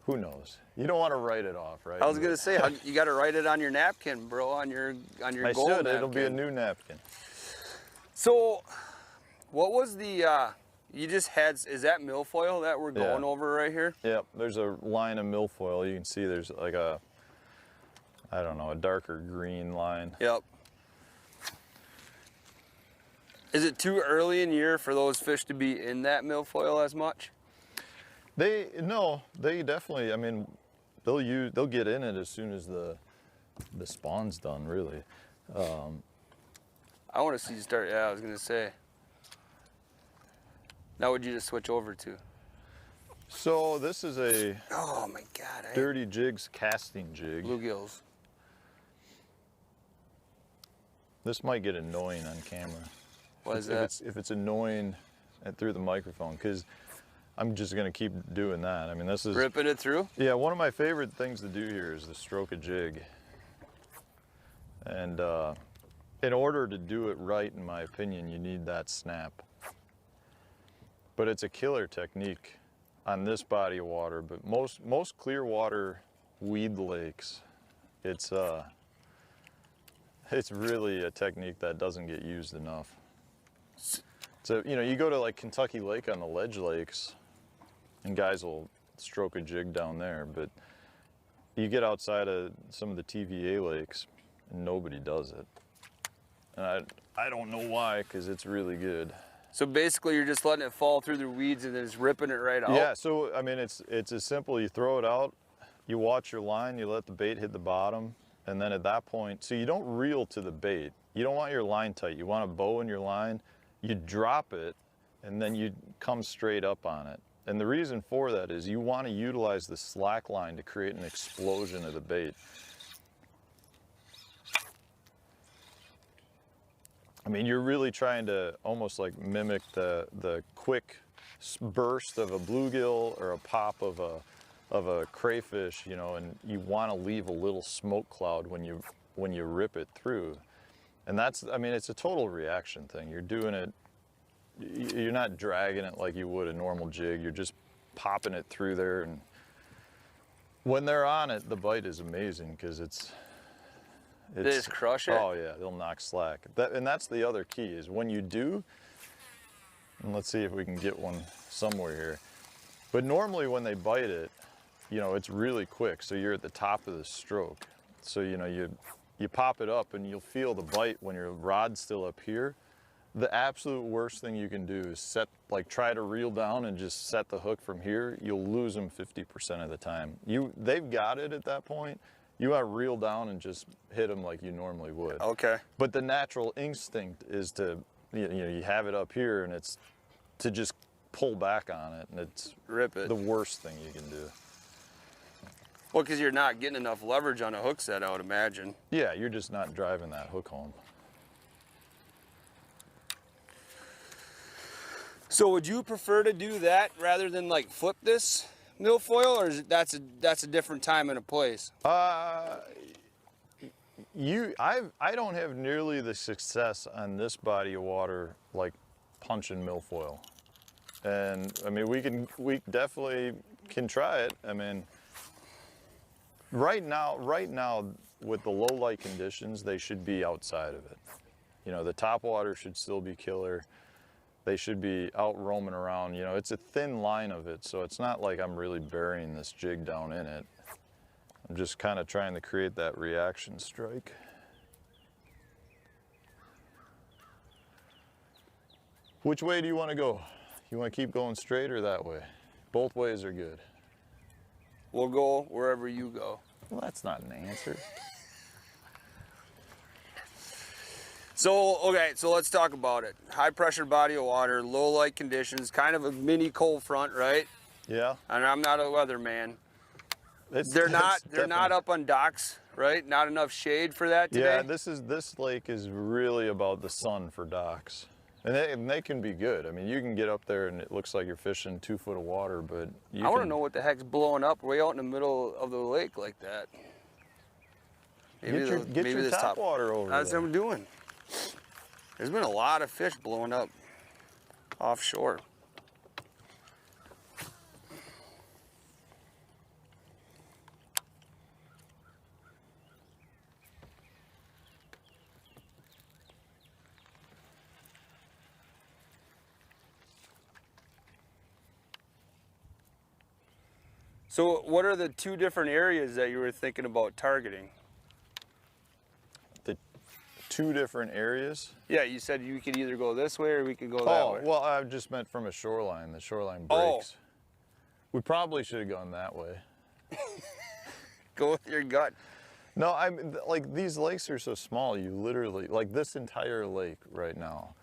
Who knows? You don't want to write it off, right? I was gonna say you got to write it on your napkin, bro, on your I gold should. napkin. It'll be a new napkin. So, what was the? You just had, is that milfoil that we're going over right here? Yep. There's a line of milfoil. You can see there's like a, I don't know, a darker green line. Yep. Is it too early in the year for those fish to be in that milfoil as much? They definitely. I mean, they'll get in it as soon as the spawn's done. Really. I want to see you start. Yeah, I was gonna say. Now, would you just switch over to? So this is a Oh my God! Dirty Jigs casting jig. Bluegills. This might get annoying on camera. What is that? If it's annoying through the microphone, because I'm just gonna keep doing that. I mean, this is Ripping it through? Yeah, one of my favorite things to do here is to stroke a jig. And in order to do it right, in my opinion, you need that snap. But it's a killer technique on this body of water. But most clear water weed lakes, it's really a technique that doesn't get used enough. So, you know, you go to like Kentucky Lake on the ledge lakes, and guys will stroke a jig down there, but you get outside of some of the TVA lakes, and nobody does it. And I don't know why, because it's really good. So basically, you're just letting it fall through the weeds and then just ripping it right out? Yeah, so I mean, it's as simple. You throw it out, you watch your line, you let the bait hit the bottom, and then at that point, so you don't reel to the bait. You don't want your line tight. You want a bow in your line. You drop it, and then you come straight up on it. And the reason for that is you want to utilize the slack line to create an explosion of the bait. I mean, you're really trying to almost like mimic the quick burst of a bluegill or a pop of a crayfish, you know, and you want to leave a little smoke cloud when you rip it through. And that's, I mean, it's a total reaction thing. You're doing it, you're not dragging it like you would a normal jig. You're just popping it through there, and when they're on it, the bite is amazing because it's They just crush it? Oh yeah, they'll knock slack. And that's the other key is when you do, and let's see if we can get one somewhere here. But normally when they bite it, you know, it's really quick. So you're at the top of the stroke. So, you know, you pop it up and you'll feel the bite when your rod's still up here. The absolute worst thing you can do is try to reel down and just set the hook from here. You'll lose them 50% of the time. They've got it at that point. You want to reel down and just hit them like you normally would. Okay. But the natural instinct is to, you know, you have it up here and it's to just pull back on it, and it's Rip it. the worst thing you can do. Well, because you're not getting enough leverage on a hook set, I would imagine. Yeah, you're just not driving that hook home. So would you prefer to do that rather than like flip this milfoil, or that's a different time and a place? I don't have nearly the success on this body of water like punching milfoil. And I mean, we definitely can try it. I mean, right now with the low light conditions, they should be outside of it. You know, the top water should still be killer. They should be out roaming around. You know, it's a thin line of it, so it's not like I'm really burying this jig down in it. I'm just kind of trying to create that reaction strike. Which way do you want to go? You want to keep going straight or that way? Both ways are good. We'll go wherever you go. Well, that's not an answer. So, okay, so let's talk about it. High pressure body of water, low light conditions, kind of a mini cold front, right? Yeah. And I'm not a weatherman. They're They're not up on docks, right? Not enough shade for that today? Yeah, this lake is really about the sun for docks. And they can be good. I mean, you can get up there and it looks like you're fishing 2 foot of water, but I want to know what the heck's blowing up way out in the middle of the lake like that. Get your top water over That's there. what I'm doing. There's been a lot of fish blowing up offshore. So what are the 2 different areas that you were thinking about targeting? The 2 different areas. Yeah, you said you could either go this way or we could go that Oh, way. well, I just meant from a shoreline. The shoreline Oh. breaks. We probably should have gone that way. Go with your gut. No, like these lakes are so small. You literally, like this entire lake right now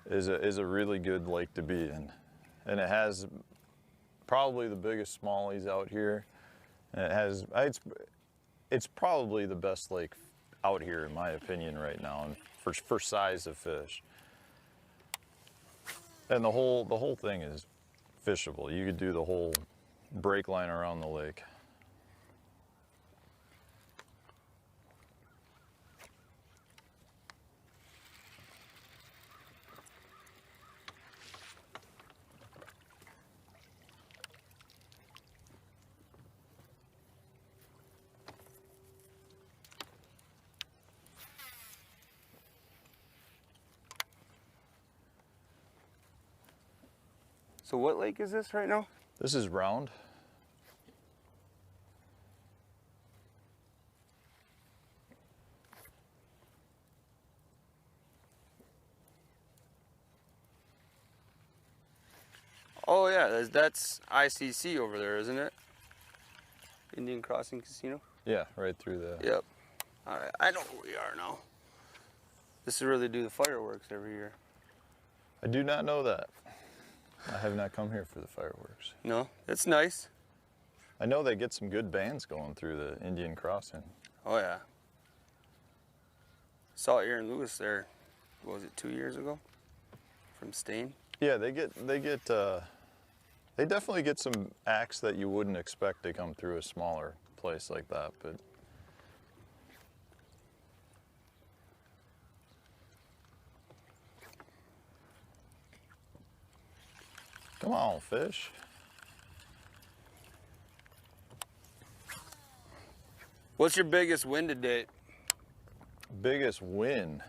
is a really good lake to be in. And it has probably the biggest smallies out here. And it's probably the best lake out here in my opinion right now, and for size of fish. And the whole thing is fishable. You could do the whole break line around the lake. So what lake is this right now? This is Round. Oh yeah, that's ICC over there, isn't it? Indian Crossing Casino? Yeah, right through there. Yep. All right, I know where we are now. This is where they do the fireworks every year. I do not know that. I have not come here for the fireworks. No, it's nice. I know they get some good bands going through the Indian Crossing. Oh yeah. Saw Aaron Lewis there, what was it, 2 years ago? From Stain? Yeah, they definitely get some acts that you wouldn't expect to come through a smaller place like that, but come on, fish. What's your biggest win to date? Biggest win?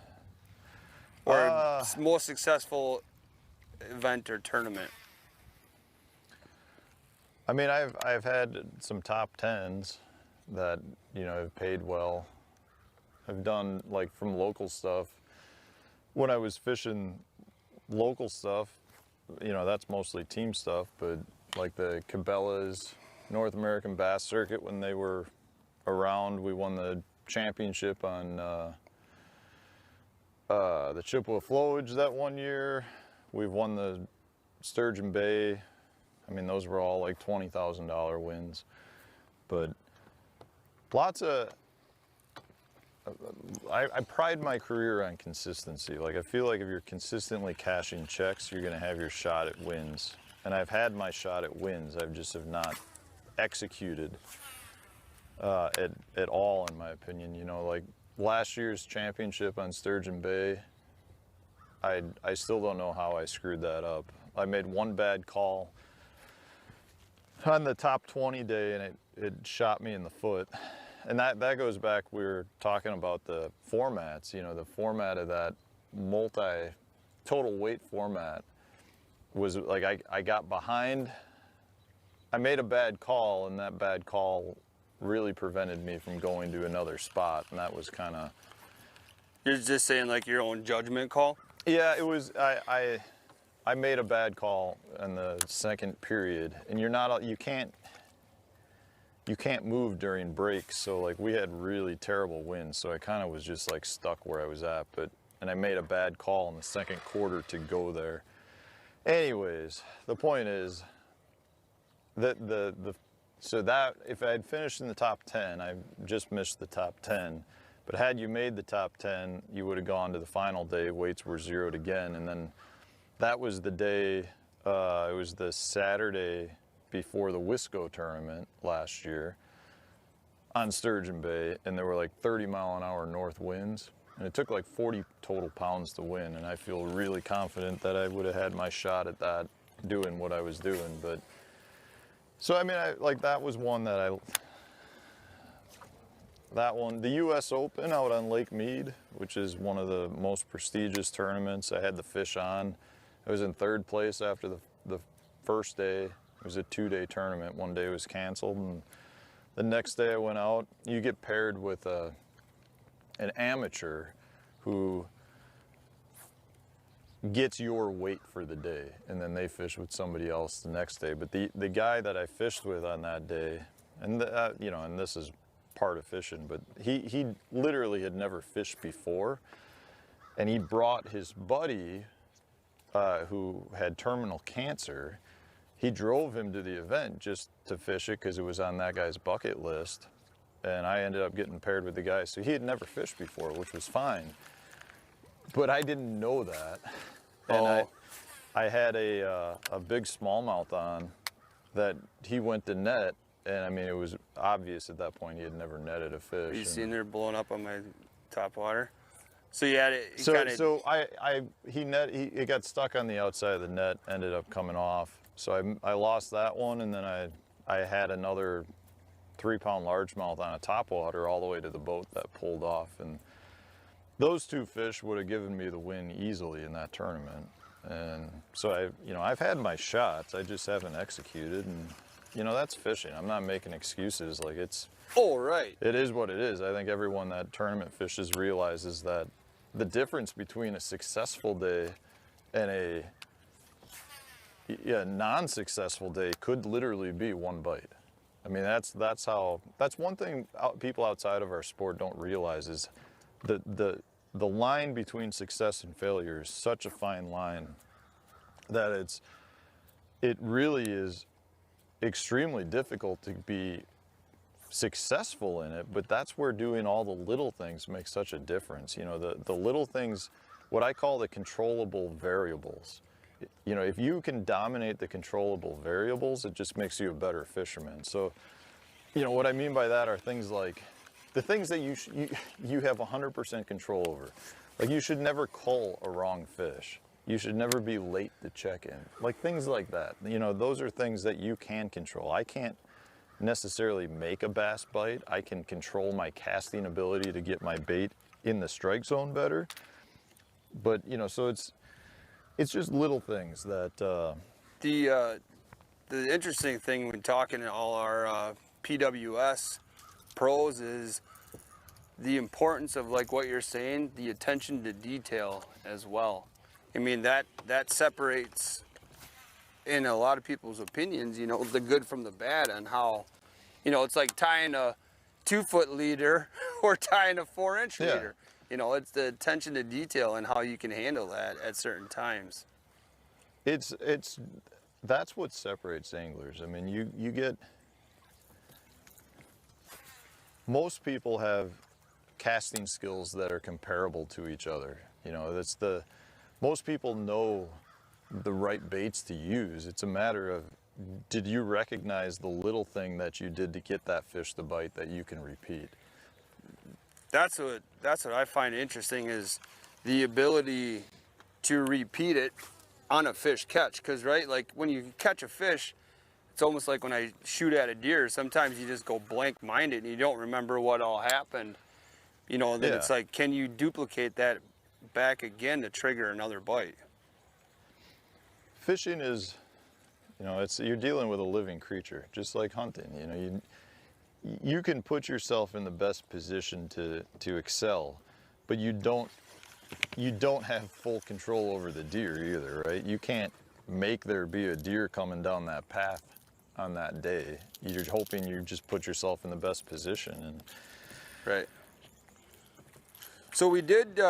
Or most successful event or tournament? I mean, I've had some top 10s that, you know, have paid well. I've done like from local stuff. When I was fishing local stuff, you know, that's mostly team stuff, but like the Cabela's North American Bass Circuit, when they were around, we won the championship on the Chippewa Flowage that one year. We've won the Sturgeon Bay. I mean, those were all like $20,000 wins, but lots of, I pride my career on consistency. Like, I feel like if you're consistently cashing checks, you're gonna have your shot at wins. And I've had my shot at wins. I just have not executed at all, in my opinion. You know, like last year's championship on Sturgeon Bay, I still don't know how I screwed that up. I made one bad call on the top 20 day and it shot me in the foot. And that goes back, we were talking about the formats, you know, the format of that total weight format was like, I got behind, I made a bad call, and that bad call really prevented me from going to another spot. And that was kind of... You're just saying like your own judgment call? Yeah, it was, I made a bad call in the second period, and you can't move during breaks. So like we had really terrible winds, so I kind of was just like stuck where I was at, and I made a bad call in the second quarter to go there. Anyways, the point is that so that if I had finished in the top 10, I just missed the top 10. But had you made the top 10, you would have gone to the final day. Weights were zeroed again, and then that was the day. It was the Saturday before the Wisco tournament last year on Sturgeon Bay, and there were like 30-mile-an-hour north winds, and it took like 40 total pounds to win. And I feel really confident that I would have had my shot at that, doing what I was doing. But so I mean, that was one that the U.S. Open out on Lake Mead, which is one of the most prestigious tournaments. I had the fish on. I was in third place after the first day. It was a 2-day tournament. One day was canceled, and the next day I went out. You get paired with an amateur who gets your weight for the day, and then they fish with somebody else the next day. But the guy that I fished with on that day, and you know, and this is part of fishing, but he literally had never fished before, and he brought his buddy who had terminal cancer. He drove him to the event just to fish it because it was on that guy's bucket list, and I ended up getting paired with the guy. So he had never fished before, which was fine, but I didn't know that. And I had a big smallmouth on that he went to net, and I mean, it was obvious at that point he had never netted a fish. You seen there blowing up on my top water? So you had it. He got stuck on the outside of the net, ended up coming off. So I lost that one, and then I had another 3-pound largemouth on a topwater all the way to the boat that pulled off, and those 2 fish would have given me the win easily in that tournament. And so I've had my shots, I just haven't executed, and you know, that's fishing. I'm not making excuses. Like, it's it is what it is. I think everyone that tournament fishes realizes that the difference between a successful day and a non-successful day could literally be 1 bite. I mean, that's one thing people outside of our sport don't realize is the line between success and failure is such a fine line that it really is extremely difficult to be successful in it, but that's where doing all the little things makes such a difference. You know, the little things, what I call the controllable variables. You know, if you can dominate the controllable variables, it just makes you a better fisherman. So, you know, what I mean by that are things like the things that you have 100% control over. Like, you should never cull a wrong fish. You should never be late to check in. Like, things like that. You know, those are things that you can control. I can't necessarily make a bass bite. I can control my casting ability to get my bait in the strike zone better. But, you know, so it's just little things that the interesting thing when talking to all our PWS pros is the importance of, like what you're saying, the attention to detail as well. I mean, that separates, in a lot of people's opinions, you know, the good from the bad, on how, you know, it's like tying a 2-foot leader or tying a 4-inch leader. You know, it's the attention to detail and how you can handle that at certain times. That's what separates anglers. I mean, you get, most people have casting skills that are comparable to each other. You know, most people know the right baits to use. It's a matter of, did you recognize the little thing that you did to get that fish to bite that you can repeat? That's what I find interesting, is the ability to repeat it on a fish catch. Because, right, like when you catch a fish, it's almost like when I shoot at a deer, sometimes you just go blank minded and you don't remember what all happened. You know, and then it's like, can you duplicate that back again to trigger another bite? Fishing is, you know, you're dealing with a living creature, just like hunting. You know, you can put yourself in the best position to excel, but you don't have full control over the deer either, right? You can't make there be a deer coming down that path on that day. You're hoping you just put yourself in the best position. And right. So we did,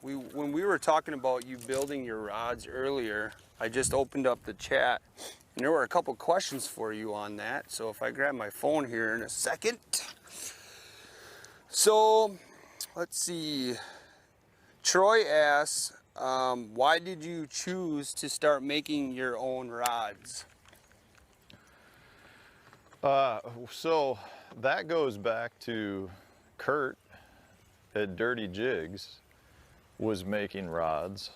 when we were talking about you building your rods earlier, I just opened up the chat, and there were a couple questions for you on that. So if I grab my phone here in a second. So let's see. Troy asks, why did you choose to start making your own rods? So that goes back to Kurt at Dirty Jigs was making rods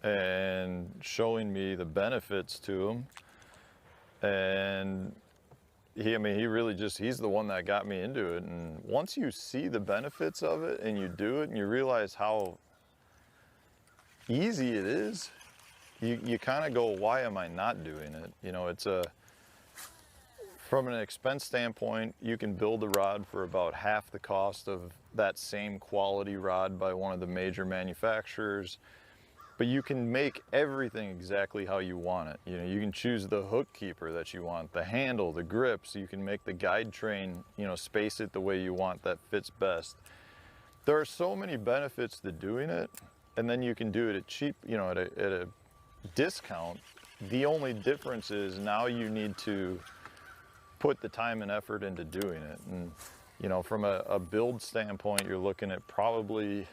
and showing me the benefits to them. And he really he's the one that got me into it. And once you see the benefits of it and you do it and you realize how easy it is, you kind of go, why am I not doing it? You know, From an expense standpoint, you can build a rod for about half the cost of that same quality rod by one of the major manufacturers, but you can make everything exactly how you want it. You know, you can choose the hook keeper that you want, the handle, the grips. You can make the guide train, you know, space it the way you want that fits best. There are so many benefits to doing it, and then you can do it at cheap, you know, at a discount. The only difference is now you need to put the time and effort into doing it. And, you know, from a build standpoint, you're looking at probably,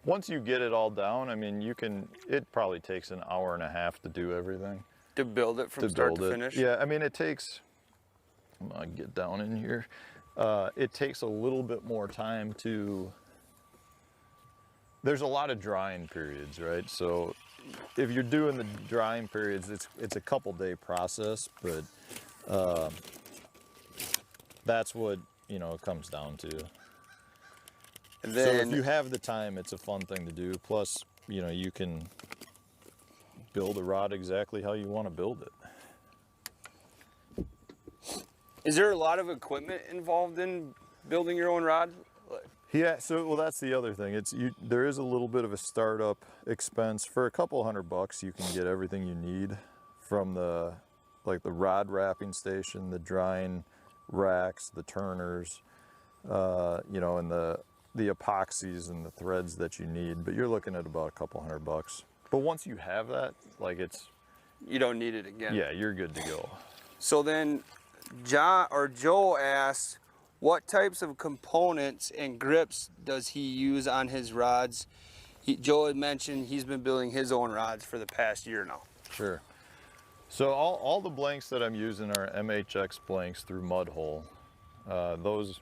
once you get it all down, I mean, it probably takes an hour and a half to do everything. To build it from start to finish? Yeah, I mean, it takes, I'm gonna get down in here. It takes a little bit more time there's a lot of drying periods, right? So if you're doing the drying periods, it's a couple day process, but that's what, you know, it comes down to. And So then, if you have the time, it's a fun thing to do. Plus, you know, you can build a rod exactly how you want to build it. is there a lot of equipment involved in building your own rod? Yeah, so well, that's the other thing. There is a little bit of a startup expense. For a couple $100, you can get everything you need, from the rod wrapping station, the drying racks, the turners, you know, and the epoxies and the threads that you need. But you're looking at about a couple $100. But once you have that, like, You don't need it again. yeah, you're good to go. So then Joe asked, what types of components and grips does he use on his rods? Joe had mentioned he's been building his own rods for the past year now. Sure. So all the blanks that I'm using are MHX blanks through Mudhole. Those,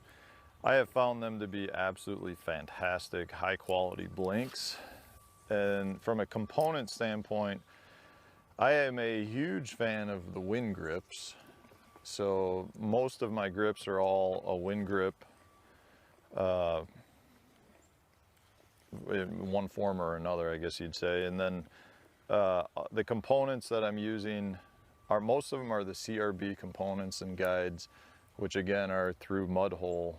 I have found them to be absolutely fantastic, high quality blanks. And from a component standpoint, I am a huge fan of the wind grips. So most of my grips are all a wind grip, in one form or another, I guess you'd say. And then the components that I'm using most of them are the CRB components and guides, which again are through Mudhole.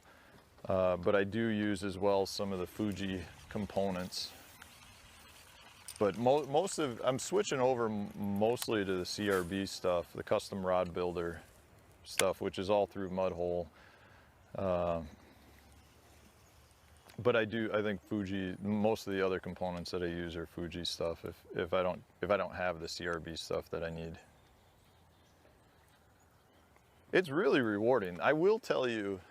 But I do use as well some of the Fuji components. But I'm switching over mostly to the CRB stuff, the custom rod builder stuff, which is all through Mudhole. But I think Fuji, most of the other components that I use are Fuji stuff if I don't have the CRB stuff that I need. It's really rewarding. I will tell you,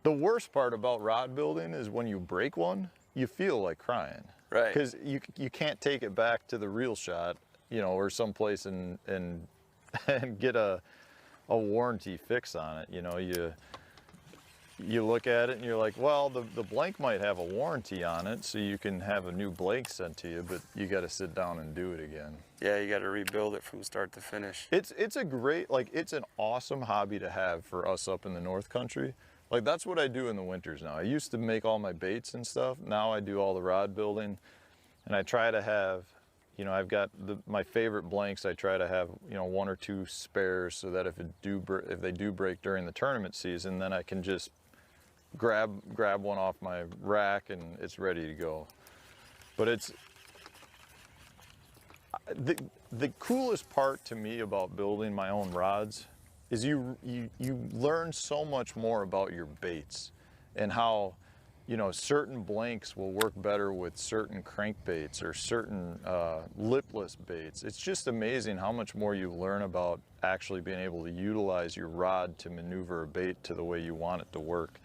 the worst part about rod building is when you break one, you feel like crying. Right. Because you can't take it back to the reel shot, you know, or someplace and get a warranty fix on it. You know, you look at it and you're like, well, the blank might have a warranty on it, so you can have a new blank sent to you, but you got to sit down and do it again. Yeah, you got to rebuild it from start to finish. It's a great, like, it's an awesome hobby to have for us up in the North Country. Like, that's what I do in the winters now. I used to make all my baits and stuff. Now I do all the rod building, and I try to have, you know, I've got my favorite blanks. I try to have, you know, 1 or 2 spares, so that if they do break during the tournament season, then I can just grab one off my rack and it's ready to go. But it's the coolest part to me about building my own rods is you learn so much more about your baits and how, you know, certain blanks will work better with certain crankbaits or certain lipless baits. It's just amazing how much more you learn about actually being able to utilize your rod to maneuver a bait to the way you want it to work.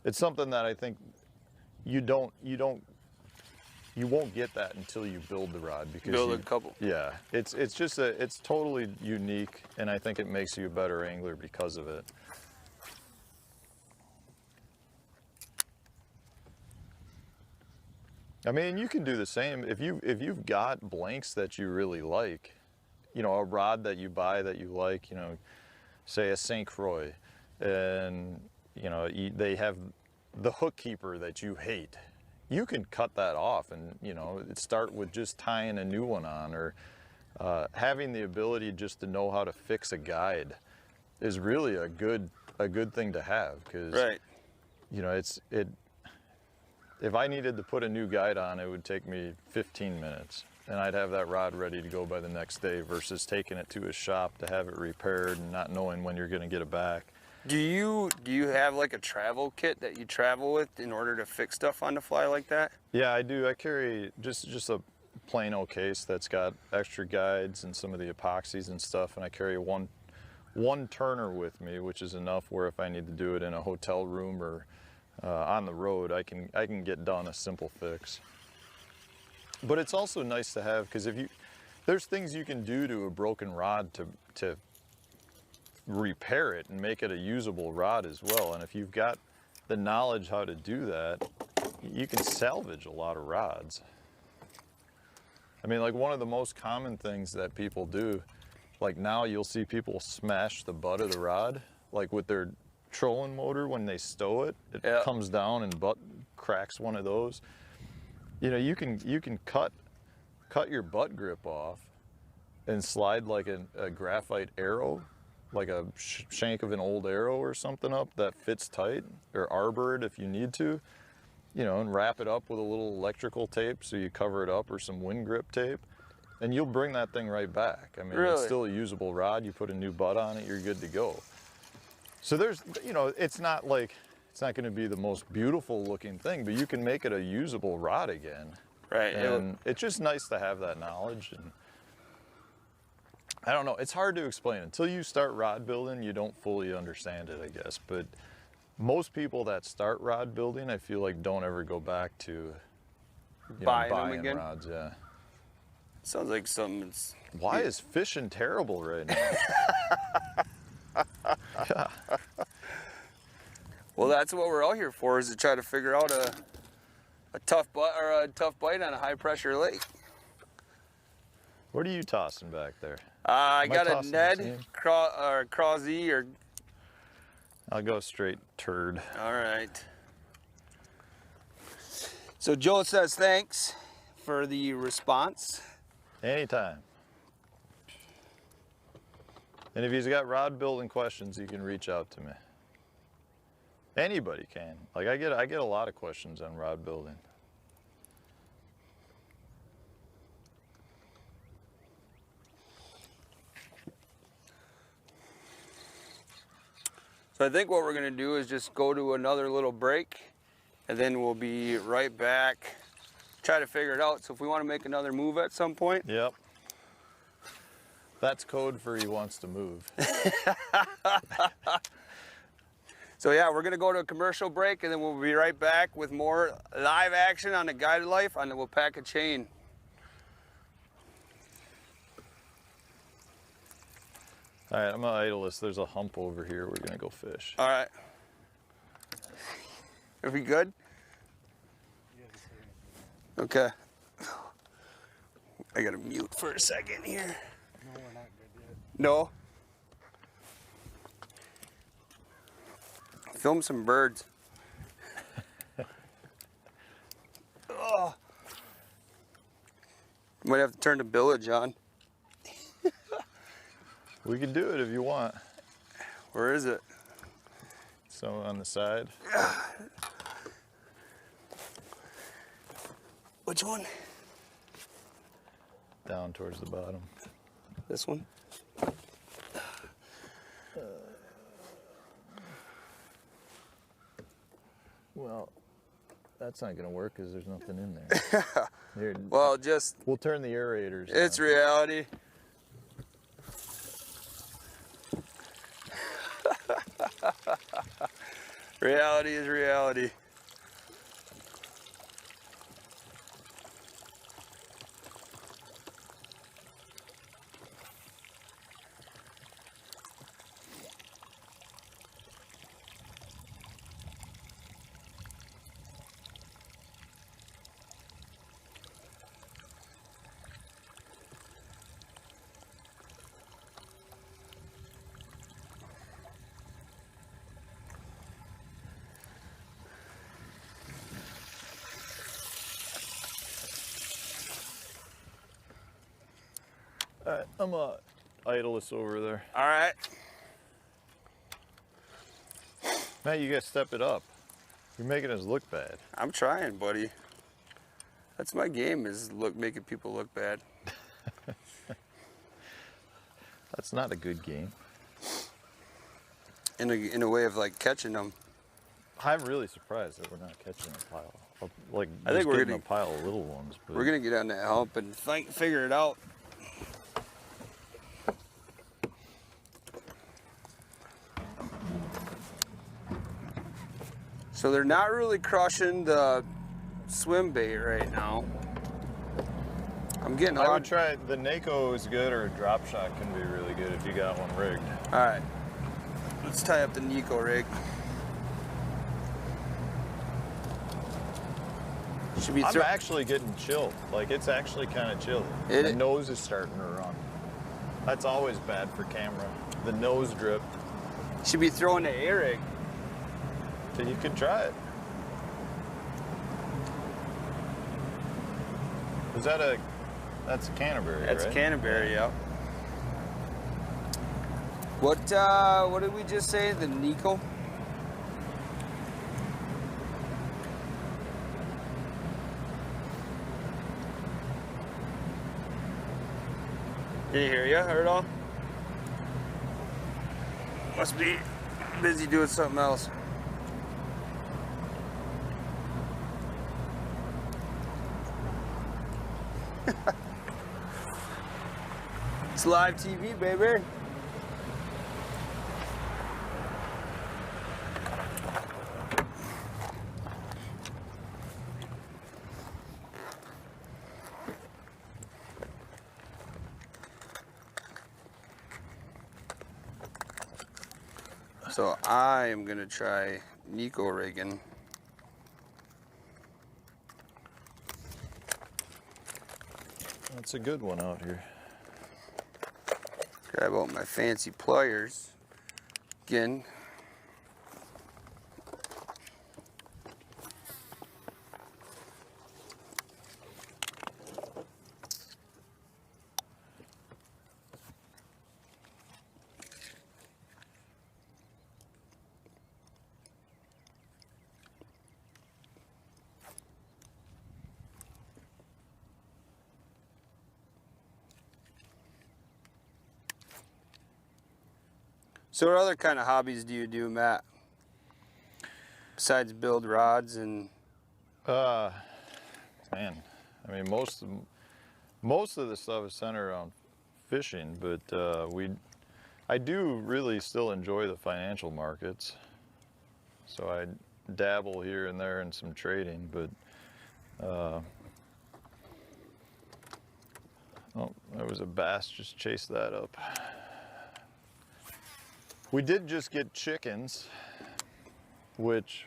It's something that I think you won't get that until you build the rod, because Build a couple. Yeah, it's totally unique, and I think it makes you a better angler because of it. I mean, you can do the same if you've got blanks that you really like, you know, a rod that you buy that you like, you know, say a St. Croix, and you know, they have the hook keeper that you hate. You can cut that off and, you know, start with just tying a new one on, or, having the ability just to know how to fix a guide is really a good thing to have, because Right. you know, if I needed to put a new guide on, it would take me 15 minutes and I'd have that rod ready to go by the next day, versus taking it to a shop to have it repaired and not knowing when you're going to get it back. Do you have like a travel kit that you travel with in order to fix stuff on the fly like that? Yeah, I do. I carry just a plain old case that's got extra guides and some of the epoxies and stuff, and I carry one turner with me, which is enough where if I need to do it in a hotel room or on the road, I can get done a simple fix. But it's also nice to have, because there's things you can do to a broken rod to repair it and make it a usable rod as well. And if you've got the knowledge how to do that, you can salvage a lot of rods. I mean, like one of the most common things that people do, like now you'll see people smash the butt of the rod, like with their trolling motor when they stow it, it Yeah. comes down and cracks one of those. You know, you can cut your butt grip off and slide like a graphite arrow, like a shank of an old arrow or something up that fits tight, or arbor it if you need to, you know, and wrap it up with a little electrical tape so you cover it up, or some wind grip tape, and you'll bring that thing right back. I mean, Really? It's still a usable rod. You put a new butt on it, you're good to go. So there's, you know, it's not going to be the most beautiful looking thing, but you can make it a usable rod again. Right. And it's just nice to have that knowledge. And I don't know, it's hard to explain. Until you start rod building, you don't fully understand it, I guess. But most people that start rod building, I feel like, don't ever go back to Buying them buying again? rods. Yeah. Sounds like something's. Why is fishing terrible right now? Yeah. Well, that's what we're out here for, is to try to figure out a tough bite on a high pressure lake. What are you tossing back there? I Am I got a tossing the Ned same? Crawsy or. I'll go straight turd. All right. So Joe says thanks for the response. Anytime. And if he's got rod building questions, he can reach out to me. Anybody can. Like I get a lot of questions on rod building. So I think what we're gonna do is just go to another little break, and then we'll be right back. Try to figure it out. So if we want to make another move at some point. Yep. That's code for he wants to move. So yeah, we're gonna go to a commercial break, and then we'll be right back with more live action on the guided life on the Wapaka chain. All right, I'm gonna idle this. There's a hump over here. We're gonna go fish. All right. Are we good? Okay. I gotta mute for a second here. No, we're not good yet. No? Film some birds. Oh. Might have to turn the billage on. We can do it if you want. Where is it? So on the side. Which one? Down towards the bottom. This one? Well, that's not gonna work because there's nothing in there. Here, Well, just, we'll turn the aerators it's on. reality. Reality is reality. I'm gonna idle this over there. All right. Matt, you gotta step it up. You're making us look bad. I'm trying, buddy. That's my game, is making people look bad. That's not a good game. In a way of like catching them. I'm really surprised that we're not catching a pile. Like, I think just we're getting gonna- a pile of little ones. But We're gonna get on that hump and figure it out. So they're not really crushing the swim bait right now. I'm getting a I lot. would try the Nako is good, or a drop shot can be really good if you got one rigged. All right, let's tie up the Nico rig. Should be I'm actually getting chilled. Like, it's actually kind of chilly. The nose is starting to run. That's always bad for camera. The nose drip. Should be throwing the A rig. So you could try it. Is that that's a Canterbury, That's right? Canterbury, yeah. What did we just say? The Nico? Did he hear you? Heard all? Must be busy doing something else. It's live TV, baby. So I am gonna try Nico rigging. That's a good one out here. Grab out my fancy pliers again. So what other kind of hobbies do you do, Matt? Besides build rods and... Man, I mean, most of the stuff is centered around fishing, but I do really still enjoy the financial markets. So I dabble here and there in some trading, but oh, there was a bass, just chased that up. We did just get chickens, which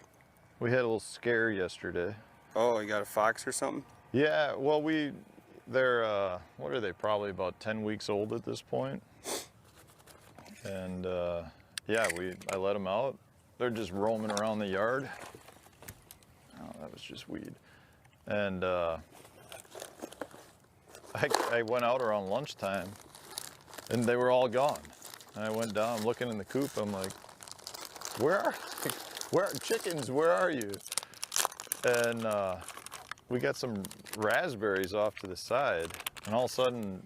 we had a little scare yesterday. Oh, you got a fox or something? Yeah, well, they're, what are they, probably about 10 weeks old at this point. And yeah, I let them out. They're just roaming around the yard. Oh, that was just weed. And I went out around lunchtime and they were all gone. And I went down, I'm looking in the coop, I'm like, where are chickens, where are you? And we got some raspberries off to the side, and all of a sudden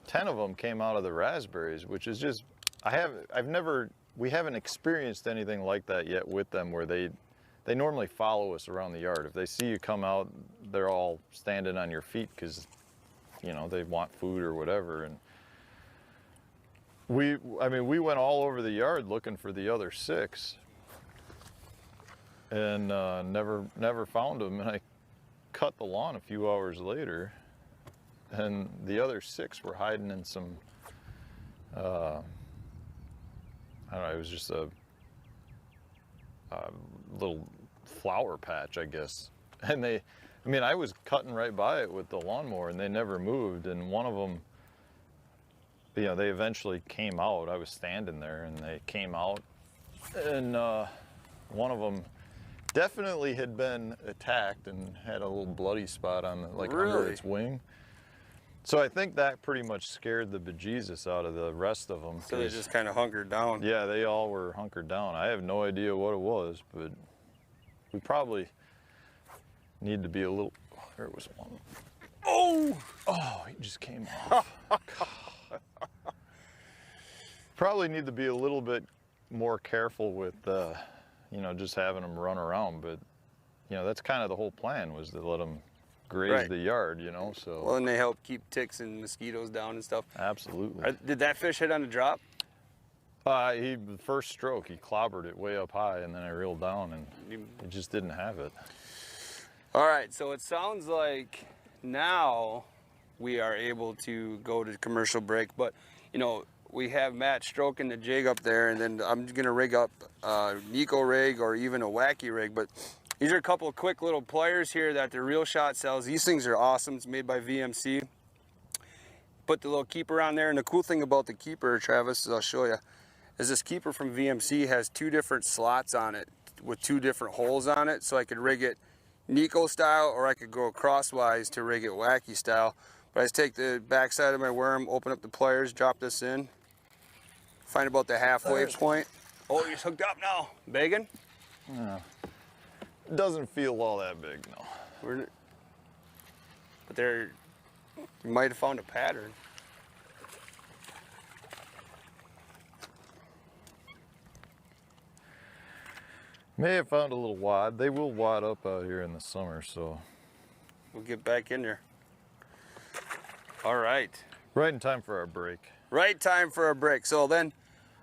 10 of them came out of the raspberries, which is just, we haven't experienced anything like that yet with them, where they normally follow us around the yard. If they see you come out, they're all standing on your feet because, you know, they want food or whatever. And we went all over the yard looking for the other 6, and never found them. And I cut the lawn a few hours later, and the other 6 were hiding in some, I don't know, it was just a little flower patch, I guess. And I was cutting right by it with the lawnmower, and they never moved. And one of them, you know, they eventually came out. I was standing there and they came out, and one of them definitely had been attacked and had a little bloody spot on under its wing. So I think that pretty much scared the bejesus out of the rest of them. So they just kind of hunkered down. Yeah, they all were hunkered down. I have no idea what it was, but we probably need to be a little, there was one. Oh, he just came off. Probably need to be a little bit more careful with, you know, just having them run around, but you know, that's kind of the whole plan, was to let them graze the yard, you know, so. Well, and they help keep ticks and mosquitoes down and stuff. Absolutely. Did that fish hit on the drop? The first stroke, he clobbered it way up high, and then I reeled down, and it just didn't have it. All right, so it sounds like now we are able to go to commercial break, but you know, we have Matt stroking the jig up there, and then I'm gonna rig up a Nico rig or even a wacky rig, but these are a couple of quick little pliers here that the Real Shot sells. These things are awesome. It's made by VMC. Put the little keeper on there, and the cool thing about the keeper, Travis, I'll show you, is this keeper from VMC has 2 different slots on it with 2 different holes on it, so I could rig it Nico style, or I could go crosswise to rig it wacky style. But I just take the back side of my worm, open up the pliers, drop this in, find about the halfway point. Oh, you're hooked up now. Begging? Yeah. Doesn't feel all that big, no. But you might have found a pattern. May have found a little wad. They will wad up out here in the summer, so. We'll get back in there. All right. Right in time for our break. Right time for a break. So then,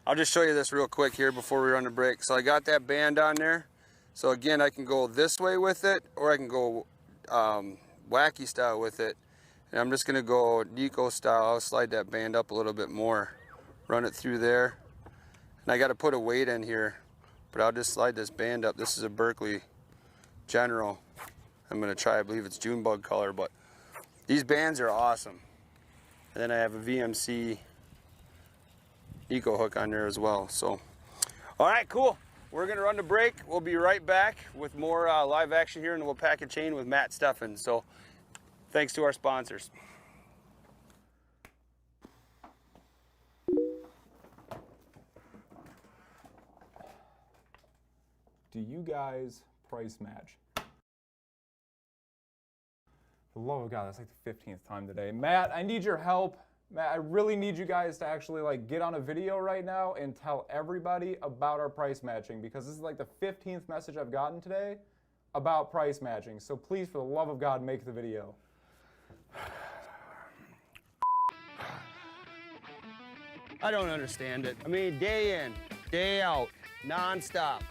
I'll just show you this real quick here before we run the break. So I got that band on there. So again, I can go this way with it, or I can go wacky style with it. And I'm just gonna go Nico style. I'll slide that band up a little bit more, run it through there. And I gotta put a weight in here, but I'll just slide this band up. This is a Berkeley General. I'm gonna try, I believe it's June bug color, but these bands are awesome. And then I have a VMC Eco hook on there as well. So, all right, cool. We're gonna run the break. We'll be right back with more live action here in the Wapaka chain with Matt Stefan. So, thanks to our sponsors. Do you guys price match? For the love of God, that's like the 15th time today. Matt, I need your help. Matt, I really need you guys to actually like get on a video right now and tell everybody about our price matching, because this is like the 15th message I've gotten today about price matching. So please, for the love of God, make the video. I don't understand it. I mean, day in, day out, nonstop.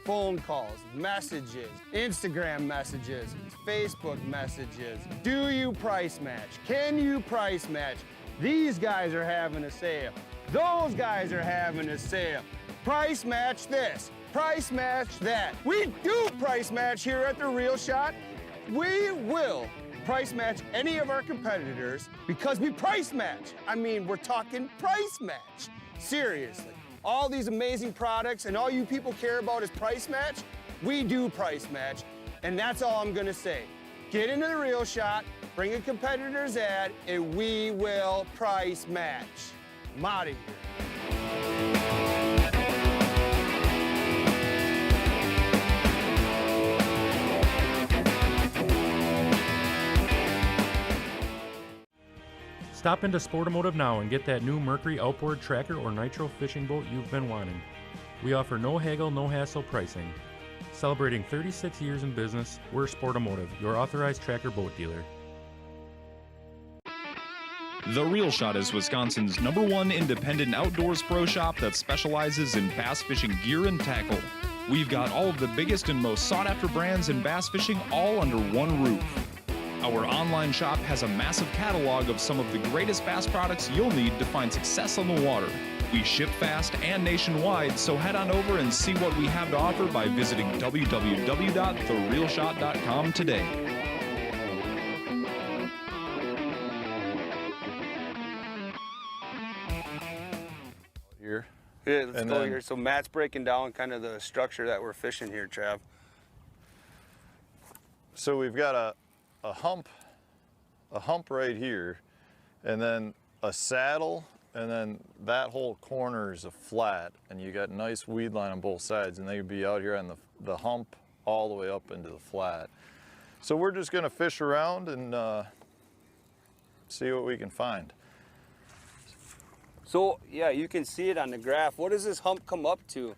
Phone calls, messages, Instagram messages, Facebook messages. Do you price match? Can you price match? These guys are having a sale. Those guys are having a sale. Price match this, price match that. We do price match here at The Real Shot. We will price match any of our competitors because we price match. I mean, we're talking price match. Seriously. All these amazing products and all you people care about is price match. We do price match, and that's all I'm gonna say. Get into The Real Shot, bring a competitor's ad, and we will price match. I'm out of here. Stop into Sportamotive now and get that new Mercury outboard tracker or nitro fishing boat you've been wanting. We offer no haggle, no hassle pricing. Celebrating 36 years in business, we're Sportamotive, your authorized tracker boat dealer. The Real Shot is Wisconsin's #1 independent outdoors pro shop that specializes in bass fishing gear and tackle. We've got all of the biggest and most sought after brands in bass fishing all under one roof. Our online shop has a massive catalog of some of the greatest bass products you'll need to find success on the water. We ship fast and nationwide, so head on over and see what we have to offer by visiting www.therealshot.com today. Here. Yeah, let's And go then- here. So Matt's breaking down kind of the structure that we're fishing here, Trav. So we've got a hump right here, and then a saddle, and then that whole corner is a flat, and you got nice weed line on both sides, and they could be out here on the hump all the way up into the flat. So we're just gonna fish around and see what we can find. So yeah, you can see it on the graph. What does this hump come up to?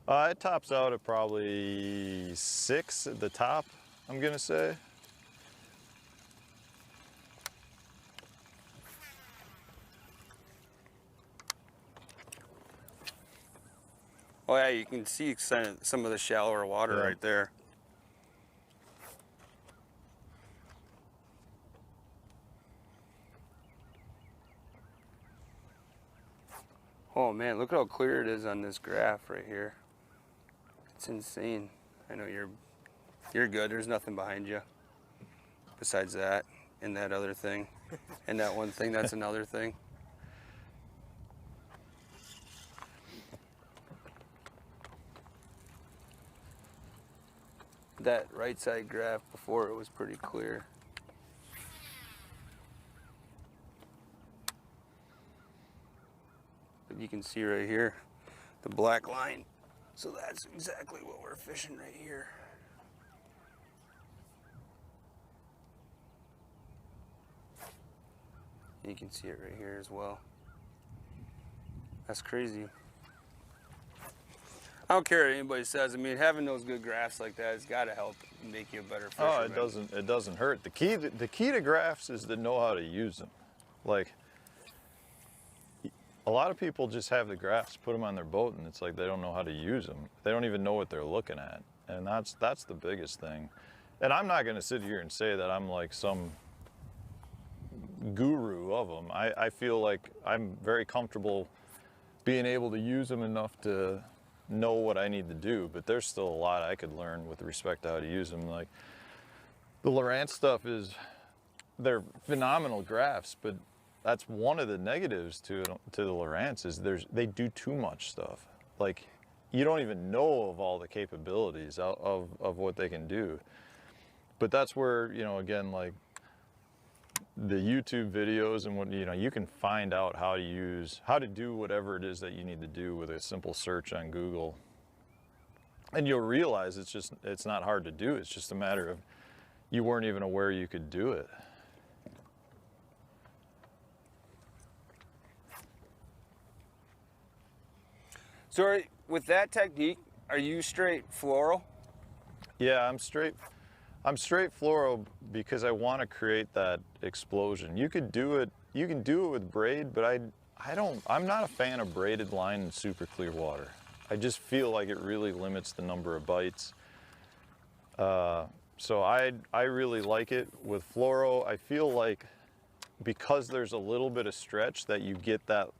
It tops out at probably 6 at the top, I'm gonna say. Oh yeah, you can see some of the shallower water Yeah. right there. Oh man, look at how clear it is on this graph right here. It's insane. I know you're good. There's nothing behind you besides that and that other thing. And that one thing, that's another thing. That right side graph before it was pretty clear. But you can see right here the black line. So that's exactly what we're fishing right here. You can see it right here as well. That's crazy. I don't care what anybody says. I mean, having those good graphs like that has got to help make you a better fisherman. Oh, it doesn't hurt. The key to graphs is to know how to use them. Like, a lot of people just have the graphs, put them on their boat, and it's like they don't know how to use them. They don't even know what they're looking at, and that's the biggest thing. And I'm not going to sit here and say that I'm like some guru of them. I feel like I'm very comfortable being able to use them enough to know what I need to do, but there's still a lot I could learn with respect to how to use them. Like the Lowrance stuff they're phenomenal graphs, but that's one of the negatives to the Lowrance is they do too much stuff. Like you don't even know of all the capabilities of what they can do. But that's where, you know, again, like the YouTube videos and what, you know, you can find out how to do whatever it is that you need to do with a simple search on Google. And you'll realize it's not hard to do. It's just a matter of you weren't even aware you could do it. So with that technique, are you straight fluoro? Yeah, I'm straight fluoro because I want to create that explosion. You can do it with braid, but I'm not a fan of braided line in super clear water. I just feel like it really limits the number of bites. So I really like it with fluoro. I feel like because there's a little bit of stretch that you get that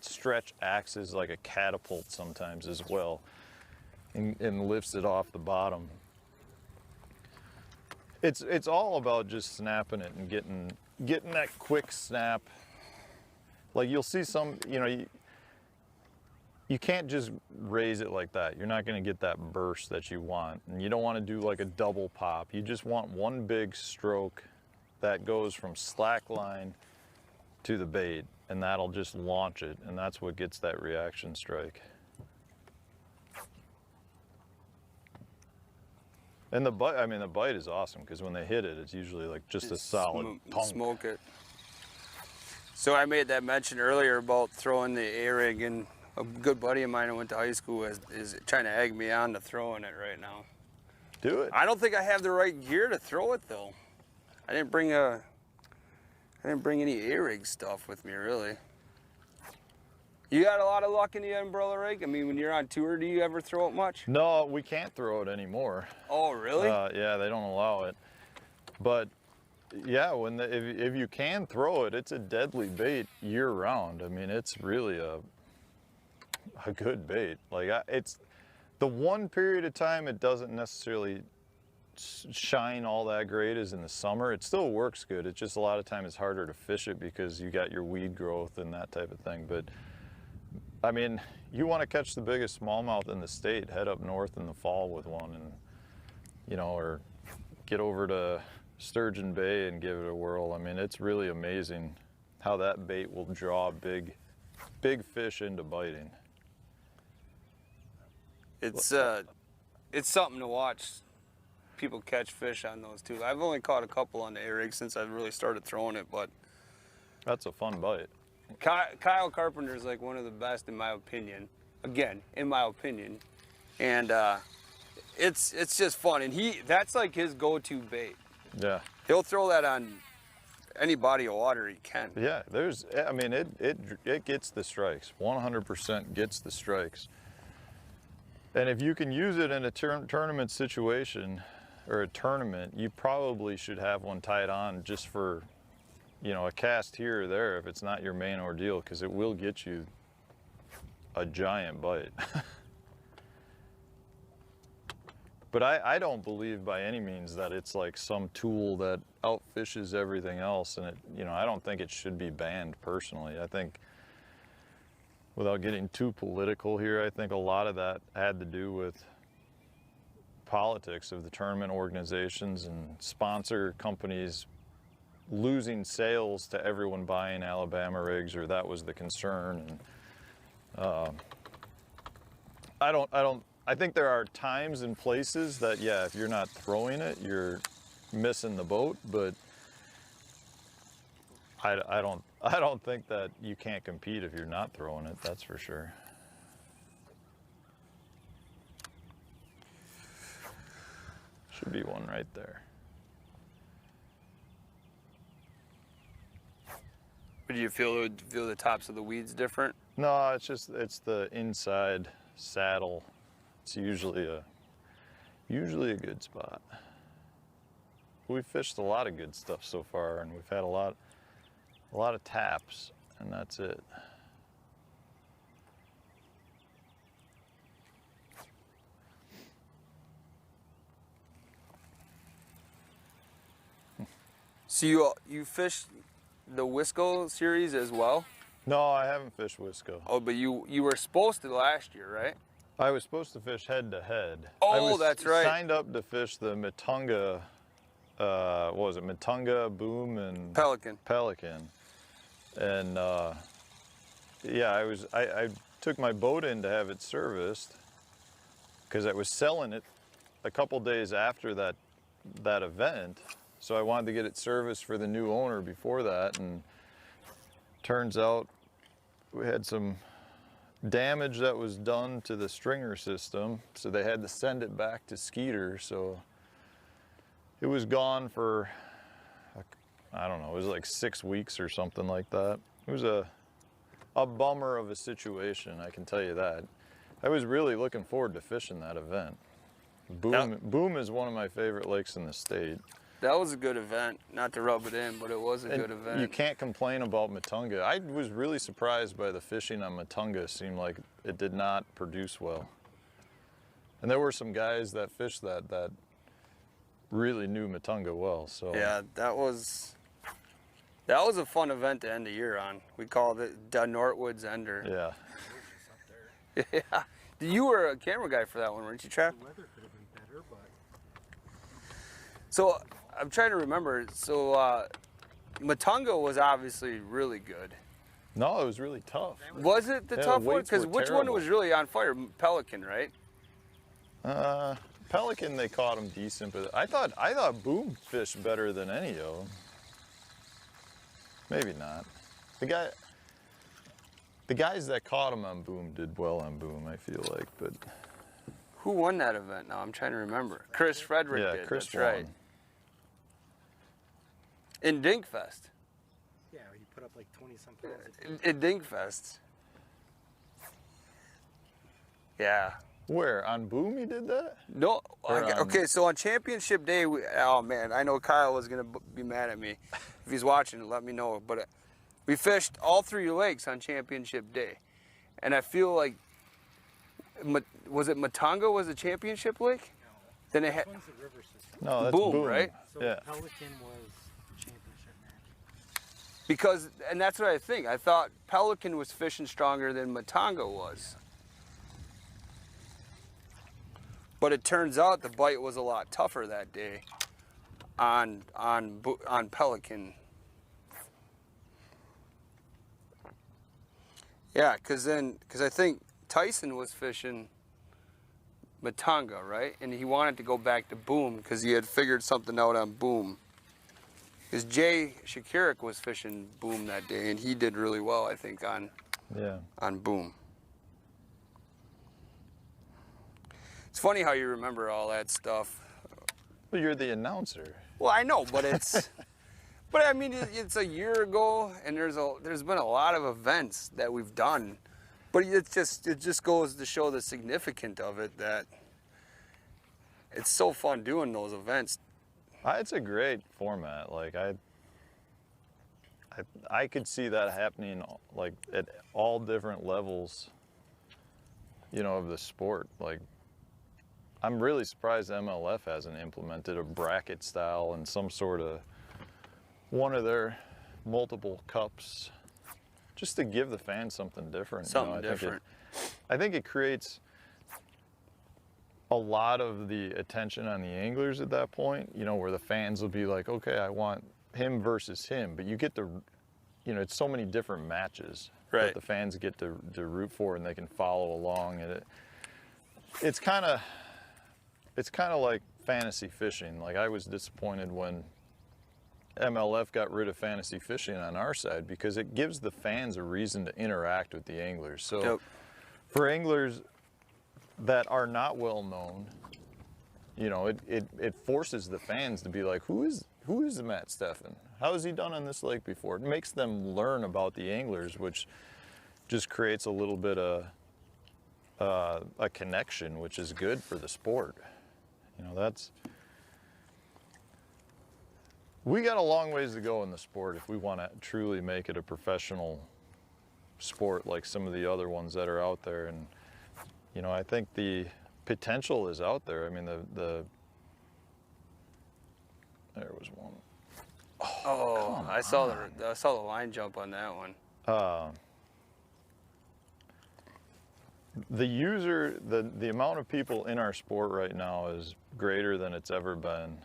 stretch acts as like a catapult sometimes as well and lifts it off the bottom. It's all about just snapping it and getting that quick snap. Like you'll see some, you know, you can't just raise it like that. You're not going to get that burst that you want. And you don't want to do like a double pop. You just want one big stroke that goes from slack line to the bait, and that'll just launch it, and that's what gets that reaction strike. And the bite is awesome because when they hit it, it's usually like just a solid punk. Smoke it. So I made that mention earlier about throwing the A-rig, and a good buddy of mine I went to high school with is trying to egg me on to throwing it right now. Do it. I don't think I have the right gear to throw it though. I didn't bring any A-rig stuff with me really. You got a lot of luck in the umbrella rig? I mean, when you're on tour, do you ever throw it much? No, we can't throw it anymore. Oh, really? Yeah, they don't allow it. But yeah, if you can throw it, it's a deadly bait year round. I mean, it's really a good bait. Like it's the one period of time it doesn't necessarily shine all that great is in the summer. It still works good. It's just a lot of time it's harder to fish it because you got your weed growth and that type of thing. But I mean, you want to catch the biggest smallmouth in the state, head up north in the fall with one, and you know, or get over to Sturgeon Bay and give it a whirl. I mean, it's really amazing how that bait will draw big fish into biting. It's something to watch people catch fish on those too. I've only caught a couple on the A-rig since I've really started throwing it, but That's a fun bite. Kyle Carpenter is like one of the best in my opinion. Again, in my opinion, and it's just fun. And that's like his go-to bait. Yeah. He'll throw that on any body of water he can. Yeah, I mean, it gets the strikes. 100% gets the strikes. And if you can use it in a tournament situation or a tournament, you probably should have one tied on just for, you know, a cast here or there if it's not your main ordeal, because it will get you a giant bite. But I don't believe by any means that it's like some tool that outfishes everything else, and I don't think it should be banned personally. I think, without getting too political here, I think a lot of that had to do with politics of the tournament organizations and sponsor companies losing sales to everyone buying Alabama rigs, or that was the concern. And I think there are times and places that, yeah, if you're not throwing it, you're missing the boat, but I don't think that you can't compete if you're not throwing it, that's for sure. Should be one right there. But do you feel the tops of the weeds different? No, it's the inside saddle. It's usually a good spot. We've fished a lot of good stuff so far, and we've had a lot of taps, and that's it. So you fished the Wisco series as well? No, I haven't fished Wisco. Oh, but you were supposed to last year, right? I was supposed to fish head to head. Oh, that's right. I signed up to fish the Matunga, what was it, Matunga, Boom, and Pelican. And yeah, I took my boat in to have it serviced because I was selling it a couple days after that event. So I wanted to get it serviced for the new owner before that, and turns out we had some damage that was done to the stringer system, so they had to send it back to Skeeter. So it was gone for, I don't know, it was like 6 weeks or something like that. It was a bummer of a situation, I can tell you that. I was really looking forward to fishing that event. Boom is one of my favorite lakes in the state. That was a good event. Not to rub it in, but it was a good event. You can't complain about Matunga. I was really surprised by the fishing on Matunga. It seemed like it did not produce well. And there were some guys that fished that really knew Matunga well. So yeah, that was a fun event to end the year on. We called it the Northwoods Ender. Yeah. Yeah. You were a camera guy for that one, weren't you, Trav? The weather could have been better, but So I'm trying to remember. So Matunga was obviously really good. No, it was really tough. Was it the Yeah, tough the one? weights Because were which one terrible. was really on fire? Pelican, right? Pelican, they caught him decent, but I thought Boom fished better than any of them. Maybe not. The guys that caught him on Boom did well on Boom, I feel like, but Who won that event? Now I'm trying to remember. Chris Frederick yeah, did. Chris That's won. right. In Dinkfest. yeah, he put up like 20-some pounds. In Dinkfest. Yeah. Where, on Boom he did that? No. Or, Okay, so on championship day, oh man, I know Kyle is gonna be mad at me. If he's watching, let me know. But we fished all 3 lakes on championship day, and I feel like, was it Matunga was the championship lake? No. Then it had. This one's the river system. No, that's Boom, Boom, right? So Yeah. Pelican was the championship match. Because, and that's what I think. I thought Pelican was fishing stronger than Matunga was. But it turns out the bite was a lot tougher that day on Pelican. Yeah, because I think Tyson was fishing Matunga, right? And he wanted to go back to boom because he had figured something out on boom. Because Jay Shakirik was fishing boom that day, and he did really well, I think, on boom. It's funny how you remember all that stuff. Well, you're the announcer. Well, I know, but it's, but I mean, it's a year ago, and there's been a lot of events that we've done, but it just goes to show the significance of it, that it's so fun doing those events. It's a great format. Like I could see that happening like at all different levels, you know, of the sport. Like, I'm really surprised MLF hasn't implemented a bracket style and some sort of one of their multiple cups, just to give the fans something different. Something different. I think it creates a lot of the attention on the anglers at that point, you know, where the fans will be like, okay, I want him versus him, but you get to, you know, it's so many different matches that the fans get to root for, and they can follow along, and it's kind of like fantasy fishing. Like, I was disappointed when MLF got rid of fantasy fishing on our side, because it gives the fans a reason to interact with the anglers. So for anglers that are not well known, you know, it forces the fans to be like, who is Matt Stefan? How has he done on this lake before? It makes them learn about the anglers, which just creates a little bit of a connection, which is good for the sport. You know, we got a long ways to go in the sport if we want to truly make it a professional sport like some of the other ones that are out there. And you know, I think the potential is out there. I mean, there was one. Oh, I saw the line jump on that one. The amount of people in our sport right now is greater than it's ever been.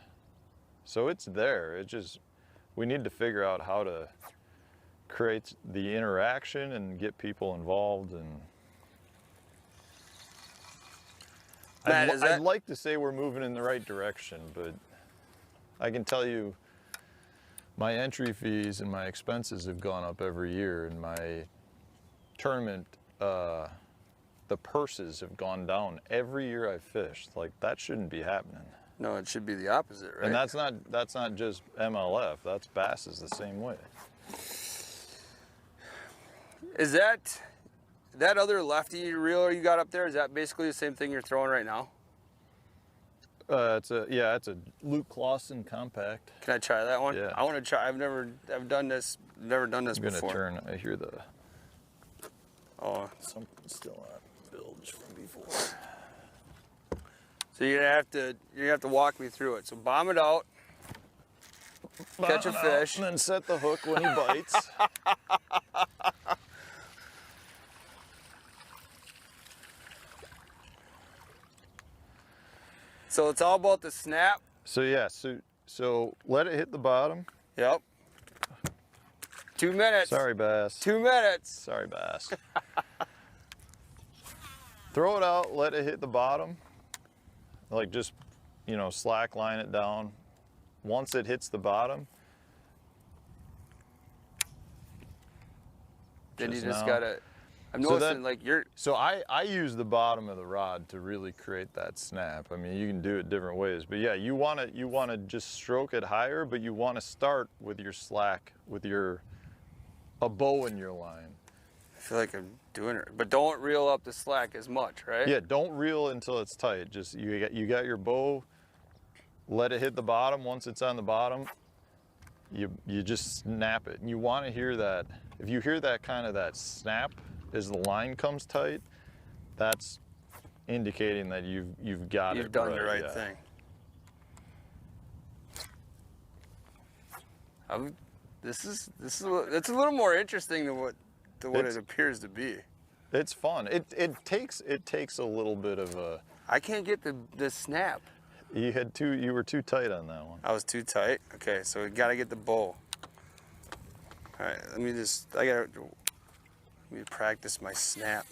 So it's there. We need to figure out how to create the interaction and get people involved. And Matt, I'd like to say we're moving in the right direction, but I can tell you my entry fees and my expenses have gone up every year, and my tournament, the purses have gone down every year I've fished. Like, that shouldn't be happening. No, it should be the opposite, right? And that's not just MLF. That's Bass is the same way. Is that other lefty reeler you got up there? Is that basically the same thing you're throwing right now? It's a Luke Clausen compact. Can I try that one? Yeah. I want to try. I've never done this I'm gonna before. turn. I hear the. Oh, Something's still on bilge from before. so you're gonna have to walk me through it. So bomb it out, catch a fish, and then set the hook when he bites. So it's all about the snap. So yeah, so let it hit the bottom. Yep. 2 minutes. Sorry, Bass. 2 minutes. Sorry, Bass. Throw it out, let it hit the bottom. Like, just, you know, slack line it down. Once it hits the bottom, then you now. just gotta. I'm So noticing that- like you're. So I use the bottom of the rod to really create that snap. I mean, you can do it different ways, but yeah, you want to just stroke it higher, but you want to start with your slack, with a bow in your line. I feel like I'm doing it, but don't reel up the slack as much, right? Yeah, don't reel until it's tight. Just you got your bow, let it hit the bottom. Once it's on the bottom, you just snap it. And you want to hear that. If you hear that kind of that snap as the line comes tight, that's indicating that you've got it. You've done the right, right yeah. thing. It's a little more interesting than what it appears to be. It's fun. It takes a little bit of a. I can't get the snap. You were too tight on that one. I was too tight. Okay, so we gotta get the bow. All right, let me practice my snap.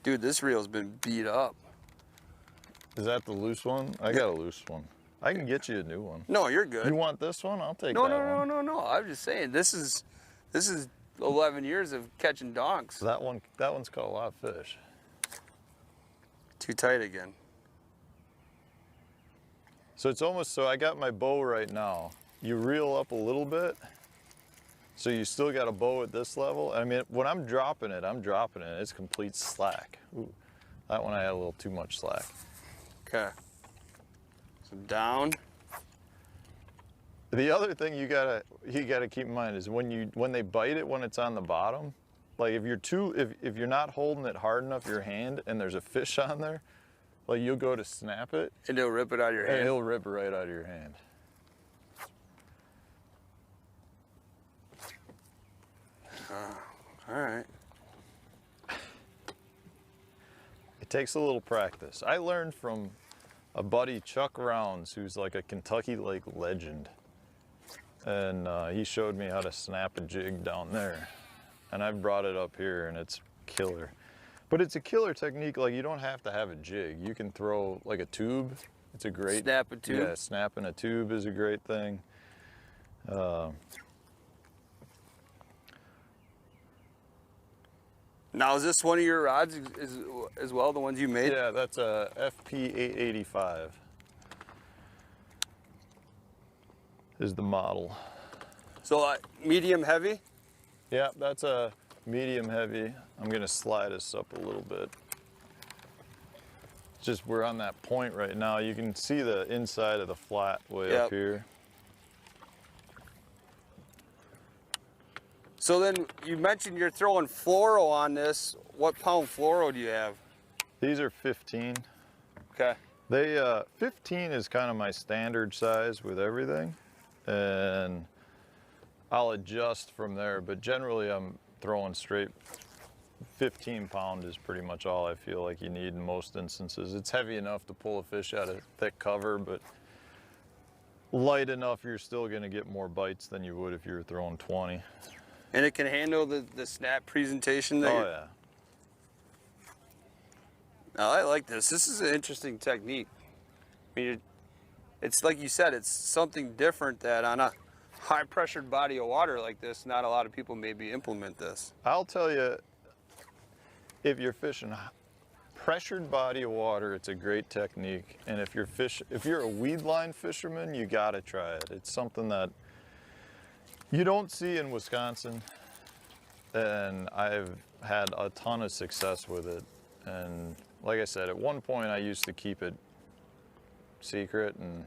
Dude, this reel's been beat up. Is that the loose one? I got a loose one. I can get you a new one. No, you're good. You want this one? I'll take No, that one. no. I'm just saying, this is 11 years of catching donks. That one's caught a lot of fish. Too tight again. So it's almost, so I got my bow right now. You reel up a little bit, so you still got a bow at this level. I mean, when I'm dropping it, it's complete slack. Ooh, that one I had a little too much slack. Okay. So down. The other thing you gotta keep in mind is when they bite it when it's on the bottom, like if you're not holding it hard enough your hand and there's a fish on there, like you'll go to snap it And it'll rip it out of your and hand. it'll rip it right out of your hand. All right. It takes a little practice. I learned from a buddy, Chuck Rounds, who's like a Kentucky Lake legend. And he showed me how to snap a jig down there. And I've brought it up here and it's killer. But it's a killer technique, like you don't have to have a jig. You can throw like a tube. It's a great... Snap a tube? Yeah, snapping a tube is a great thing. Now, is this one of your rods as well, the ones you made? Yeah, that's a FP885 is the model. So medium heavy? Yeah, that's a medium heavy. I'm gonna slide this up a little bit. Just we're on that point right now. You can see the inside of the flat way up here. So then you mentioned you're throwing fluoro on this. What pound fluoro do you have? These are 15. Okay. They 15 is kind of my standard size with everything, and I'll adjust from there. But generally, I'm throwing straight 15 pound is pretty much all I feel like you need in most instances. It's heavy enough to pull a fish out of thick cover, but light enough you're still going to get more bites than you would if you were throwing 20. And it can handle the snap presentation there? Oh yeah. Now, I like this. This is an interesting technique. I mean, it's like you said, it's something different that on a high pressured body of water like this, not a lot of people maybe implement this. I'll tell you, if you're fishing pressured body of water, it's a great technique. And if you're a weed line fisherman, you gotta try it. It's something that you don't see in Wisconsin, and I've had a ton of success with it. And like I said, at one point I used to keep it secret, and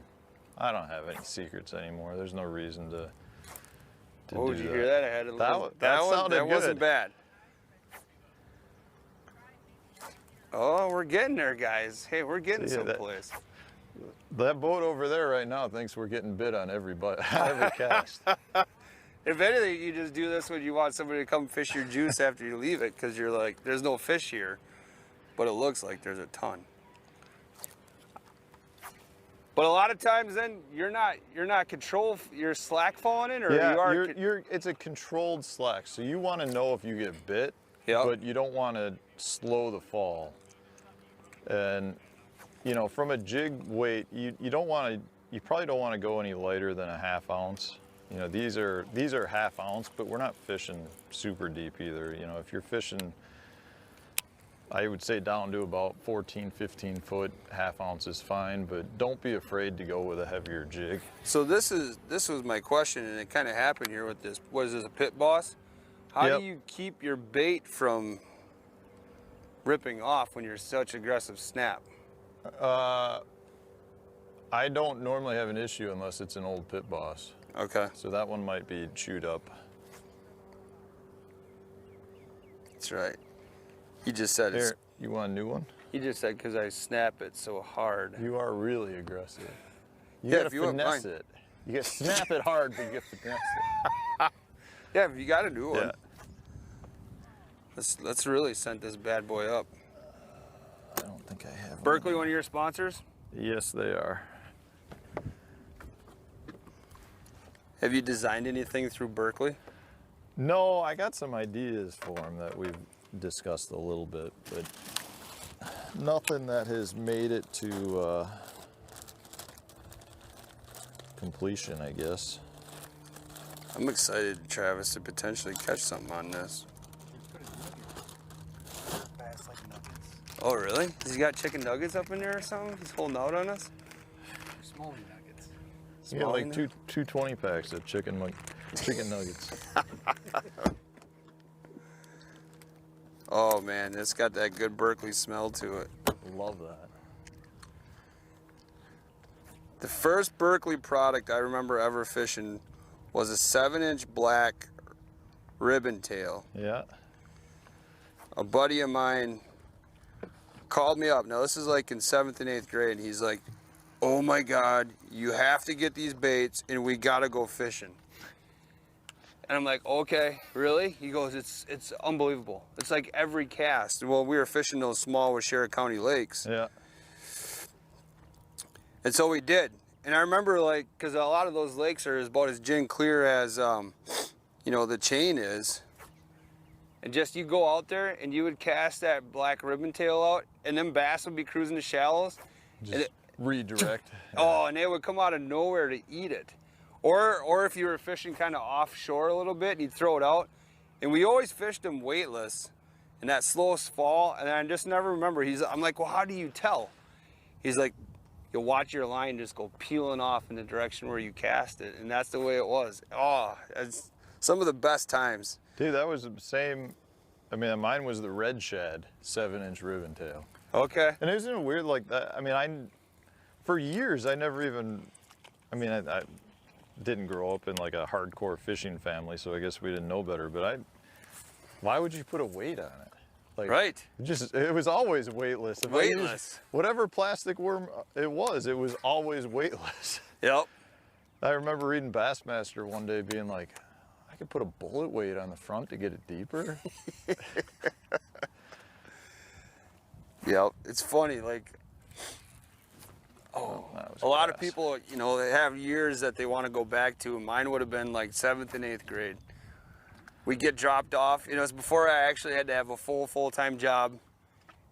I don't have any secrets anymore. There's no reason to Oh, do did you that. hear that? I had a little, That sounded that wasn't good. bad. Oh, we're getting there, guys. Hey, we're getting See, someplace. That boat over there right now thinks we're getting bit on every cast. If anything, you just do this when you want somebody to come fish your juice after you leave it, because you're like, there's no fish here, but it looks like there's a ton. But a lot of times, then you're not you're slack falling in, or Yeah, you are. it's a controlled slack, so you want to know if you get bit, Yep. but you don't want to slow the fall. And you know, from a jig weight, you probably don't want to go any lighter than a ½ ounce. You know, these are ½ ounce, but we're not fishing super deep either. You know, if you're fishing, I would say down to about 14, 15 foot, ½ ounce is fine, but don't be afraid to go with a heavier jig. So this was my question, and it kind of happened here with this. What is this, a pit boss? How Yep. do you keep your bait from ripping off when you're such aggressive snap? I don't normally have an issue unless it's an old pit boss. Okay. So that one might be chewed up. That's right. He just said it's. Here, you want a new one? He just said because I snap it so hard. You are really aggressive. You Yeah, gotta if you wouldn't finesse mind. it. You gotta snap it hard, but you gotta finesse it. Yeah, if you got to do one. Yeah. Let's really send this bad boy up. I don't think I have Berkeley, one of your sponsors? Yes, they are. Have you designed anything through Berkeley? No, I got some ideas for them that we've discussed a little bit, but nothing that has made it to completion, I guess. I'm excited, Travis, to potentially catch something on this. Bass like nuggets. Oh, really? Has he got chicken nuggets up in there or something? He's holding out on us? Smallie nuggets. You got like Smallie two 20 packs of chicken nuggets. Oh, man, it's got that good Berkeley smell to it. Love that. The first Berkeley product I remember ever fishing was a 7-inch black ribbon tail. Yeah. A buddy of mine called me up. Now, this is like in 7th and 8th grade, and he's like, oh my God, you have to get these baits, and we gotta go fishing. And I'm like, okay, really? He goes, it's unbelievable. It's like every cast. Well, we were fishing those small Washera County lakes. Yeah. And so we did. And I remember, like, because a lot of those lakes are about as gin clear as, you know, the chain is. And just you go out there and you would cast that black ribbon tail out, and them bass would be cruising the shallows. Just redirect. Oh, and they would come out of nowhere to eat it. Or if you were fishing kind of offshore a little bit, and you'd throw it out. And we always fished them weightless in that slowest fall. And I just never remember. I'm like, well, how do you tell? He's like, you'll watch your line just go peeling off in the direction where you cast it. And that's the way it was. Oh, it's some of the best times. Dude, that was the same. I mean, mine was the red shad 7-inch ribbon tail. Okay. And isn't it weird like that? I mean, for years, I never even, I didn't grow up in like a hardcore fishing family, so I guess we didn't know better, but why would you put a weight on it? Like, Right. It was always weightless. If I used Weightless. whatever plastic worm it was always weightless. Yep. I remember reading Bassmaster one day being like, I could put a bullet weight on the front to get it deeper. Yep. It's funny, like, a lot of people, you know, they have years that they want to go back to. Mine would have been like 7th and 8th grade. We get dropped off. You know, it's before I actually had to have a full-time job.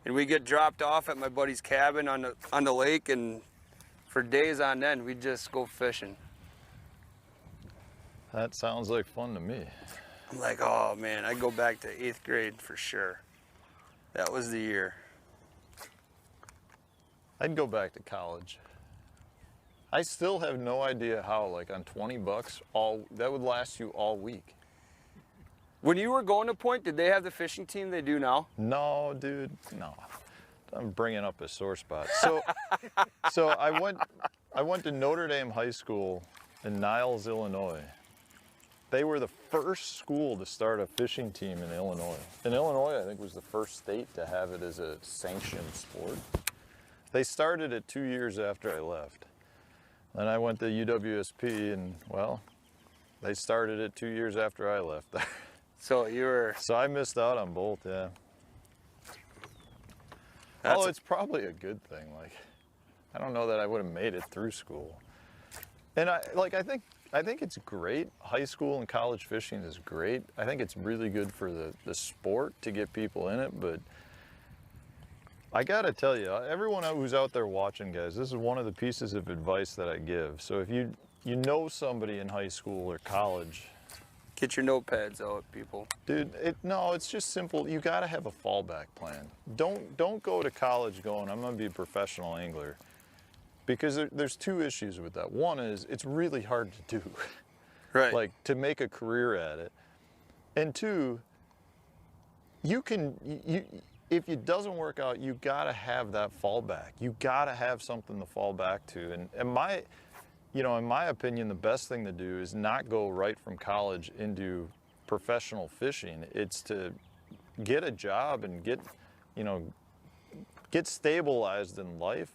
And we get dropped off at my buddy's cabin on the lake, and for days on end, we'd just go fishing. That sounds like fun to me. I'm like, oh man, I'd go back to 8th grade for sure. That was the year. I'd go back to college. I still have no idea how, like on $20, that would last you all week. When you were going to Point, did they have the fishing team they do now? No, dude, no. I'm bringing up a sore spot. So I went to Notre Dame High School in Niles, Illinois. They were the first school to start a fishing team in Illinois. And Illinois, I think, was the first state to have it as a sanctioned sport. They started it 2 years after I left. Then I went to UWSP, and well, they started it 2 years after I left there. So you were... So I missed out on both, yeah. It's probably a good thing. Like, I don't know that I would have made it through school. And I think it's great. High school and college fishing is great. I think it's really good for the sport to get people in it, but I gotta tell you, everyone who's out there watching, guys, this is one of the pieces of advice that I give. So if you know somebody in high school or college, Get your notepads out, people. dude, it's just simple. You gotta have a fallback plan. Don't go to college going, I'm gonna be a professional angler. Because there's two issues with that. One is it's really hard to do. Right. Like to make a career at it. And two, you if it doesn't work out, you gotta have that fallback. You gotta have something to fall back to. And in my opinion, the best thing to do is not go right from college into professional fishing. It's to get a job and get stabilized in life.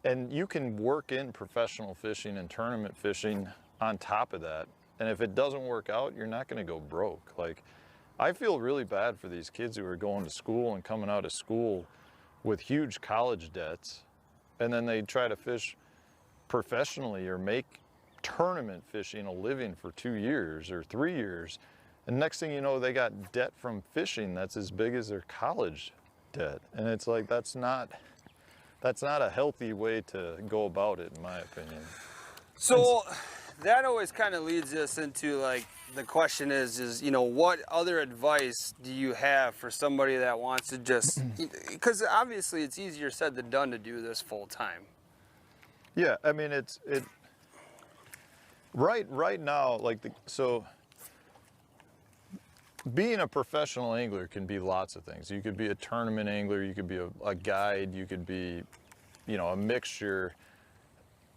And you can work in professional fishing and tournament fishing on top of that. And if it doesn't work out, you're not gonna go broke. Like, I feel really bad for these kids who are going to school and coming out of school with huge college debts. and then they try to fish professionally or make tournament fishing a living for 2 years or 3 years. And next thing you know, they got debt from fishing that's as big as their college debt. And it's like, that's not a healthy way to go about it, in my opinion. So that always kind of leads us into like the question is you know, what other advice do you have for somebody that wants to just, because obviously it's easier said than done to do this full time. Yeah, I mean, right now, like, so being a professional angler can be lots of things. You could be a tournament angler, you could be a guide, you could be, you know, a mixture.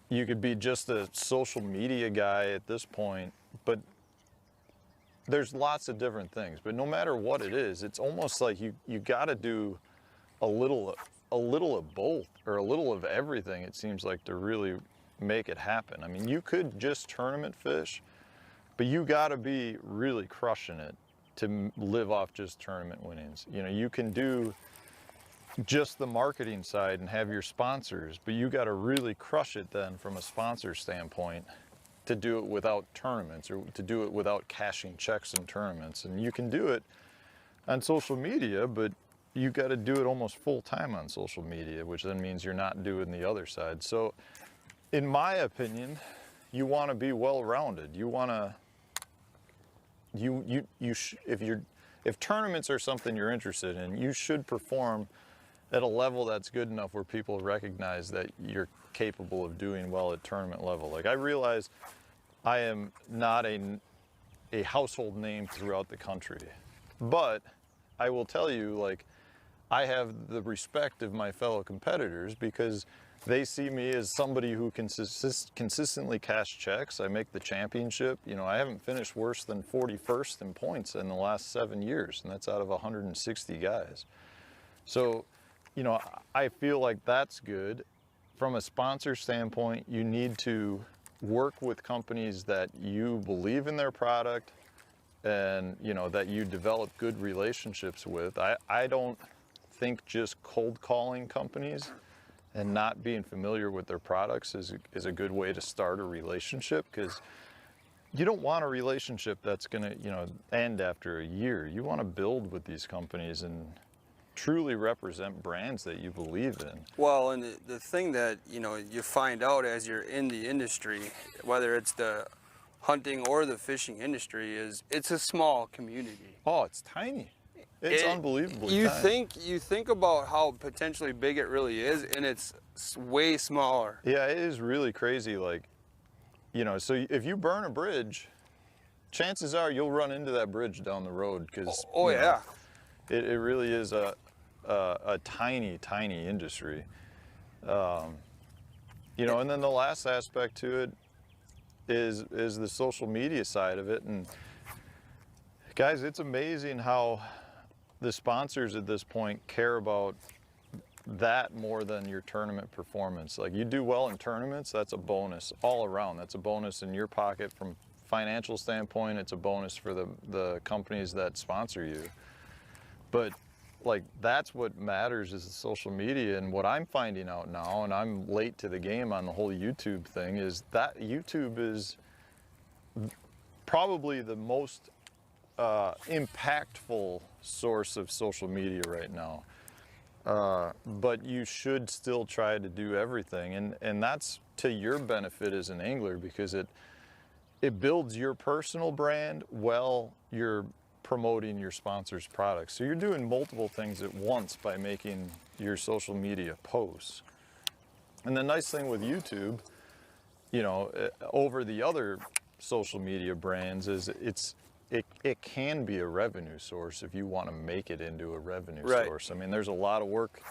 You could be just a social media guy at this point, but there's lots of different things. But no matter what it is, it's almost like you got to do a little of both, or a little of everything, it seems like, to really make it happen. I mean, you could just tournament fish, but you got to be really crushing it to live off just tournament winnings. You know, you can do just the marketing side and have your sponsors, but you got to really crush it then from a sponsor standpoint to do it without tournaments, or to do it without cashing checks in tournaments. And you can do it on social media, but you got to do it almost full time on social media, which then means you're not doing the other side. So in my opinion, you want to be well-rounded. You want to, if tournaments are something you're interested in, you should perform at a level that's good enough where people recognize that you're capable of doing well at tournament level. Like, I realize I am not a household name throughout the country, but I will tell you, like, I have the respect of my fellow competitors because they see me as somebody who can consistently cash checks. I make the championship. You know, I haven't finished worse than 41st in points in the last 7 years, and that's out of 160 guys. So, you know, I feel like that's good. From a sponsor standpoint, you need to work with companies that you believe in their product and, you know, that you develop good relationships with. I don't think just cold calling companies and not being familiar with their products is a good way to start a relationship, because you don't want a relationship that's going to, you know, end after a year. You want to build with these companies and truly represent brands that you believe in. Well, and the thing that, you know, you find out as you're in the industry, whether it's the hunting or the fishing industry, is it's a small community. Oh, it's tiny. It's unbelievably you tiny. You think about how potentially big it really is, and it's way smaller. Yeah, it is really crazy. Like, you know, so if you burn a bridge, chances are you'll run into that bridge down the road, because yeah, it really is a tiny industry. You know, and then the last aspect to it is the social media side of it. And guys, it's amazing how the sponsors at this point care about that more than your tournament performance. Like, you do well in tournaments, that's a bonus all around. That's a bonus in your pocket from financial standpoint. It's a bonus for the companies that sponsor you. But like, that's what matters, is the social media. And what I'm finding out now, and I'm late to the game on the whole YouTube thing, is that YouTube is probably the most impactful source of social media right now. But you should still try to do everything, and that's to your benefit as an angler, because it builds your personal brand while you're promoting your sponsor's products. So you're doing multiple things at once by making your social media posts. And the nice thing with YouTube, you know, over the other social media brands, is it can be a revenue source if you want to make it into a revenue source. I mean, there's a lot of work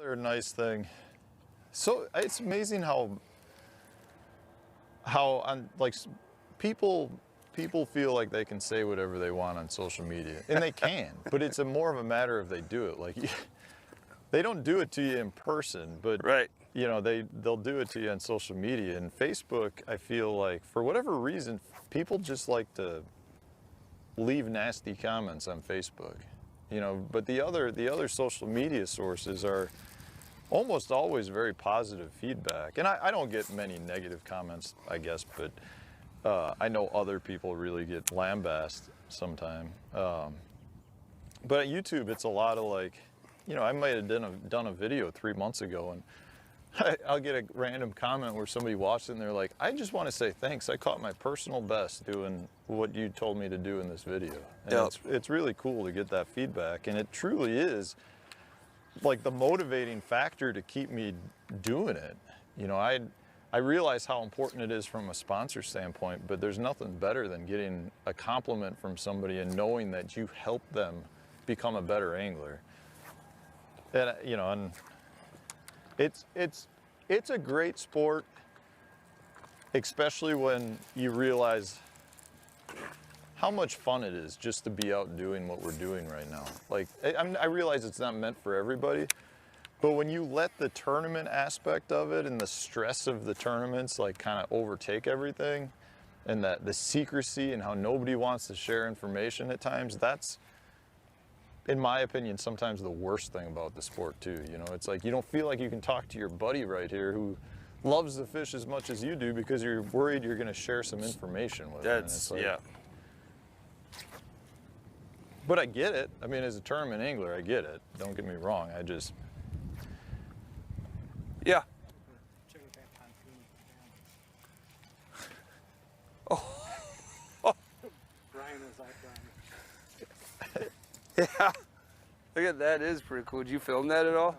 Another nice thing. So it's amazing how on like people feel like they can say whatever they want on social media, and they can, but it's more of a matter of they do it. Like they don't do it to you in person, but Right. you know, they'll do it to you on social media. And Facebook, I feel like for whatever reason, people just like to leave nasty comments on Facebook. You know, but the other social media sources are almost always very positive feedback. And I don't get many negative comments, I guess, but I know other people really get lambasted sometime. But at YouTube, it's a lot of like, you know, I might have done a video 3 months ago, and I'll get a random comment where somebody watched it and they're like, I just want to say thanks. I caught my personal best doing what you told me to do in this video. And Yep. it's really cool to get that feedback. And it truly is like the motivating factor to keep me doing it. You know, I realize how important it is from a sponsor standpoint, but there's nothing better than getting a compliment from somebody and knowing that you helped them become a better angler. And, you know, and it's a great sport, especially when you realize how much fun it is just to be out doing what we're doing right now. Like, I realize it's not meant for everybody, but when you let the tournament aspect of it and the stress of the tournaments like kind of overtake everything, and that the secrecy and how nobody wants to share information at times, that's, in my opinion, sometimes the worst thing about the sport too. You know, it's like you don't feel like you can talk to your buddy right here who loves the fish as much as you do because you're worried you're going to share some information with him. And That's it's like, yeah. But I get it. I mean, as a tournament angler, I get it. Don't get me wrong. I just, Yeah. Check with that pontoon. Brian was like, Yeah. Look at that. It is pretty cool. Did you film that at all?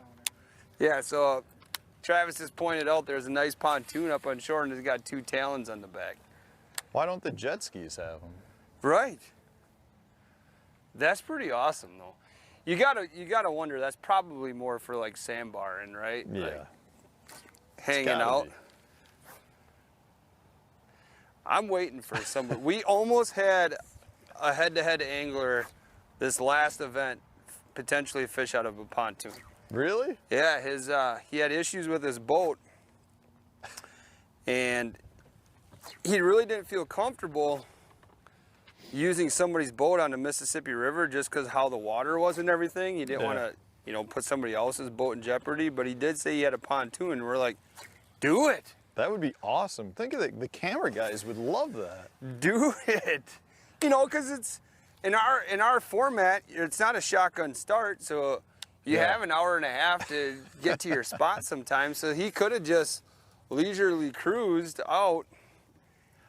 Yeah, so Travis has pointed out there's a nice pontoon up on shore and it's got 2 talons on the back. why don't the jet skis have them? Right. That's pretty awesome though. You gotta wonder, that's probably more for like sandbarring, right? Yeah. Like hanging gotta out. be. I'm waiting for somebody. We almost had a head-to-head angler this last event potentially fish out of a pontoon. Really? Yeah, he had issues with his boat, and he really didn't feel comfortable using somebody's boat on the Mississippi River just because how the water was and everything. He didn't Yeah. want to, you know, put somebody else's boat in jeopardy. But he did say he had a pontoon, and we're like, do it, That would be awesome. Think of the camera guys would love that. do it. You know, because it's in our format, it's not a shotgun start, so you Yeah. have an hour and a half to get to your spot sometimes. So he could have just leisurely cruised out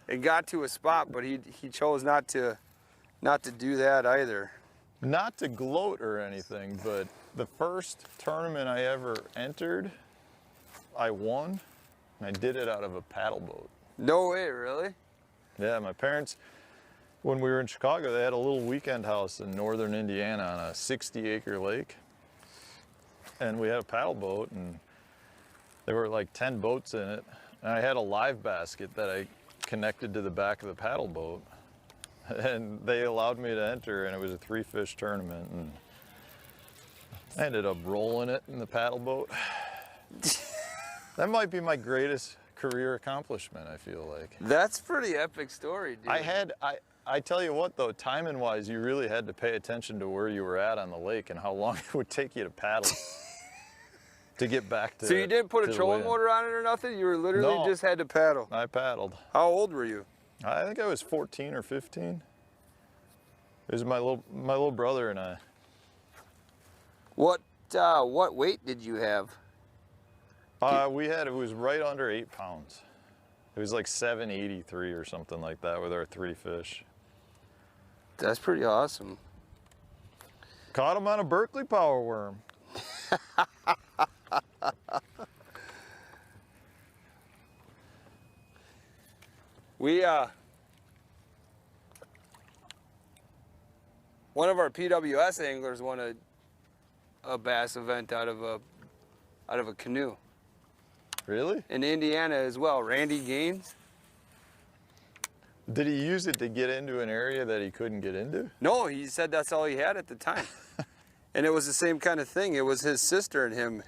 and got to a spot, but he chose not to do that either. Not to gloat or anything, but the first tournament I ever entered, I won, and I did it out of a paddle boat. No way, really? Yeah, my parents, when we were in Chicago, they had a little weekend house in northern Indiana on a 60-acre lake. And we had a paddle boat, and there were like 10 boats in it. And I had a live basket that I connected to the back of the paddle boat. And they allowed me to enter, and it was a 3-fish tournament. And I ended up rolling it in the paddle boat. That might be my greatest career accomplishment, I feel like. That's a pretty epic story, dude. I tell you what though, timing wise, you really had to pay attention to where you were at on the lake and how long it would take you to paddle to get back to. So you didn't put a to the trolling wind. motor on it or nothing? You were literally No. just had to paddle. I paddled. How old were you? I think I was 14 or 15. It was my little brother and I. What weight did you have? It was right under 8 pounds. It was like 783 or something like that with our 3 fish. That's pretty awesome. Caught him on a Berkeley power worm. We one of our PWS anglers won a bass event out of a out of a canoe Really? in Indiana as well. Randy Gaines. Did he use it to get into an area that he couldn't get into? No, he said that's all he had at the time. And it was the same kind of thing. It was his sister and him,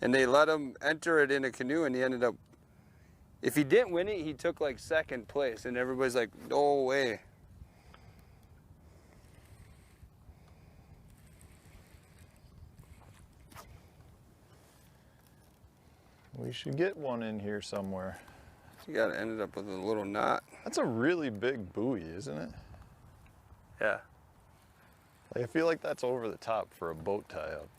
and they let him enter it in a canoe, and he ended up, if he didn't win it, he took like second place, and everybody's like, no way. We should get one in here somewhere. He got ended up with a little knot. That's a really big buoy, isn't it? Yeah. Like, I feel like that's over the top for a boat tie-up.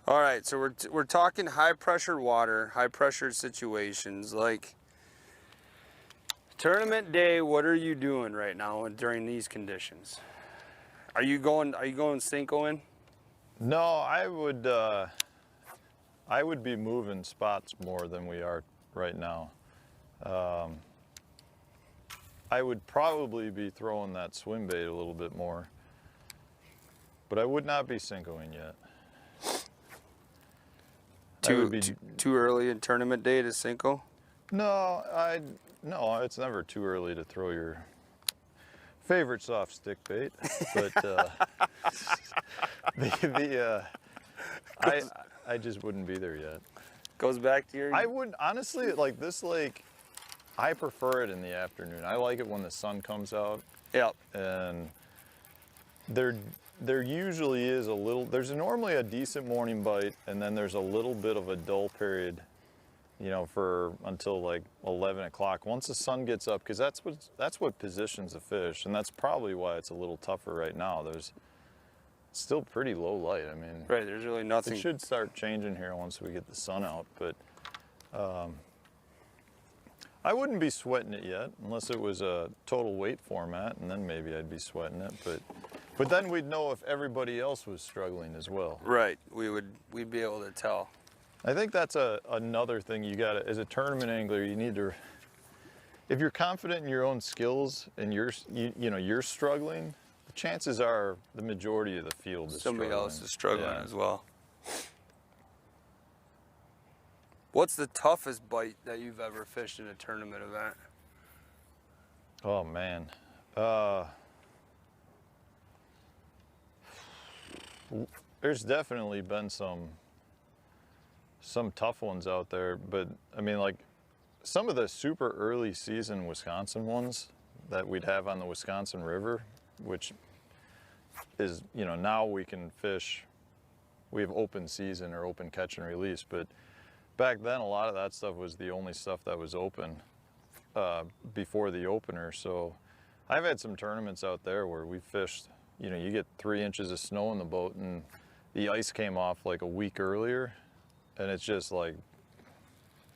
All right, so we're talking high pressure water, high pressure situations like tournament day. What are you doing right now during these conditions? Are you going Cinco in? No, I would be moving spots more than we are right now. I would probably be throwing that swim bait a little bit more, but I would not be Cincoing yet. Too early in tournament day to Cinco? No, it's never too early to throw your favorite soft stick bait, but I just wouldn't be there yet. Goes back to your... I would honestly like this lake. I prefer it in the afternoon. I like it when the sun comes out. Yep. And there usually is a little. There's normally a decent morning bite, and then there's a little bit of a dull period, you know, for until like 11 o'clock. Once the sun gets up, because that's what positions the fish, and that's probably why it's a little tougher right now. There's still pretty low light. I mean, right. There's really nothing. It should start changing here once we get the sun out, but I wouldn't be sweating it yet unless it was a total weight format, and then maybe I'd be sweating it. But then we'd know if everybody else was struggling as well. Right. We'd be able to tell. I think that's another thing you got to, as a tournament angler, you need to, if you're confident in your own skills and you're struggling, the chances are the majority of the field is Somebody struggling. else is struggling Yeah. as well. What's the toughest bite that you've ever fished in a tournament event? Oh man. There's definitely been some tough ones out there, but I mean, like some of the super early season Wisconsin ones that we'd have on the Wisconsin River, which is, you know, now we can fish, we have open season or open catch and release, but back then a lot of that stuff was the only stuff that was open before the opener. So I've had some tournaments out there where we fished, you know, you get 3 inches of snow in the boat and the ice came off like a week earlier, and it's just like,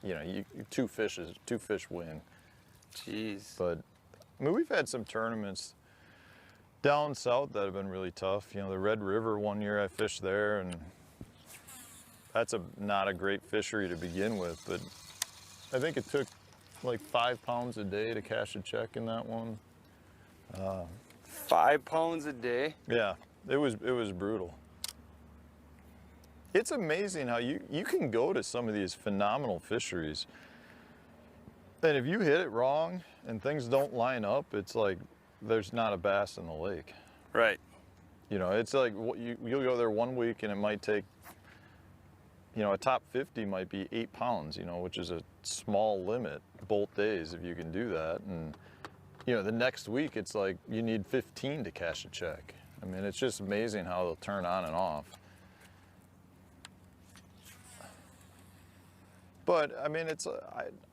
you know, two fish win. Jeez. But I mean, we've had some tournaments down south that have been really tough. You know, the Red River one year I fished there, and that's not a great fishery to begin with, but I think it took like 5 pounds a day to cash a check in that one. 5 pounds a day? Yeah, it was brutal. It's amazing how you can go to some of these phenomenal fisheries, and if you hit it wrong and things don't line up, it's like there's not a bass in the lake. Right. You know, it's like you'll go there 1 week and it might take, you know, a top 50 might be 8 pounds, you know, which is a small limit both days if you can do that. And, you know, the next week it's like you need 15 to cash a check. I mean, it's just amazing how they'll turn on and off. But, I mean,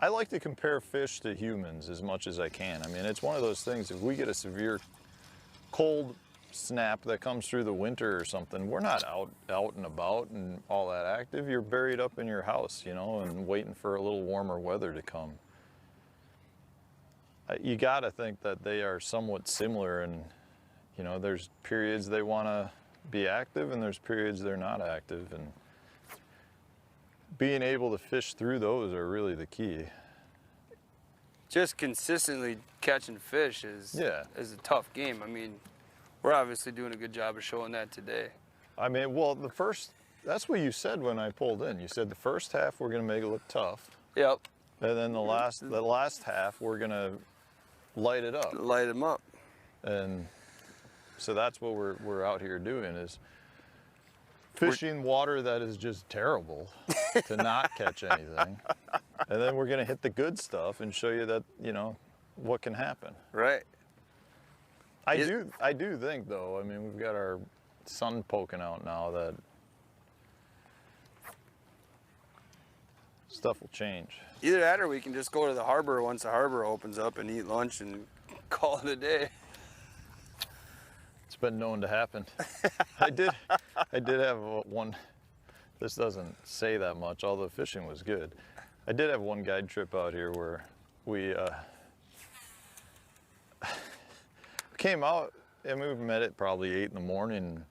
I like to compare fish to humans as much as I can. I mean, it's one of those things, if we get a severe cold snap that comes through the winter or something, we're not out and about and all that active. You're buried up in your house, you know, and waiting for a little warmer weather to come. You got to think that they are somewhat similar, and, you know, there's periods they want to be active and there's periods they're not active. being able to fish through those are really the key. Just consistently catching fish is Yeah. a tough game. I mean, we're obviously doing a good job of showing that today. I mean, well, that's what you said when I pulled in. You said the first half we're going to make it look tough, Yep. and then the last half we're going to light it up. Light them up. And so that's what we're out here doing, is fishing water that is just terrible to not catch anything. And then we're going to hit the good stuff and show you that, you know, what can happen. Right. I do think, though, I mean, we've got our sun poking out now, that stuff will change. Either that or we can just go to the harbor once the harbor opens up and eat lunch and call it a day. It's been known to happen. I did have one, this doesn't say that much, although fishing was good. I did have one guide trip out here where we came out and we met at probably 8 in the morning.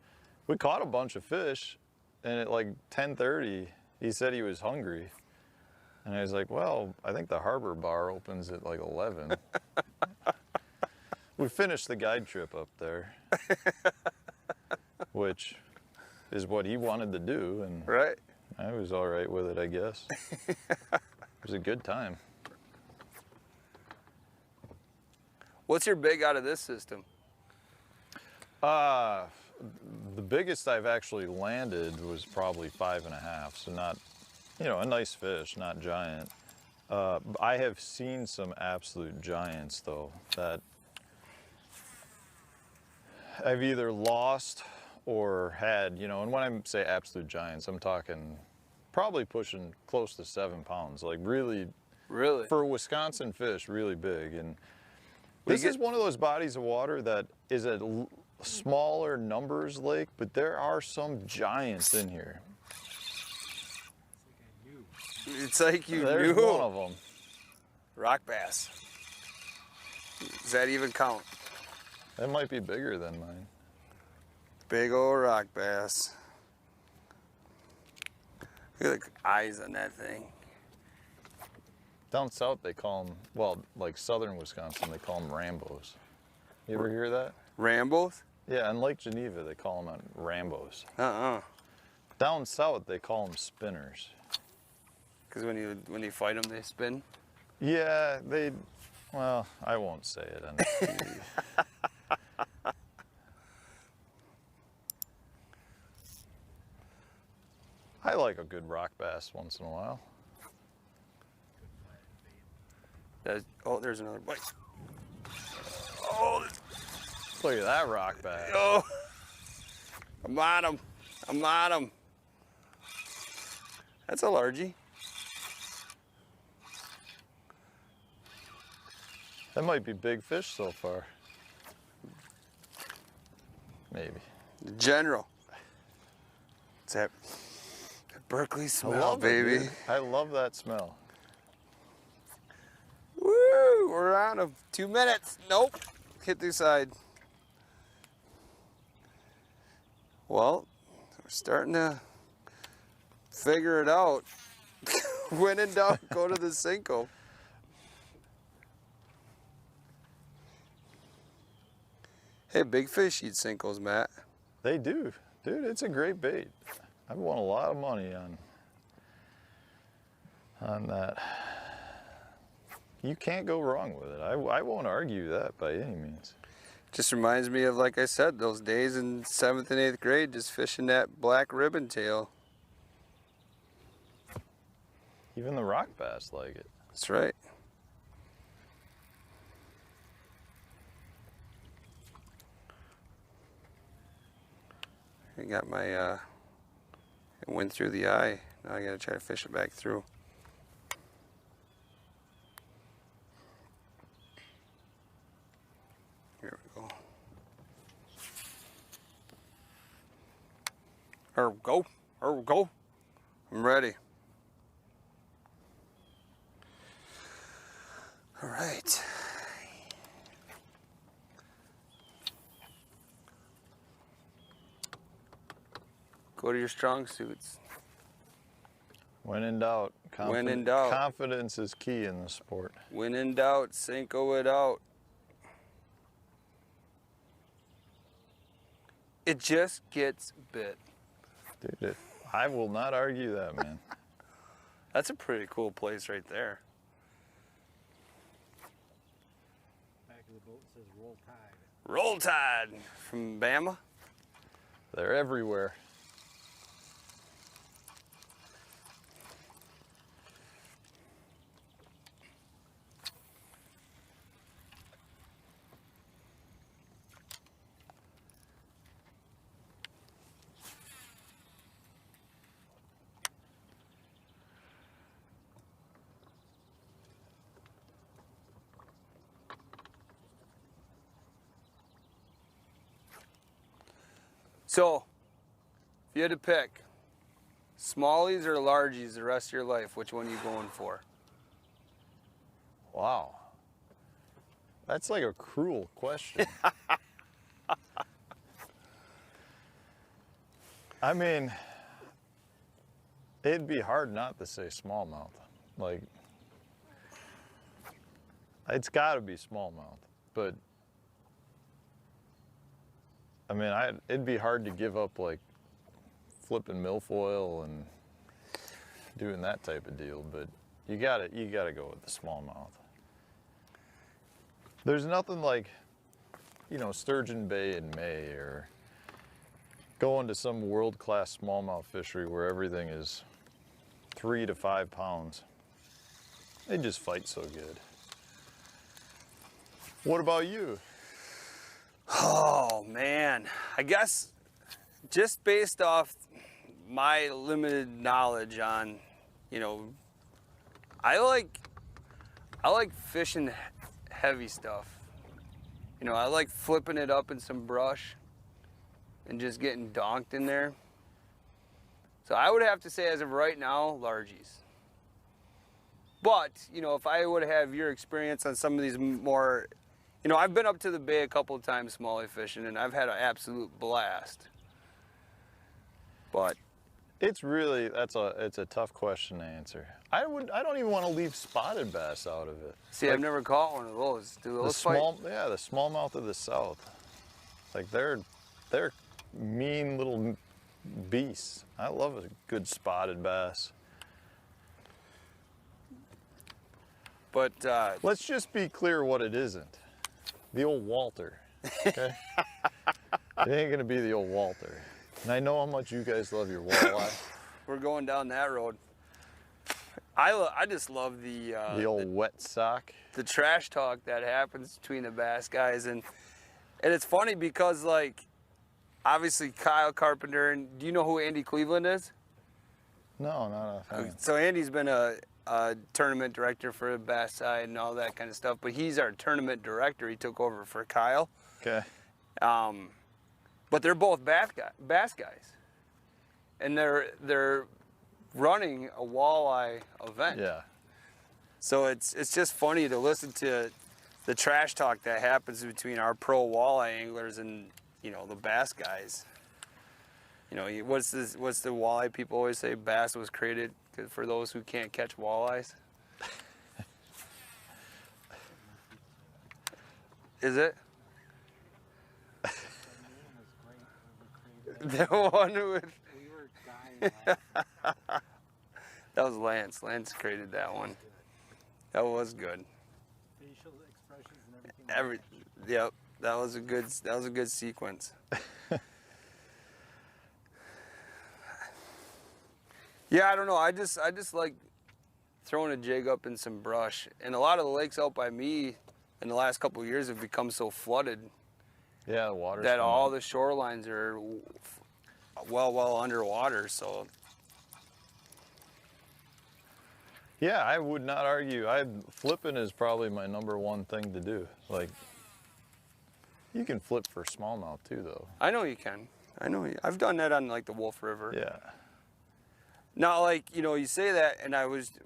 We caught a bunch of fish, and at like 10:30, he said he was hungry. And I was like, well, I think the harbor bar opens at like 11. We finished the guide trip up there, which is what he wanted to do, and Right. I was all right with it, I guess. It was a good time. What's your big out of this system? The biggest I've actually landed was probably 5.5, so not, you know, a nice fish, not giant. I have seen some absolute giants, though, that I've either lost or had, you know, and when I say absolute giants, I'm talking probably pushing close to 7 pounds, like really, for a Wisconsin fish, really big. And this is one of those bodies of water that is a smaller numbers lake, but there are some giants in here. It's like you There's knew. one of them. Rock bass. Does that even count? That might be bigger than mine. Big old rock bass. Look at the eyes on that thing. Down south they call them, well, like southern Wisconsin, they call them Rambos. You ever hear that? Rambos? Yeah, in Lake Geneva they call them Rambos. Down south they call them spinners. Because when you fight them, they spin? Yeah, well, I won't say it on TV. I like a good rock bass once in a while. Oh, there's another bite. Oh, Look at that rock bass. oh. I'm on him. I'm on him. That's a largie. That might be big fish so far. Maybe. General. It's that Berkeley smell, I love baby. it, dude. I love that smell. Woo! We're on him. 2 minutes. Nope. Hit the side. Well, we're starting to figure it out. When in doubt, go to the Cinco. Hey, big fish eat Cincos, Matt. They do. Dude, it's a great bait. I've won a lot of money on that. You can't go wrong with it. I won't argue that by any means. Just reminds me of, like I said, those days in 7th and 8th grade just fishing that black ribbon tail. Even the rock bass like it. That's right. I got my, it went through the eye. Now I gotta try to fish it back through. Here we go. Here we go. Here we go. I'm ready. All right. Go to your strong suits. When in doubt, When in doubt. confidence is key in the sport. When in doubt, Cinco it out. It just gets bit. Dude, I will not argue that, man. That's a pretty cool place right there. Back of the boat says Roll Tide. Roll Tide from Bama. They're everywhere. So, if you had to pick smallies or largies the rest of your life, which one are you going for? Wow. That's like a cruel question. I mean, it'd be hard not to say smallmouth. Like, it's got to be smallmouth. But, I mean, it'd be hard to give up, like, flipping milfoil and doing that type of deal. But you gotta go with the smallmouth. There's nothing like, you know, Sturgeon Bay in May or going to some world-class smallmouth fishery where everything is 3 to 5 pounds. They just fight so good. What about you? Oh man, I guess just based off my limited knowledge on, you know, I like fishing heavy stuff. You know, I like flipping it up in some brush and just getting donked in there. So I would have to say as of right now, largies. But, you know, if I would have your experience on some of these more, you know, I've been up to the bay a couple of times smallie fishing and I've had an absolute blast. But It's a tough question to answer. I don't even want to leave spotted bass out of it. see, Like, I've never caught one of those. Do the those fight? the smallmouth of the South. Like they're mean little beasts. I love a good spotted bass. But Let's just be clear what it isn't. The old Walter, okay? It ain't gonna be the old Walter. And I know how much you guys love your walleye. we're going down that road. I just love The old wet sock. the trash talk that happens between the bass guys, and it's funny because, like, obviously Kyle Carpenter, and do you know who Andy Cleveland is? No, not a fan. So Andy's been a tournament director for the bass side and all that kind of stuff, but he's our tournament director. He took over for Kyle. Okay. But they're both bass guys, and they're running a walleye event. Yeah. So it's just funny to listen to the trash talk that happens between our pro walleye anglers and, you know, the bass guys. You know, what's the walleye people always say? Bass was created for those who can't catch walleyes. Is it? The one with. We were dying laughing. That was Lance. Lance created that one. That was good. Facial expressions and everything. Yep. That was a good sequence. Yeah, I don't know. I just like throwing a jig up in some brush. And a lot of the lakes out by me in the last couple of years have become so flooded Yeah, the water's that coming all up. the shorelines are well underwater. So Yeah, I would not argue. Flipping is probably my #1 thing to do. Like, you can flip for smallmouth too, though. I know you can. I've done that on like the Wolf River. Yeah. Now, like, you know, you say that, and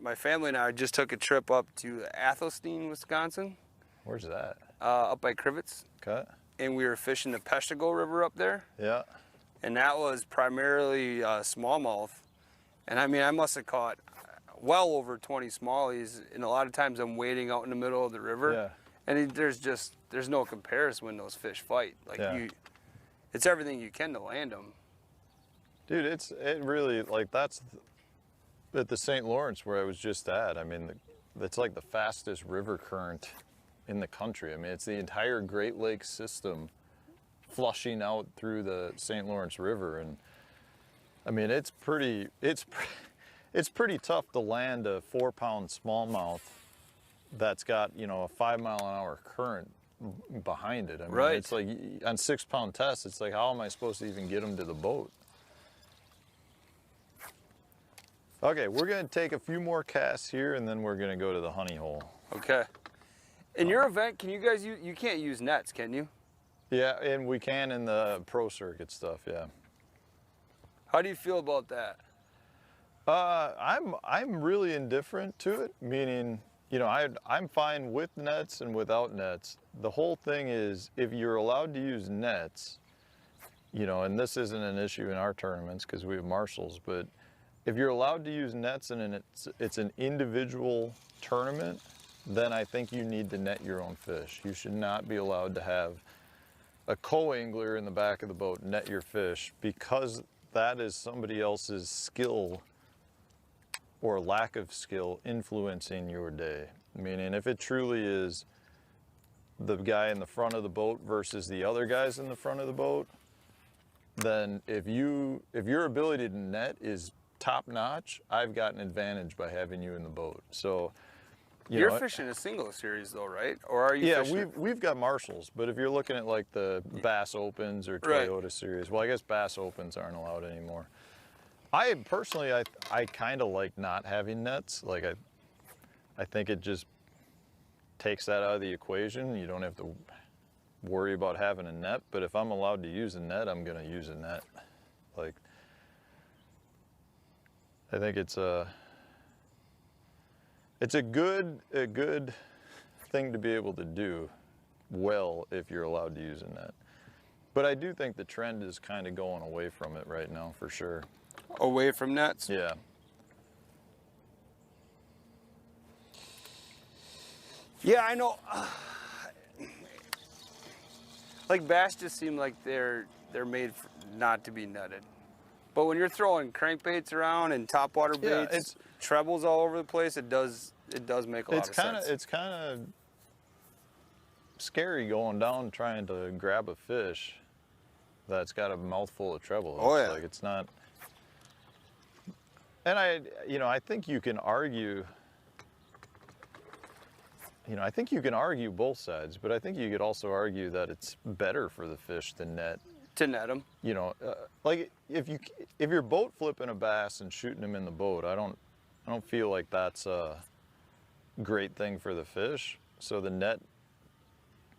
my family and I just took a trip up to Athelstine, Wisconsin, Where's that? up by Crivets, Cut? and we were fishing the Peshtigo River up there, Yeah. and that was primarily smallmouth. And I mean, I must have caught, well over 20 smallies, and a lot of times I'm wading out in the middle of the river, Yeah. and there's no comparison when those fish fight. Like Yeah. it's everything you can to land them. Dude, it really, like, that's at the St. Lawrence where I was just at. I mean, it's like the fastest river current in the country. I mean, it's the entire Great Lakes system flushing out through the St. Lawrence River, and I mean, it's pretty tough to land a 4-pound smallmouth that's got, you know, a 5-mile-an-hour current behind it. I mean, Right. it's like on 6-pound tests, it's like, how am I supposed to even get them to the boat? Okay, we're gonna take a few more casts here, and then we're gonna go to the honey hole. Okay. In your event, can you guys you can't use nets, can you? Yeah, and we can in the pro circuit stuff. Yeah. How do you feel about that? I'm really indifferent to it. Meaning, you know, I'm fine with nets and without nets. The whole thing is, if you're allowed to use nets, you know, and this isn't an issue in our tournaments because we have marshals, but if you're allowed to use nets and it's an individual tournament, then I think you need to net your own fish. You should not be allowed to have a co-angler in the back of the boat net your fish, because that is somebody else's skill or lack of skill influencing your day. Meaning, if it truly is the guy in the front of the boat versus the other guys in the front of the boat, then if your ability to net is top notch, I've got an advantage by having you in the boat. So You're fishing a single series though, right? Or are you yeah, fishing? we've got marshals, but if you're looking at like the Bass Opens or Right. Toyota Series, well, I guess Bass Opens aren't allowed anymore. I personally, I kind of like not having nets. Like I think it just takes that out of the equation. You don't have to worry about having a net, but if I'm allowed to use a net, I'm gonna use a net. Like, I think it's a good thing to be able to do well if you're allowed to use a net. But I do think the trend is kind of going away from it right now, for sure. Away from nets? Yeah. Yeah, I know. Like bass just seem like they're made not to be netted. But when you're throwing crankbaits around and topwater Yeah, baits, trebles all over the place, it does make a lot of sense. It's kind of scary going down trying to grab a fish that's got a mouthful of treble. Oh, It's yeah. like, it's not. And I think you can argue. I think you can argue both sides, but I think you could also argue that it's better for the fish to net. To net them. Like if you're boat flipping a bass and shooting him in the boat, I don't feel like that's a great thing for the fish. So the net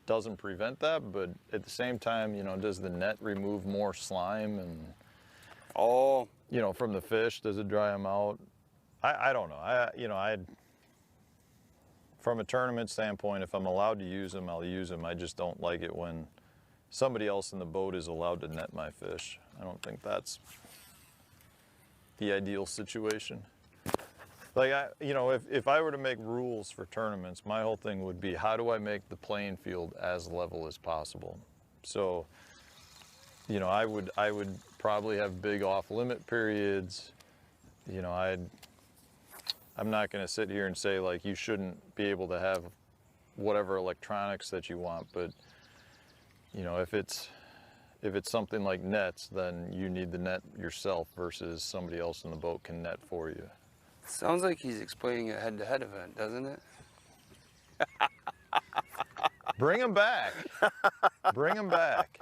doesn't prevent that, but at the same time, does the net remove more slime and from the fish? Does it dry them out? I don't know. From a tournament standpoint, if I'm allowed to use them, I'll use them. I just don't like it when somebody else in the boat is allowed to net my fish. I don't think that's the ideal situation. Like, if I were to make rules for tournaments, my whole thing would be, how do I make the playing field as level as possible? So, I would probably have big off-limit periods. I'm not going to sit here and say, like, you shouldn't be able to have whatever electronics that you want, but if it's something like nets, then you need the net yourself versus somebody else in the boat can net for you. Sounds like he's explaining a head-to-head event, doesn't it? Bring them back. Bring them back.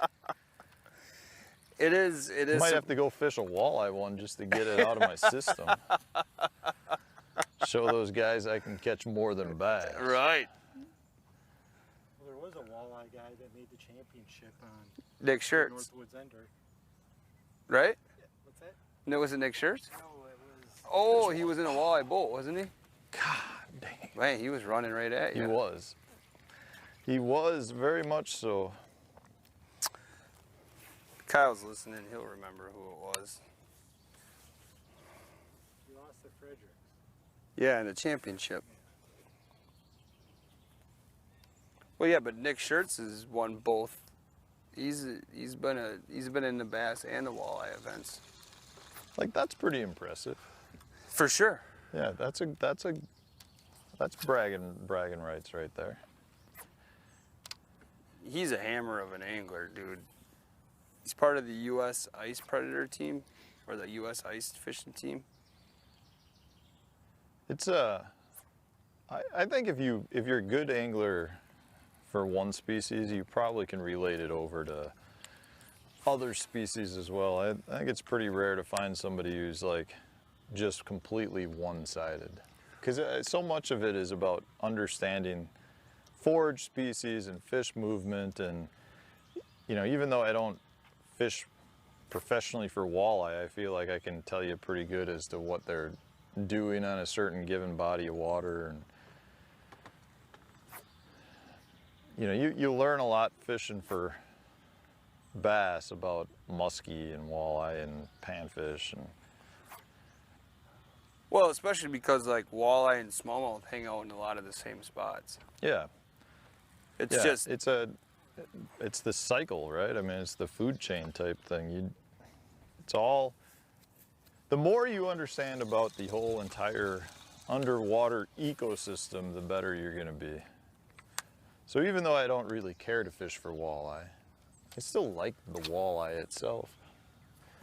It is. Might have to go fish a walleye one just to get it out of my system. Show those guys I can catch more than bass. Right. Well, there was a walleye guy that made the championship on Nick Shirts, Northwoods Ender. right? What's that? No, was it Nick Shirts? No, it was. Oh, he was in a walleye boat, wasn't he? God dang. Man, he was running right at you. He was. He was very much so. Kyle's listening. He'll remember who it was. You lost to Fredericks. Yeah, in the championship. Well, yeah, but Nick Schertz has won both. He's been in the bass and the walleye events. Like, that's pretty impressive. For sure. Yeah, that's bragging rights right there. He's a hammer of an angler, dude. He's part of the U.S. Ice Predator team, or the U.S. Ice Fishing team. It's I think if you're a good angler for one species, you probably can relate it over to other species as well. I think it's pretty rare to find somebody who's like just completely one-sided, because so much of it is about understanding forage species and fish movement. And you know, even though I don't fish professionally for walleye, I feel like I can tell you pretty good as to what they're doing on a certain given body of water. And you know, you learn a lot fishing for bass about muskie and walleye and panfish. And well, especially because like walleye and smallmouth hang out in a lot of the same spots. yeah, It's yeah, just it's the cycle, right? I mean, it's the food chain type thing. It's all, the more you understand about the whole entire underwater ecosystem, the better you're going to be. So even though I don't really care to fish for walleye, I still like the walleye itself.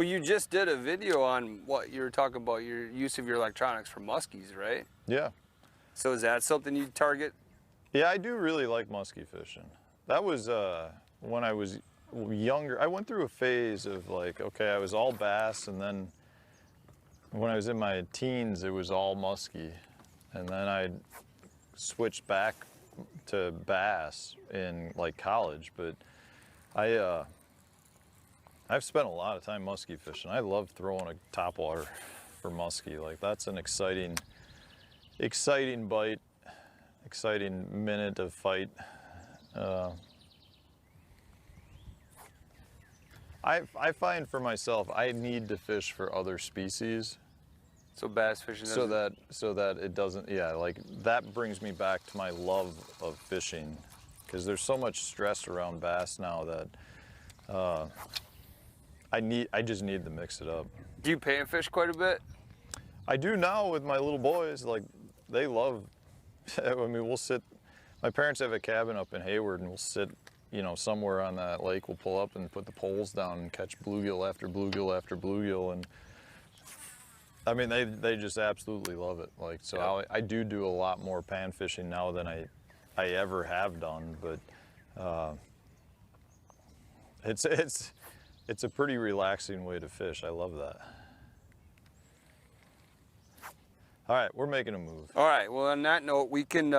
well, you just did a video on what you were talking about, your use of your electronics for muskies, right? Yeah. So is that something you target? Yeah, I do really like muskie fishing. That was when I was younger. I went through a phase of like, okay, I was all bass, and then when I was in my teens, it was all muskie. And then I switched back to bass in like college, but I've spent a lot of time muskie fishing. I love throwing a topwater for muskie. Like, that's an exciting bite, exciting minute of fight. I find for myself, I need to fish for other species. So bass fishing So that it doesn't, yeah, like that brings me back to my love of fishing, because there's so much stress around bass now that I just need to mix it up. Do you pan fish quite a bit? I do now with my little boys. Like, they love, I mean, we'll sit, my parents have a cabin up in Hayward, and we'll sit, you know, somewhere on that lake. We'll pull up and put the poles down and catch bluegill after bluegill after bluegill. And I mean, they just absolutely love it. Like, so Yeah. I do a lot more pan fishing now than I ever have done, but it's a pretty relaxing way to fish. I love that. All right, we're making a move. All right, well, on that note, we can,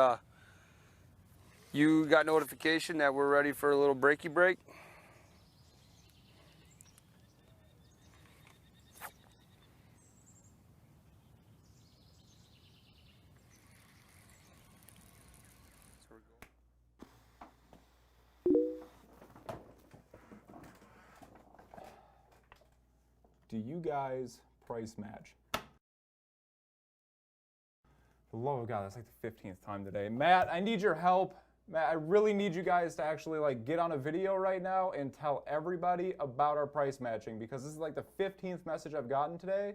you got notification that we're ready for a little breaky break? Do you guys price match? For the love of God, that's like the 15th time today. Matt, I need your help. Matt, I really need you guys to actually like get on a video right now and tell everybody about our price matching, because this is like the 15th message I've gotten today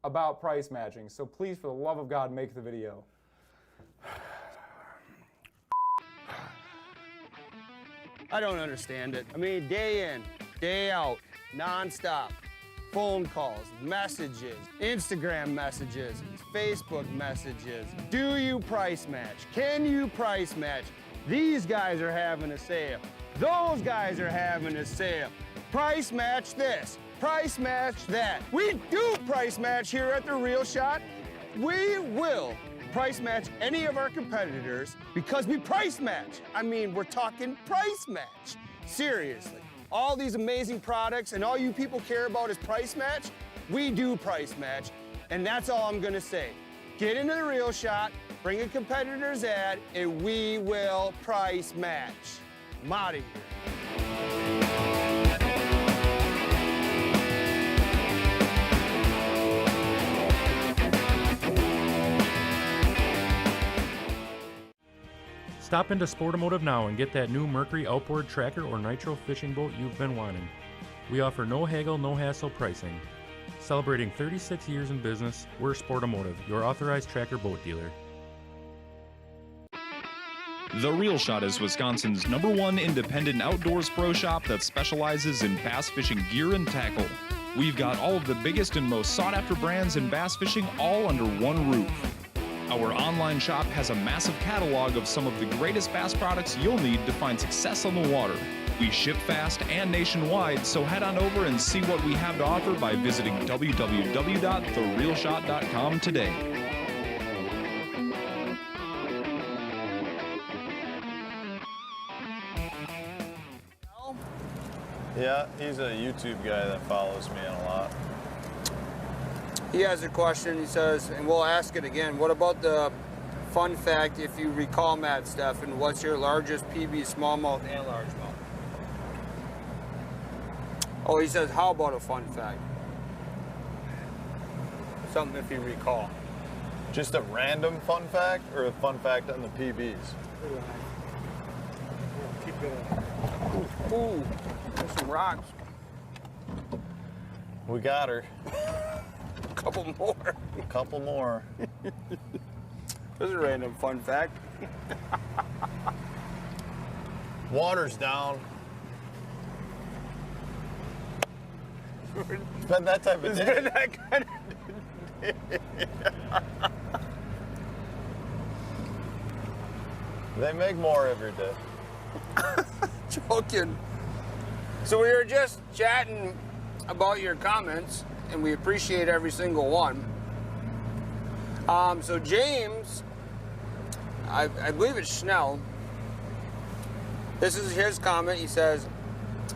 about price matching. So please, for the love of God, make the video. I don't understand it. I mean, day in, day out, nonstop. Phone calls, messages, Instagram messages, Facebook messages. Do you price match? Can you price match? These guys are having a sale. Those guys are having a sale. Price match this, price match that. We do price match here at The Real Shot. We will price match any of our competitors because we price match. I mean, we're talking price match. Seriously. All these amazing products and all you people care about is price match. We do price match, and that's all I'm gonna say. Get into The Real Shot, bring a competitor's ad, and we will price match. I'm out of here. Stop into Sportamotive now and get that new Mercury outboard tracker or nitro fishing boat you've been wanting. We offer no haggle, no hassle pricing. Celebrating 36 years in business, we're Sportamotive, your authorized tracker boat dealer. The Real Shot is Wisconsin's #1 independent outdoors pro shop that specializes in bass fishing gear and tackle. We've got all of the biggest and most sought after brands in bass fishing all under one roof. Our online shop has a massive catalog of some of the greatest bass products you'll need to find success on the water. We ship fast and nationwide, so head on over and see what we have to offer by visiting www.therealshot.com today. Yeah, he's a YouTube guy that follows me a lot. He has a question. He says, and we'll ask it again. What about the fun fact, if you recall, Matt Stefan, what's your largest PB smallmouth and largemouth? Oh, he says, how about a fun fact? Something if you recall. Just a random fun fact or a fun fact on the PBs? Keep going. Ooh, there's some rocks. We got her. A couple more. A couple more. This is a random fun fact. Water's down. It's been that type of It's day. been that kind of They make more every day. joking. So we were just chatting about your comments, and we appreciate every single one. So James, I believe it's Schnell. This is his comment. He says,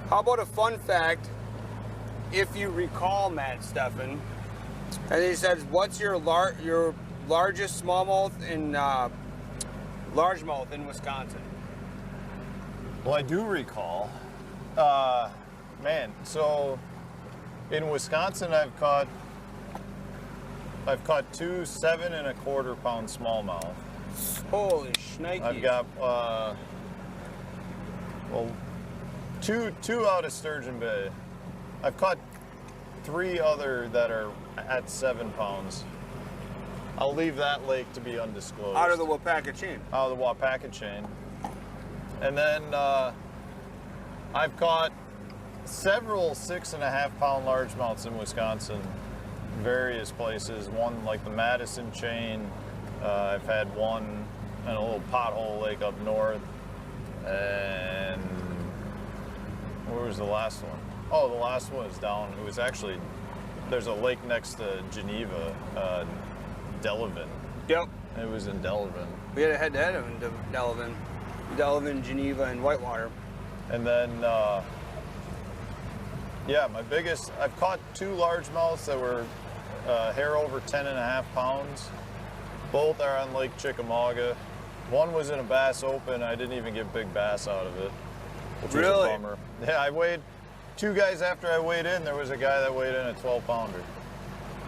how about a fun fact, if you recall, Matt Stefan? And he says, what's your largest smallmouth and largemouth in Wisconsin? Well, I do recall. Man, so in Wisconsin, I've caught 2 7¼ pound smallmouth. Holy shnikes. I've got two out of Sturgeon Bay. I've caught 3 other that are at 7 pounds. I'll leave that lake to be undisclosed. Out of the Wapaka chain. Out of the Wapaka chain. And then I've caught several 6½ pound largemouths in Wisconsin, various places. One like the Madison chain. I've had one in a little pothole lake up north. And where was the last one? Oh, the last one was down. It was actually, there's a lake next to Geneva, Delavan. Yep. It was in Delavan. We had a head-to-head of Delavan. Delavan, Geneva, and Whitewater. And then, yeah, my biggest, I've caught 2 largemouths that were hair over 10½ pounds. Both are on Lake Chickamauga. One was in a bass open. I didn't even get big bass out of it, which was a bummer. Yeah, I weighed, 2 guys after I weighed in, there was a guy that weighed in a 12-pounder.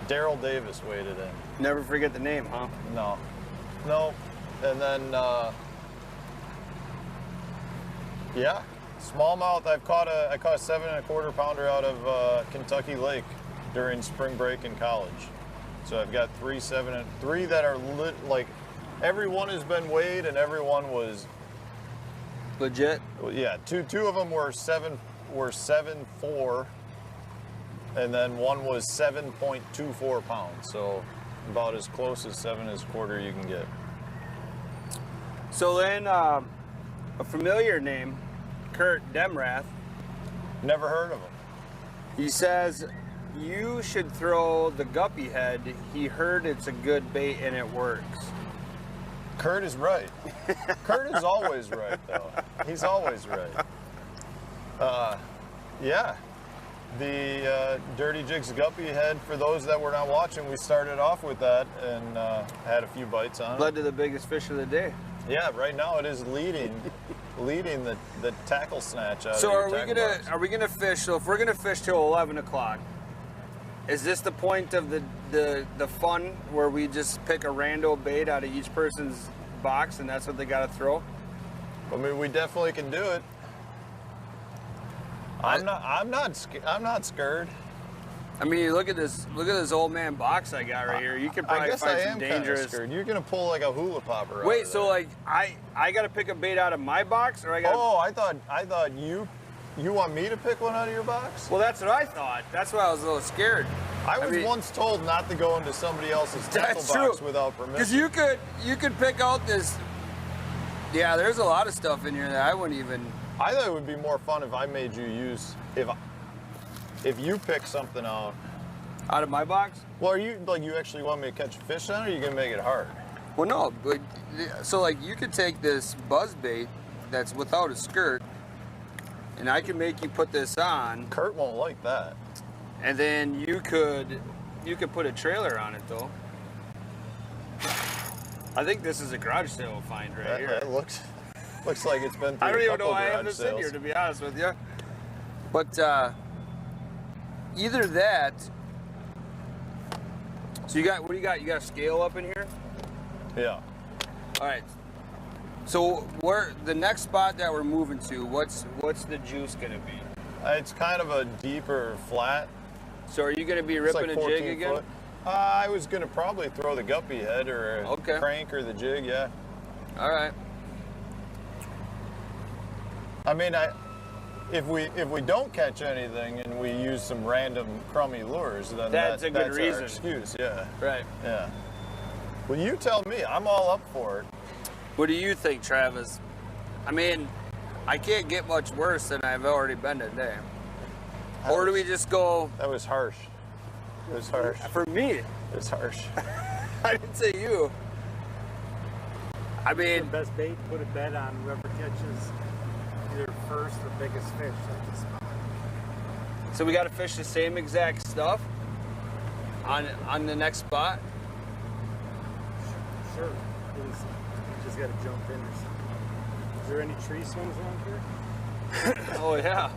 Daryl Davis weighed it in. Never forget the name, huh? No. And then, yeah, smallmouth. I caught a 7¼ pounder out of Kentucky Lake during spring break in college. So I've got 3 that are like, every one has been weighed and every one was legit. Yeah, two of them were 7.4, and then one was 7.24 pounds. So about as close as 7¼ you can get. So then, a familiar name, Kurt Demrath. Never heard of him. He says, you should throw the guppy head. He heard it's a good bait and it works. Kurt is right. Kurt is always right, though. He's always right. Yeah. The Dirty Jigs Guppy head, for those that were not watching, we started off with that and had a few bites on it. Led to the biggest fish of the day. Yeah, right now it is leading the tackle snatch out So of your tackle box. are we gonna fish? So if we're gonna fish till 11 o'clock, is this the point of the fun where we just pick a rando bait out of each person's box and that's what they gotta throw? I mean, we definitely can do it. I'm not scared. I mean, look at this old man box I got right here. You could I probably guess find I some am kind of dangerous. scared. You're gonna pull like a hula popper. Wait, out of so there. like I got to pick a bait out of my box, or I got? Oh, I thought you want me to pick one out of your box? Well, that's what I thought. That's why I was a little scared. I was mean, once told not to go into somebody else's tackle That's box true. without permission. Because you could pick out this. Yeah, there's a lot of stuff in here that I wouldn't even. I thought it would be more fun if I made you use if you pick something out. Out of my box? Well, you actually want me to catch a fish on, or are you gonna make it hard? Well, no, but so like you could take this buzz bait that's without a skirt, and I can make you put this on, Kurt won't like that. and then you could put a trailer on it though. I think this is a garage sale find right here. That looks like it's been through I don't a even couple know why I have garage this in sales. here, to be honest with you. But either that. So you got, what do you got? You got a scale up in here? Yeah. All right. So where the next spot that we're moving to, what's the juice gonna be? It's kind of a deeper flat. So are you gonna be It's ripping like a 14 jig again? foot. I was gonna probably throw the guppy head or a Okay. crank or the jig, yeah. All right. I mean, if we don't catch anything and we use some random crummy lures, then That's a good that's reason. our excuse, yeah. Right. Yeah. Well, you tell me. I'm all up for it. What do you think, Travis? I mean, I can't get much worse than I've already been today. Or do we just go? That was harsh. It was harsh. For me, It was harsh. I didn't say you. I The mean, best bait, put a bet on whoever catches either first or biggest fish at the spot. so we got to fish the same exact stuff on the next spot. Sure. You just got to jump in or something. Is there any tree swings around here? Oh yeah.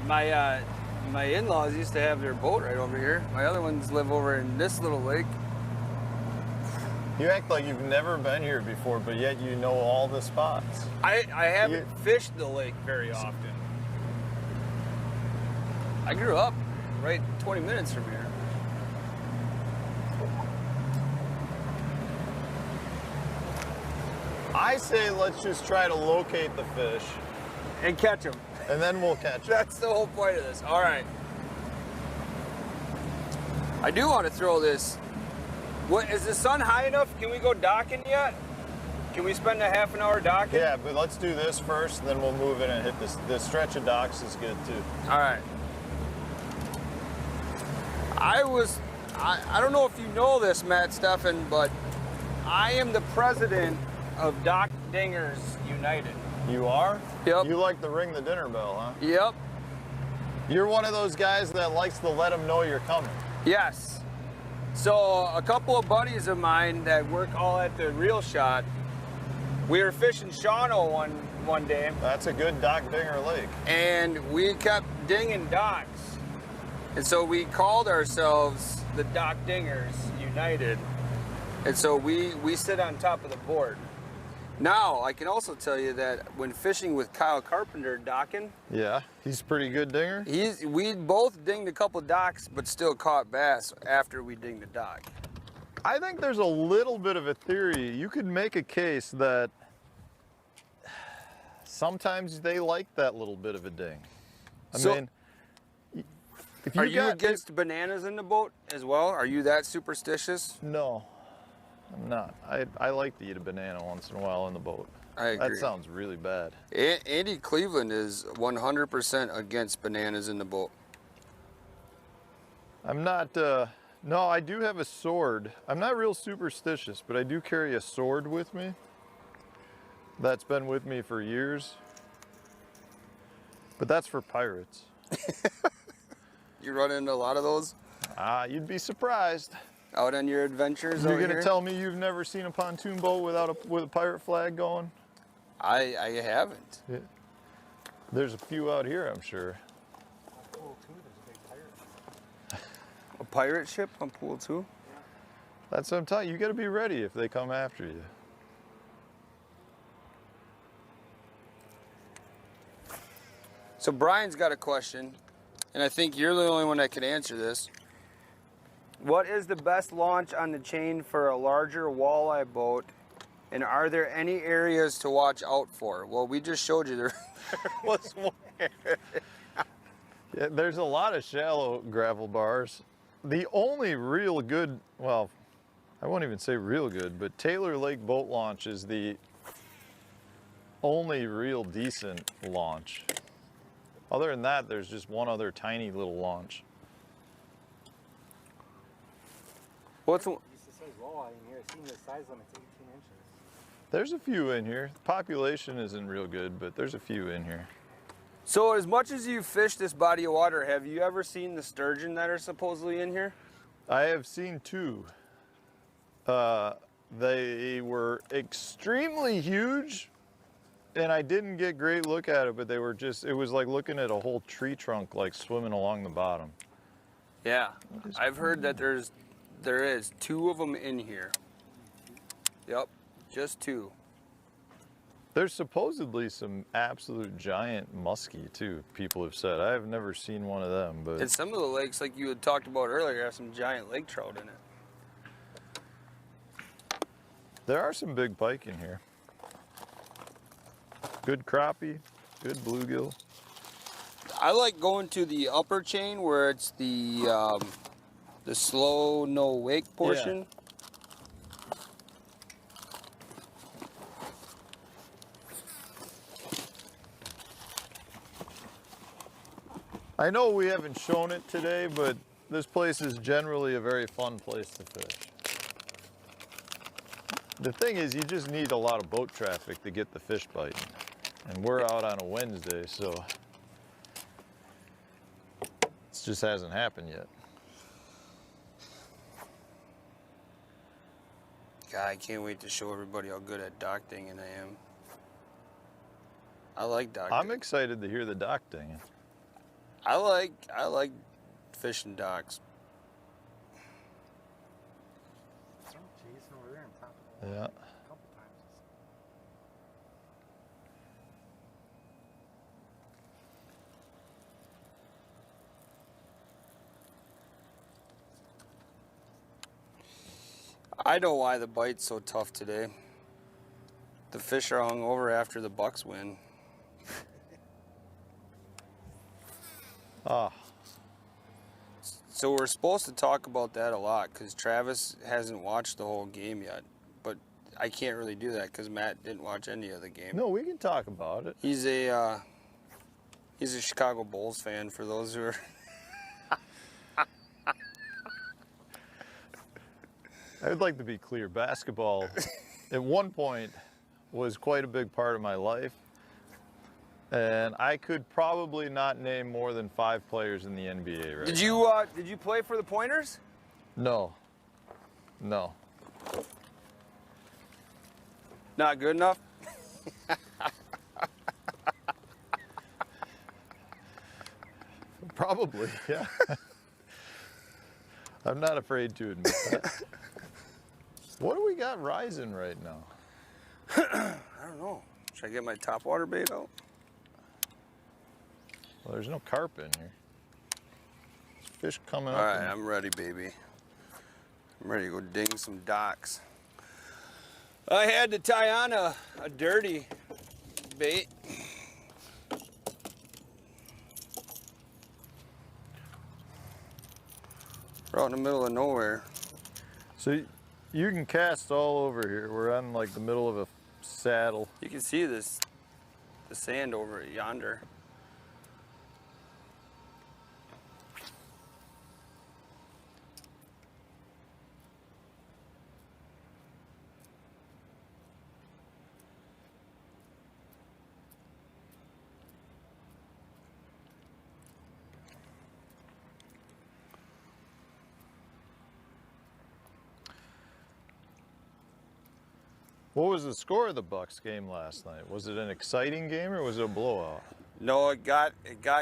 My in-laws used to have their boat right over here. My other ones live over in this little lake. You act like you've never been here before, but yet you know all the spots. I haven't fished the lake very often. I grew up right 20 minutes from here. I say let's just try to locate the fish, And catch them. and then we'll catch them. That's the whole point of this. All right. I do want to throw this. What, is the sun high enough? Can we go docking yet? Can we spend a half an hour docking? Yeah, but let's do this first, then we'll move in and hit this. The stretch of docks is good too. All right. I don't know if you know this, Matt Stefan, but I am the president of Dock Dingers United. You are? Yep. You like to ring the dinner bell, huh? Yep. You're one of those guys that likes to let them know you're coming. Yes. So a couple of buddies of mine that work all at the Reel Shot, we were fishing Shawano one day, That's a good dock dinger lake. and we kept dinging docks. And so we called ourselves the Dock Dingers United. And so we sit on top of the board. Now, I can also tell you that when fishing with Kyle Carpenter docking, Yeah, he's a pretty good dinger. we both dinged a couple docks, but still caught bass after we dinged the dock. I think there's a little bit of a theory. You could make a case that sometimes they like that little bit of a ding. I So- mean, if Are you got- against bananas in the boat as well? Are you that superstitious? No, I'm not. I like to eat a banana once in a while in the boat. I agree. That sounds really bad. Andy Cleveland is 100% against bananas in the boat. I'm not, no, I do have a sword. I'm not real superstitious, but I do carry a sword with me. That's been with me for years. But that's for pirates. You run into a lot of those You'd be surprised. out on your adventures You're over gonna here? tell me you've never seen a pontoon boat with a pirate flag going? I haven't. Yeah. There's a few out here, I'm sure. Pool 2, there's a big pirate. A pirate ship on Pool 2? That's what I'm telling you. You gotta be ready if they come after you. So Brian's got a question, and I think you're the only one that can answer this. What is the best launch on the chain for a larger walleye boat, and are there any areas to watch out for? Well, we just showed you there was one area. Yeah, there's a lot of shallow gravel bars. The only real good, well, I won't even say real good, but Taylor Lake Boat Launch is the only real decent launch. Other than that, there's just one other tiny little launch. What's It used to say walleye in here. I've seen the size limit's 18 inches. There's a few in here. The population isn't real good, but there's a few in here. So as much as you fish this body of water, have you ever seen the sturgeon that are supposedly in here? I have seen two. They were extremely huge, and I didn't get a great look at it, but they were just, it was like looking at a whole tree trunk like swimming along the bottom. Yeah, I've heard that there is 2 of them in here. Yep, just 2. There's supposedly some absolute giant muskie too, people have said. I have never seen one of them, but And some of the lakes, like you had talked about earlier, have some giant lake trout in it. there are some big pike in here. Good crappie, good bluegill. I like going to the upper chain where it's the slow no wake portion. I know we haven't shown it today, but this place is generally a very fun place to fish. The thing is, you just need a lot of boat traffic to get the fish biting. And we're out on a Wednesday, so it just hasn't happened yet. God, I can't wait to show everybody how good at dock dinging I am. I like dock I'm dinging. excited to hear the dock dinging. I like fishing docks. Some Jason over there on top of the Yeah. wall. A couple times. I know why the bite's so tough today. The fish are hung over after the Bucks win. Ah, So we're supposed to talk about that a lot because Travis hasn't watched the whole game yet. But I can't really do that because Matt didn't watch any of the game. no, we can talk about it. He's a Chicago Bulls fan for those who are. I would like to be clear. Basketball, at one point, was quite a big part of my life. And I could probably not name more than 5 players in the NBA right now. Did you play for the Pointers? No. No. Not good enough. Probably, yeah. I'm not afraid to admit that. What do we got rising right now? I don't know. Should I get my topwater bait out? Well, there's no carp in here. There's fish coming All up. right, I'm ready, baby. I'm ready to go ding some docks. I had to tie on a dirty bait. We're out in the middle of nowhere. So you can cast all over here. We're on like the middle of a saddle. You can see the sand over yonder. What was the score of the Bucks game last night? Was it an exciting game or was it a blowout? No, it got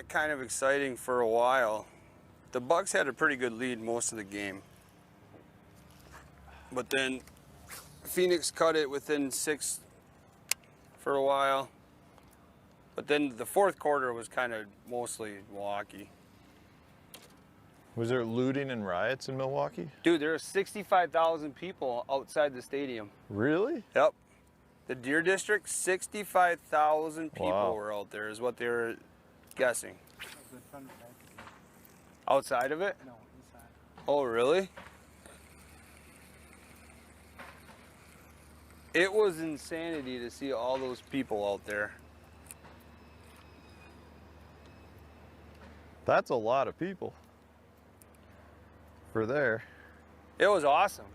kind of exciting for a while. The Bucks had a pretty good lead most of the game. But then Phoenix cut it within 6 for a while. But then the fourth quarter was kind of mostly Milwaukee. Was there looting and riots in Milwaukee? Dude, there were 65,000 people outside the stadium. Really? Yep. The Deer District, 65,000 people Wow. were out there is what they were guessing. Good fun with that. Outside of it? No, inside. Oh, really? It was insanity to see all those people out there. That's a lot of people for there. It was awesome.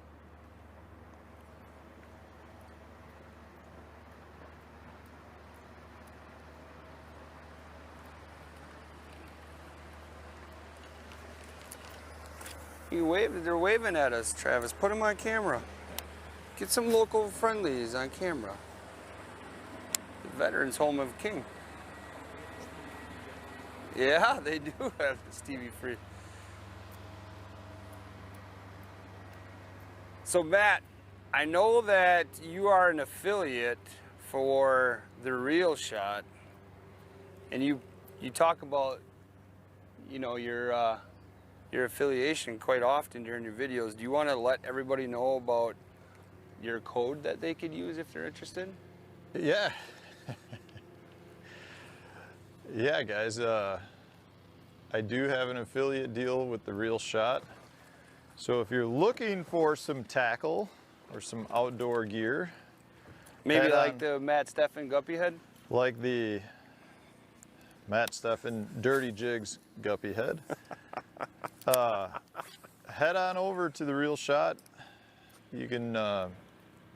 They're waving at us, Travis. Put them on camera. Get some local friendlies on camera. The Veterans Home of King. Yeah, they do have Stevie Free. So Matt, I know that you are an affiliate for The Real Shot, and you talk about, you know, your affiliation quite often during your videos. Do you want to let everybody know about your code that they could use if they're interested? Yeah. Yeah, guys, I do have an affiliate deal with The Real Shot. So if you're looking for some tackle or some outdoor gear, Maybe head like on- the Matt Stefan Guppy Head? like the Matt Stefan Dirty Jigs Guppy Head, head on over to The Real Shot. You can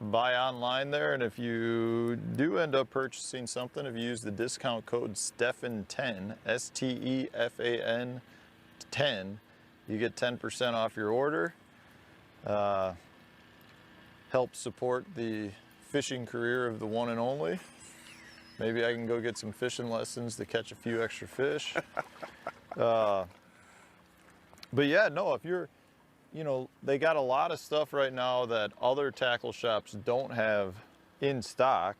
buy online there, and if you do end up purchasing something, if you use the discount code STEFAN10, STEFAN 10, you get 10% off your order. Help support the fishing career of the one and only. Maybe I can go get some fishing lessons to catch a few extra fish. But yeah, no, if you're, you know, they got a lot of stuff right now that other tackle shops don't have in stock.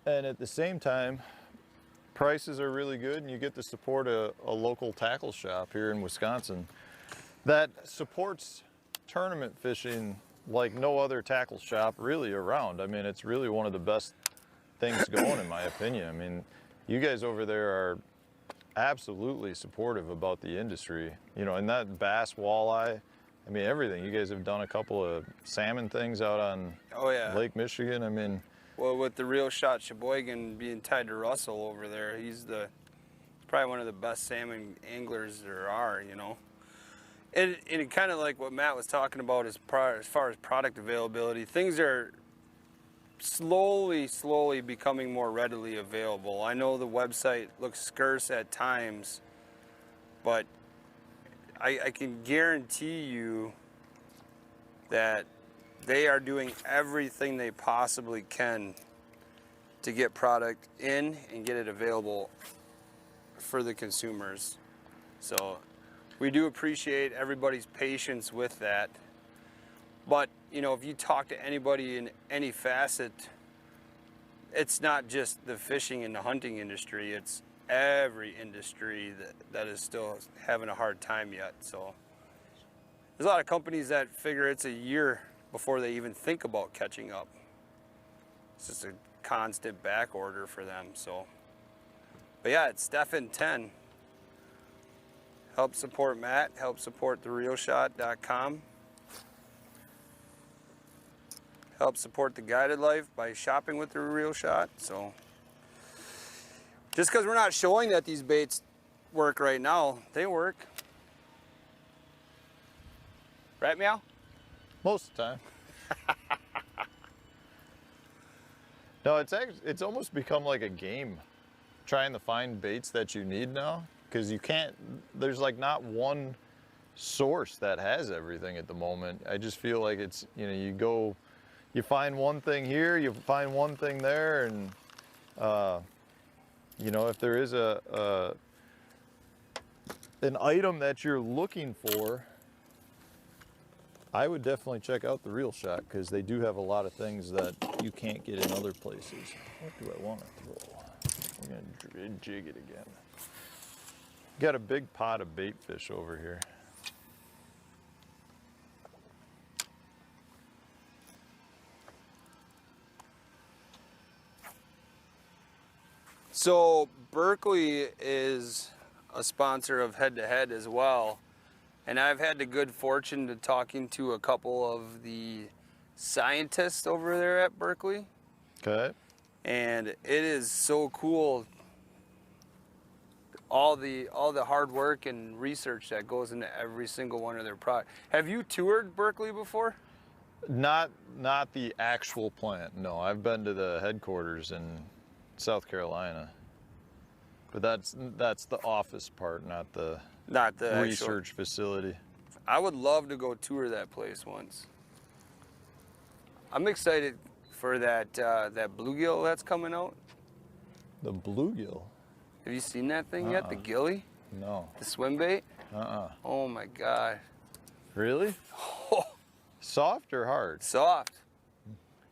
And at the same time, prices are really good, and you get to support a local tackle shop here in Wisconsin that supports tournament fishing like no other tackle shop really around. I mean, it's really one of the best things going, in my opinion. I mean, you guys over there are absolutely supportive about the industry, you know, and that bass, walleye, I mean, everything. You guys have done a couple of salmon things out on Lake Michigan. I mean, Well, with The Real Shot Sheboygan being tied to Russell over there, he's probably one of the best salmon anglers there are, you know. And it kind of like what Matt was talking about as far as product availability, things are slowly becoming more readily available. I know the website looks scarce at times, but I can guarantee you that they are doing everything they possibly can to get product in and get it available for the consumers. So we do appreciate everybody's patience with that. But, you know, if you talk to anybody in any facet, it's not just the fishing and the hunting industry, it's every industry that is still having a hard time yet. So there's a lot of companies that figure it's a year before they even think about catching up. It's just a constant back order for them. So, but yeah, it's Stefan 10. Help support Matt, help support therealshot.com. Help support the guided life by shopping with The Real Shot. So just because we're not showing that these baits work right now, they work. Right, Meow? most of the time. No, it's almost become like a game, trying to find baits that you need now, because you can't, there's like not one source that has everything at the moment. I just feel like it's, you know, you find one thing here, you find one thing there, and you know, if there is an item that you're looking for, I would definitely check out The Real Shot, because they do have a lot of things that you can't get in other places. What do I want to throw? We're gonna jig it again. Got a big pot of bait fish over here. So Berkeley is a sponsor of Head to Head as well. And I've had the good fortune to talking to a couple of the scientists over there at Berkeley. Okay. And it is so cool, all the hard work and research that goes into every single one of their products. Have you toured Berkeley before? Not the actual plant. No, I've been to the headquarters in South Carolina. But that's the office part, not the research facility. I would love to go tour that place once. I'm excited for that bluegill that's coming out. The bluegill? Have you seen that thing yet? The gilly? No. The swim bait? Uh-uh. Oh my God. Really? Soft or hard? Soft.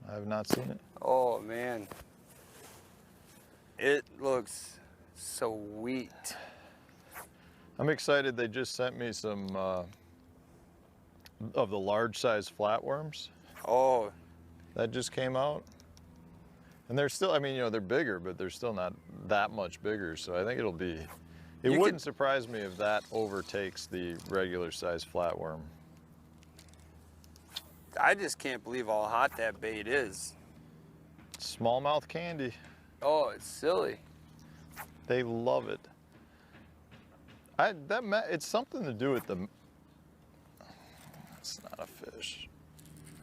I have not seen it. Oh man. It looks sweet. I'm excited they just sent me some of the large size flatworms. Oh. That just came out. And they're still, I mean, you know, they're bigger, but they're still not that much bigger. So I think it'll be, it wouldn't surprise me if that overtakes the regular size flatworm. I just can't believe how hot that bait is. Smallmouth candy. Oh, it's silly. They love it. It's something to do with the, it's not a fish.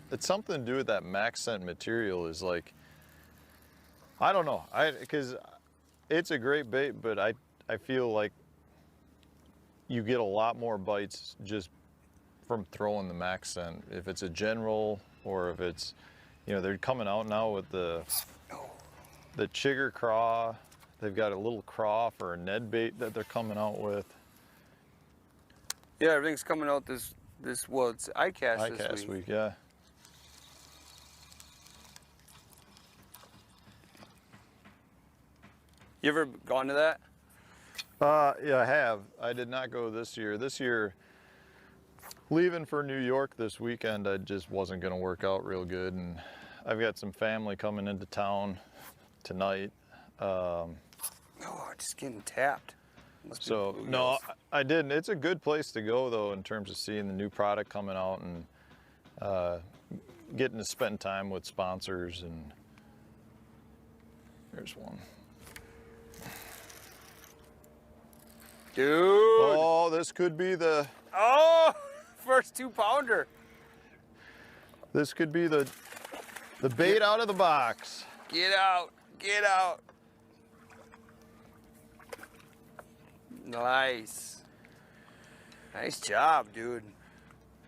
It's something to do with that max scent material is like, I don't know, because it's a great bait, but I feel like you get a lot more bites just from throwing the max scent. If it's a general or if it's, you know, they're coming out now with the chigger craw. They've got a little craw for a Ned bait that they're coming out with. Yeah, everything's coming out this well, it's ICAST this week. Yeah. You ever gone to that? Yeah, I have. I did not go this year. This year, leaving for New York this weekend, I just wasn't going to work out real good. And I've got some family coming into town tonight. Oh, just getting tapped. So, no, I didn't. It's a good place to go, though, in terms of seeing the new product coming out and getting to spend time with sponsors. And there's one. Dude. Oh, this could be the... Oh, first 2-pounder. This could be the bait out of the box. Get out, get out. Nice. Nice job, dude.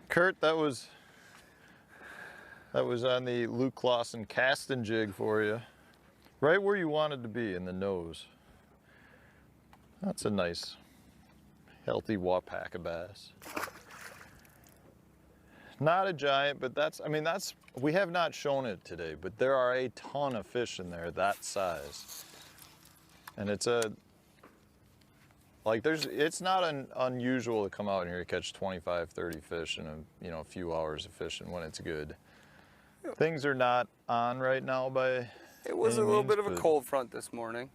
Kurt, that was on the Luke Clausen casting jig for you. Right where you wanted to be, in the nose. That's a nice, healthy Wapaka bass. Not a giant, but we have not shown it today, but there are a ton of fish in there that size. And it's not unusual to come out here and catch 25, 30 fish in a few hours of fishing when it's good. Things are not on right now by It was a little bit of a cold front this morning.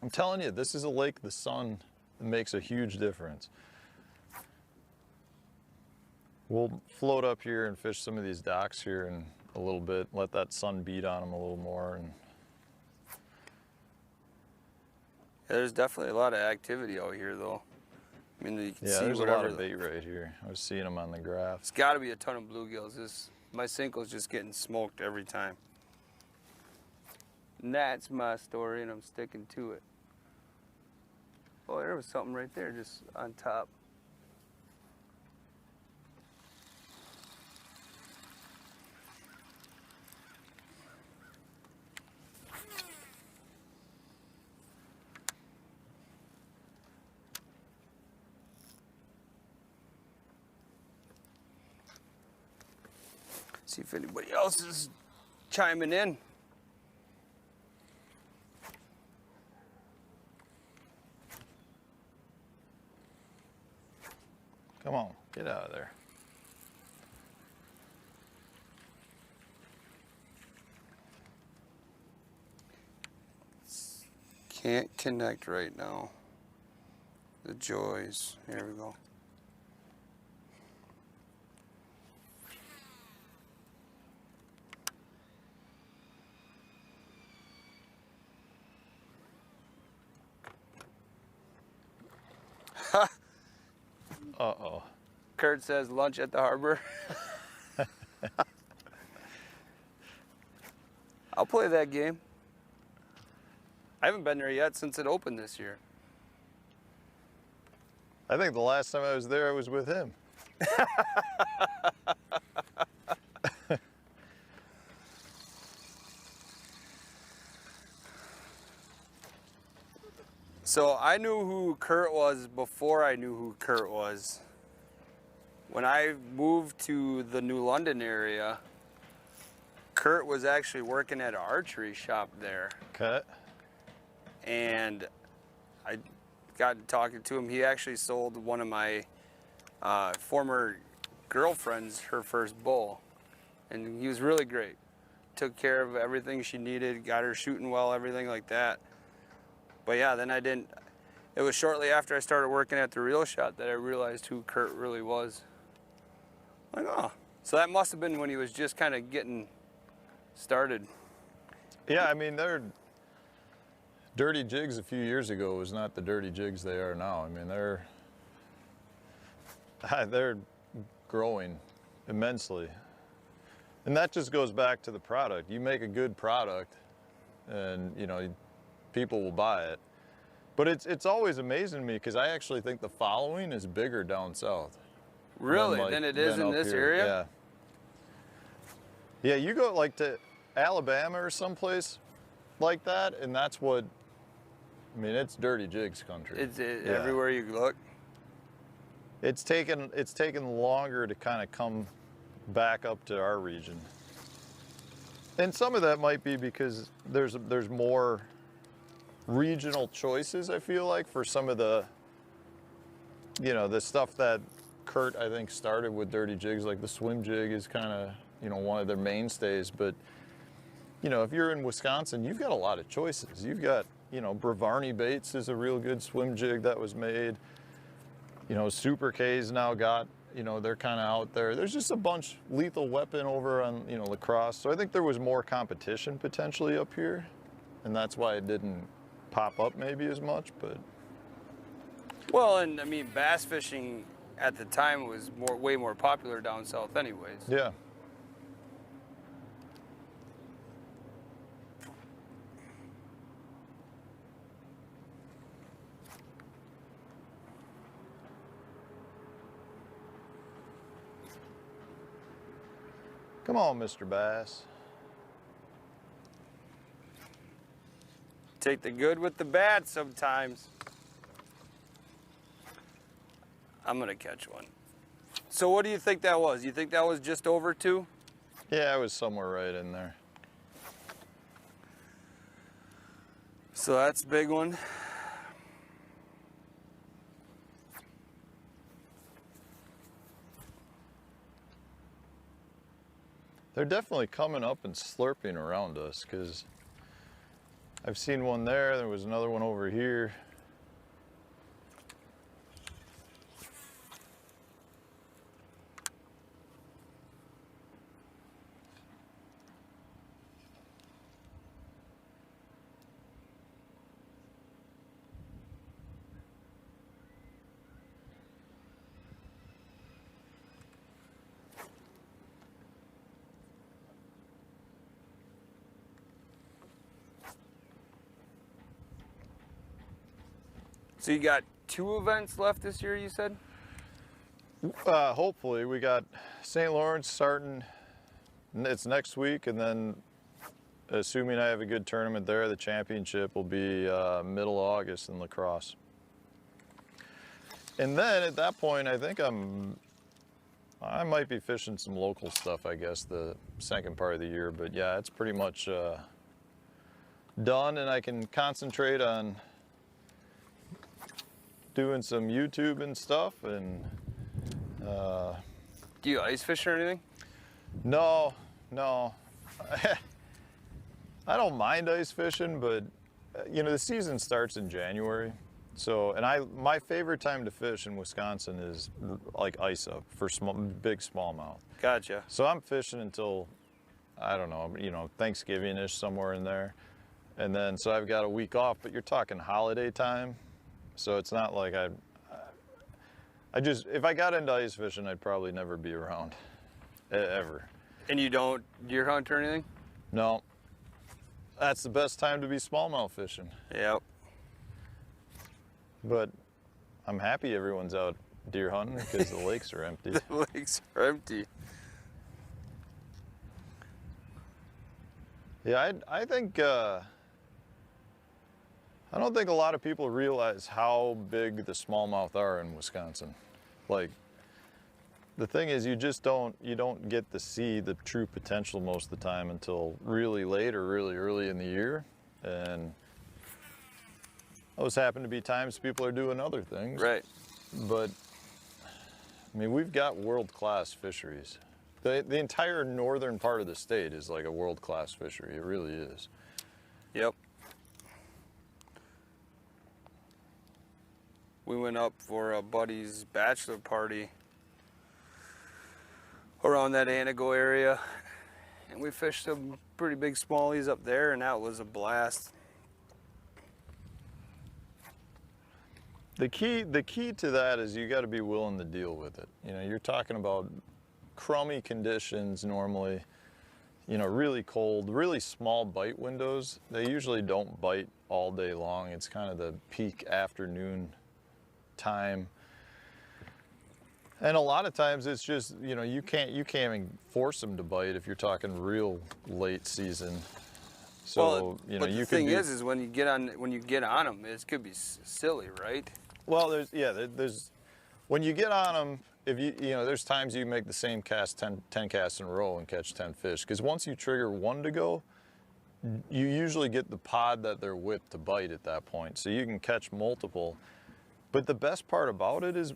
I'm telling you, this is a lake the sun makes a huge difference. We'll float up here and fish some of these docks here in a little bit, let that sun beat on them a little more. And yeah, there's definitely a lot of activity out here, though. I mean, you can see there's whatever. a lot of bait right here. I was seeing them on the graph. It's got to be a ton of bluegills. My Cinco's just getting smoked every time. And that's my story, and I'm sticking to it. Oh, there was something right there just on top. See if anybody else is chiming in. Come on, get out of there. Can't connect right now. The joys. Here we go. Uh-oh. Kurt says lunch at the harbor. I'll play that game. I haven't been there yet since it opened this year. I think the last time I was there, I was with him. So I knew who Kurt was before I knew who Kurt was. When I moved to the New London area, Kurt was actually working at an archery shop there. Okay. And I got talking to him. He actually sold one of my former girlfriends her first bull. And he was really great. Took care of everything she needed, got her shooting well, everything like that. But yeah, then it was shortly after I started working at the Reel Shot that I realized who Kurt really was. Like, oh. So that must have been when he was just kind of getting started. Yeah, I mean, they're Dirty Jigs a few years ago was not the Dirty Jigs they are now. I mean, they're growing immensely. And that just goes back to the product. You make a good product and, you know, people will buy it. But it's always amazing to me because I actually think the following is bigger down south. Really? Than it is in this area? Yeah. Yeah, you go like to Alabama or someplace like that, and that's what, I mean, it's Dirty Jigs country. It's everywhere you look. It's taken longer to kind of come back up to our region. And some of that might be because there's more regional choices, I feel like, for some of the, you know, the stuff that Kurt, I think, started with Dirty Jigs, like the swim jig is kind of, you know, one of their mainstays. But, you know, if you're in Wisconsin, you've got a lot of choices. You've got, you know, Bravarni Baits is a real good swim jig that was made. You know, Super K's now got, you know, they're kind of out there. There's just a bunch. Lethal Weapon over on, you know, La Crosse. So I think there was more competition potentially up here, and that's why it didn't pop up maybe as much. But well, and I mean, bass fishing at the time was way more popular down south anyways. yeah. Come on, Mr. Bass. Take the good with the bad sometimes. I'm gonna catch one. So what do you think that was? You think that was just over 2? Yeah, it was somewhere right in there. So that's a big one. They're definitely coming up and slurping around us because I've seen one there was another one over here. So you got 2 events left this year, you said? Hopefully. We got St. Lawrence starting, it's next week, and then assuming I have a good tournament there, the championship will be middle August in La Crosse. And then at that point, I think I might be fishing some local stuff, I guess, the second part of the year. But yeah, it's pretty much done, and I can concentrate on doing some YouTube and stuff and Do you ice fish or anything? No. I don't mind ice fishing, but you know, the season starts in January. So, and my favorite time to fish in Wisconsin is like ice up for big smallmouth. Gotcha. So I'm fishing until, I don't know, you know, Thanksgiving-ish, somewhere in there. And then, so I've got a week off, but you're talking holiday time. So it's not like I just, if I got into ice fishing, I'd probably never be around, ever. And you don't deer hunt or anything? No. That's the best time to be smallmouth fishing. Yep. But I'm happy everyone's out deer hunting because the lakes are empty. The lakes are empty. Yeah, I think, I don't think a lot of people realize how big the smallmouth are in Wisconsin. Like, the thing is, you don't get to see the true potential most of the time until really late or really early in the year. And those happen to be times people are doing other things. Right. But, I mean, we've got world-class fisheries. The entire northern part of the state is like a world-class fishery. It really is. Yep. We went up for a buddy's bachelor party around that Anago area, and we fished some pretty big smallies up there, and that was a blast. The key to that is you got to be willing to deal with it. You know, you're talking about crummy conditions normally, you know, really cold, really small bite windows. They usually don't bite all day long. It's kind of the peak afternoon time. And a lot of times it's just, you know, you can't even force them to bite if you're talking real late season. So, Well, you know, but you the thing can is when you get on them, it could be silly, right? well, there's when you get on them, if you know, there's times you make the same cast 10 casts in a row and catch 10 fish. Because once you trigger one to go, you usually get the pod that they're with to bite at that point. So you can catch multiple. But the best part about it is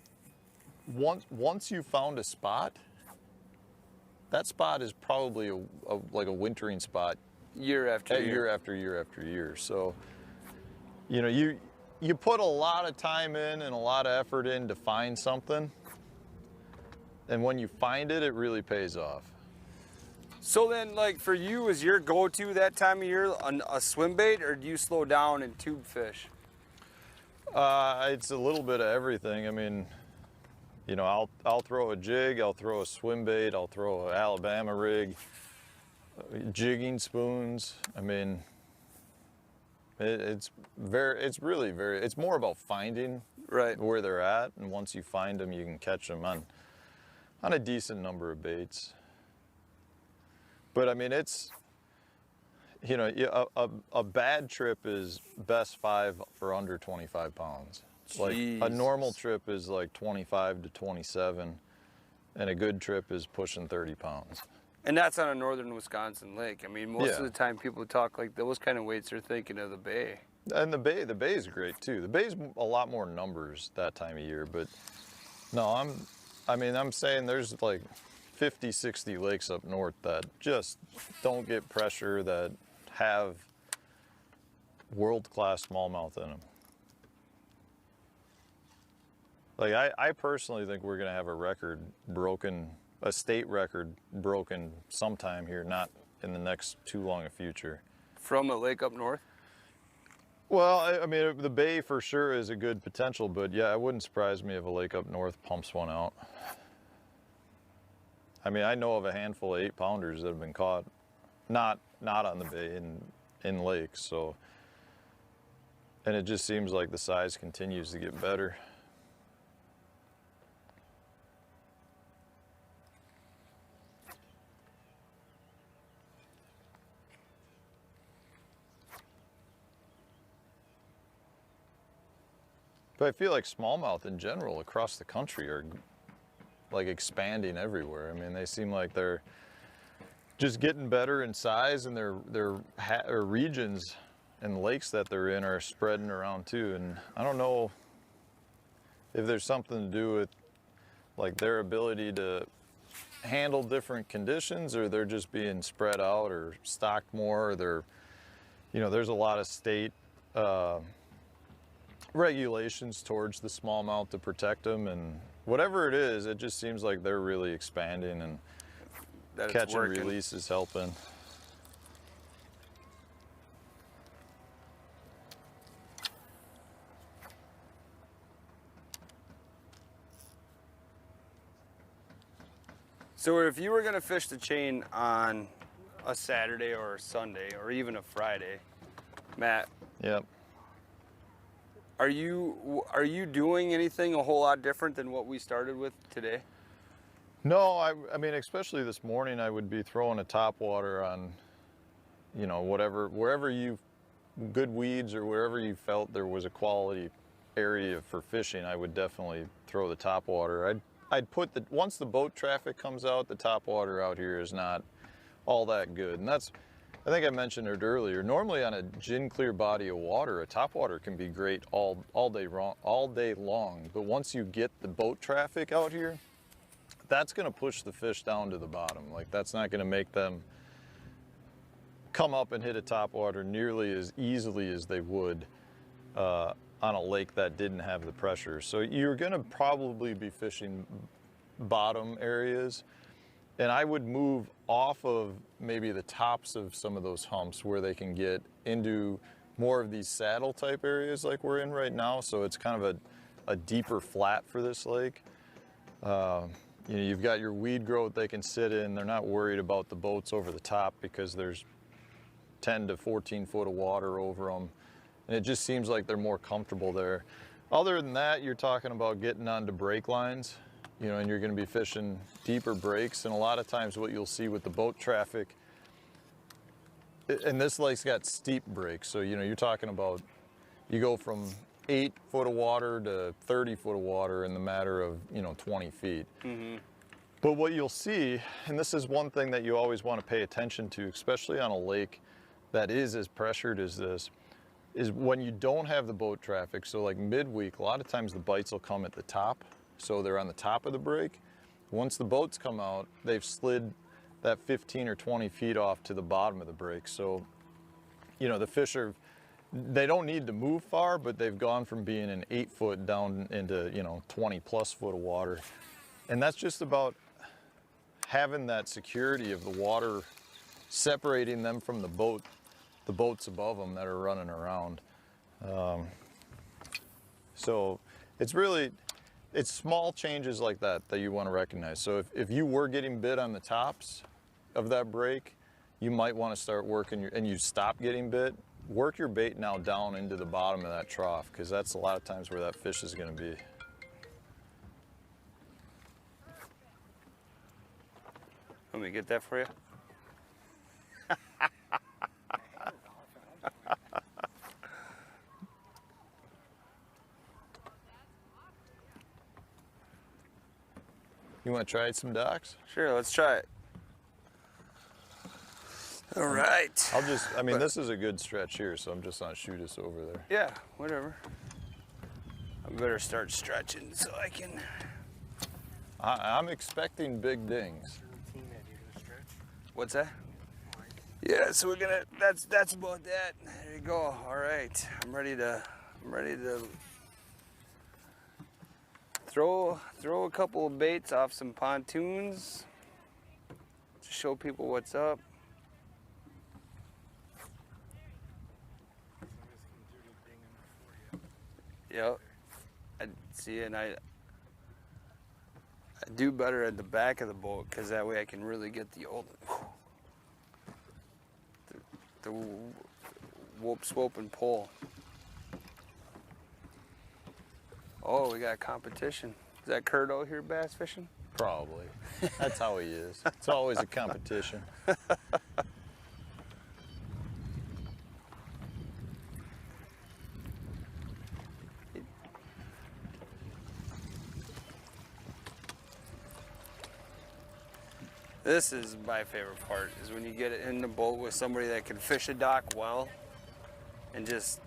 once you found a spot, that spot is probably like a wintering spot Year after year. year after year after year. So, you know, you put a lot of time in and a lot of effort in to find something. And when you find it, it really pays off. So then, like, for you, is your go-to that time of year a swim bait, or do you slow down and tube fish? It's a little bit of everything. I mean, you know, I'll throw a jig, I'll throw a swim bait, I'll throw an Alabama rig, jigging spoons. I mean, it's more about finding Right. where they're at, and once you find them, you can catch them on a decent number of baits. But I mean, it's, you know, a bad trip is best 5 for under 25 pounds. Like a normal trip is like 25 to 27, and a good trip is pushing 30 pounds. And that's on a northern Wisconsin lake. I mean, most Yeah. of the time people talk like those kind of weights are thinking of the bay. And the bay is great too. The bay's a lot more numbers that time of year, but no, I'm saying there's like 50, 60 lakes up north that just don't get pressure, that have world-class smallmouth in them. Like I personally think we're gonna have a state record broken sometime here, not in the next too long a future. From a lake up north? Well, I mean, the bay for sure is a good potential, but yeah, it wouldn't surprise me if a lake up north pumps one out. I mean, I know of a handful of 8-pounders that have been caught, not on the bay, in lakes, so. And it just seems like the size continues to get better. But I feel like smallmouth in general across the country are like expanding everywhere. I mean, they seem like they're just getting better in size, and their regions and lakes that they're in are spreading around too. And I don't know if there's something to do with like their ability to handle different conditions, or they're just being spread out or stocked more, or they're, you know, there's a lot of state regulations towards the smallmouth to protect them, and whatever it is, it just seems like they're really expanding, and That it's catch and working. release is helping. So if you were gonna fish the chain on a Saturday or a Sunday or even a Friday, Matt, Yep. are you doing anything a whole lot different than what we started with today? No, I mean, especially this morning, I would be throwing a top water on, you know, wherever you, good weeds or wherever you felt there was a quality area for fishing, I would definitely throw the top water. I'd put once the boat traffic comes out, the top water out here is not all that good. And that's, I think I mentioned it earlier, normally on a gin clear body of water, a top water can be great all day long. But once you get the boat traffic out here, that's going to push the fish down to the bottom. Like, that's not going to make them come up and hit a top water nearly as easily as they would on a lake that didn't have the pressure. So you're going to probably be fishing bottom areas, and I would move off of maybe the tops of some of those humps where they can get into more of these saddle type areas like we're in right now. So it's kind of a deeper flat for this lake. You know, you've got your weed growth they can sit in. They're not worried about the boats over the top because there's 10 to 14 foot of water over them. And it just seems like they're more comfortable there. Other than that, you're talking about getting onto break lines, you know, and you're going to be fishing deeper breaks. And a lot of times what you'll see with the boat traffic, and this lake's got steep breaks. So, you know, you're talking about, you go from 8 foot of water to 30 foot of water in the matter of, you know, 20 feet. Mm-hmm. But what you'll see, and this is one thing that you always want to pay attention to, especially on a lake that is as pressured as this, is when you don't have the boat traffic. So like midweek, a lot of times the bites will come at the top. So they're on the top of the break. Once the boats come out, they've slid that 15 or 20 feet off to the bottom of the break. So, you know, the fish they don't need to move far, but they've gone from being an 8 foot down into, you know, 20 plus foot of water. And that's just about having that security of the water separating them from the boats above them that are running around. So it's small changes like that you want to recognize. So if you were getting bit on the tops of that break, you might want to start working, and you stop getting bit, work your bait now down into the bottom of that trough, because that's a lot of times where that fish is going to be. Let me get that for you. You want to try some docks? Sure, let's try it. All right. I mean, this is a good stretch here, so I'm just gonna shoot us over there. Yeah, whatever. I better start stretching so I can. I'm expecting big dings. What's that? Yeah, so we're gonna. That's about that. There you go. All right, I'm ready to throw a couple of baits off some pontoons to show people what's up. Yep. I see, and I do better at the back of the boat because that way I can really get the old the whoop, swope, and pull. Oh, we got competition. Is that Curdo here bass fishing? Probably. That's how he is. It's always a competition. This is my favorite part, is when you get in the boat with somebody that can fish a dock well, and just,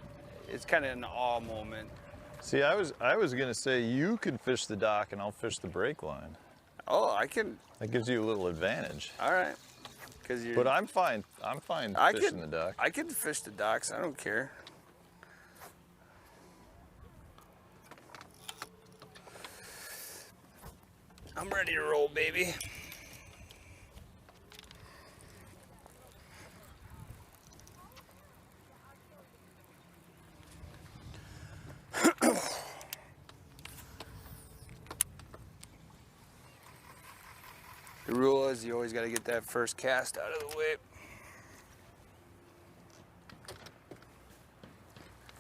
it's kind of an awe moment. See, I was gonna say you can fish the dock and I'll fish the break line. Oh, I can. That gives you a little advantage. All right. Cause you're. But I'm fine. I'm fine fishing the dock. I can fish the docks. I don't care. I'm ready to roll, baby. The rule is you always got to get that first cast out of the way.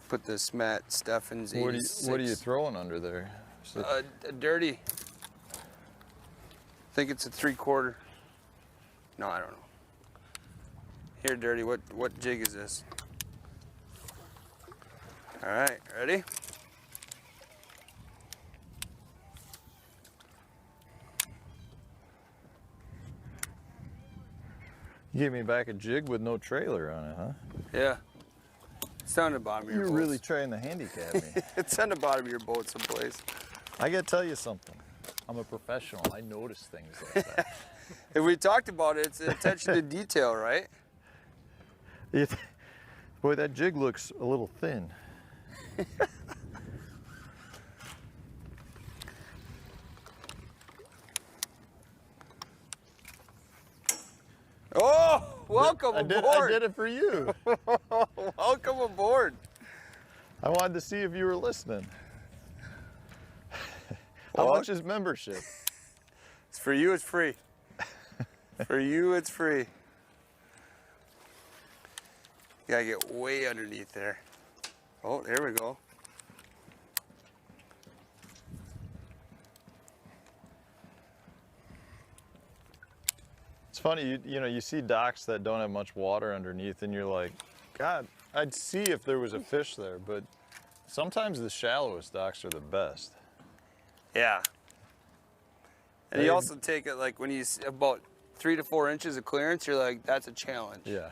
Put this Matt Stefan's 86. What are you throwing under there? A dirty. I think it's a 3/4. No, I don't know. Here, dirty. What jig is this? All right, ready? You gave me back a jig with no trailer on it, huh? Yeah. It's on the bottom of your You're boat. really trying to handicap me. It's on the bottom of your boat someplace. I gotta tell you something. I'm a professional. I notice things like that. If we talked about it, it's attention to detail, right? Boy, that jig looks a little thin. Oh, welcome I aboard. did it for you. Welcome aboard. I wanted to see if you were listening. How Well, much is membership? It's for you, it's free. For you, it's free. You gotta get way underneath there. Oh, there we go. It's funny, you see docks that don't have much water underneath and you're like, God, I'd see if there was a fish there, but sometimes the shallowest docks are the best. Yeah. And you also take it like when you see about 3 to 4 inches of clearance, you're like, that's a challenge. Yeah.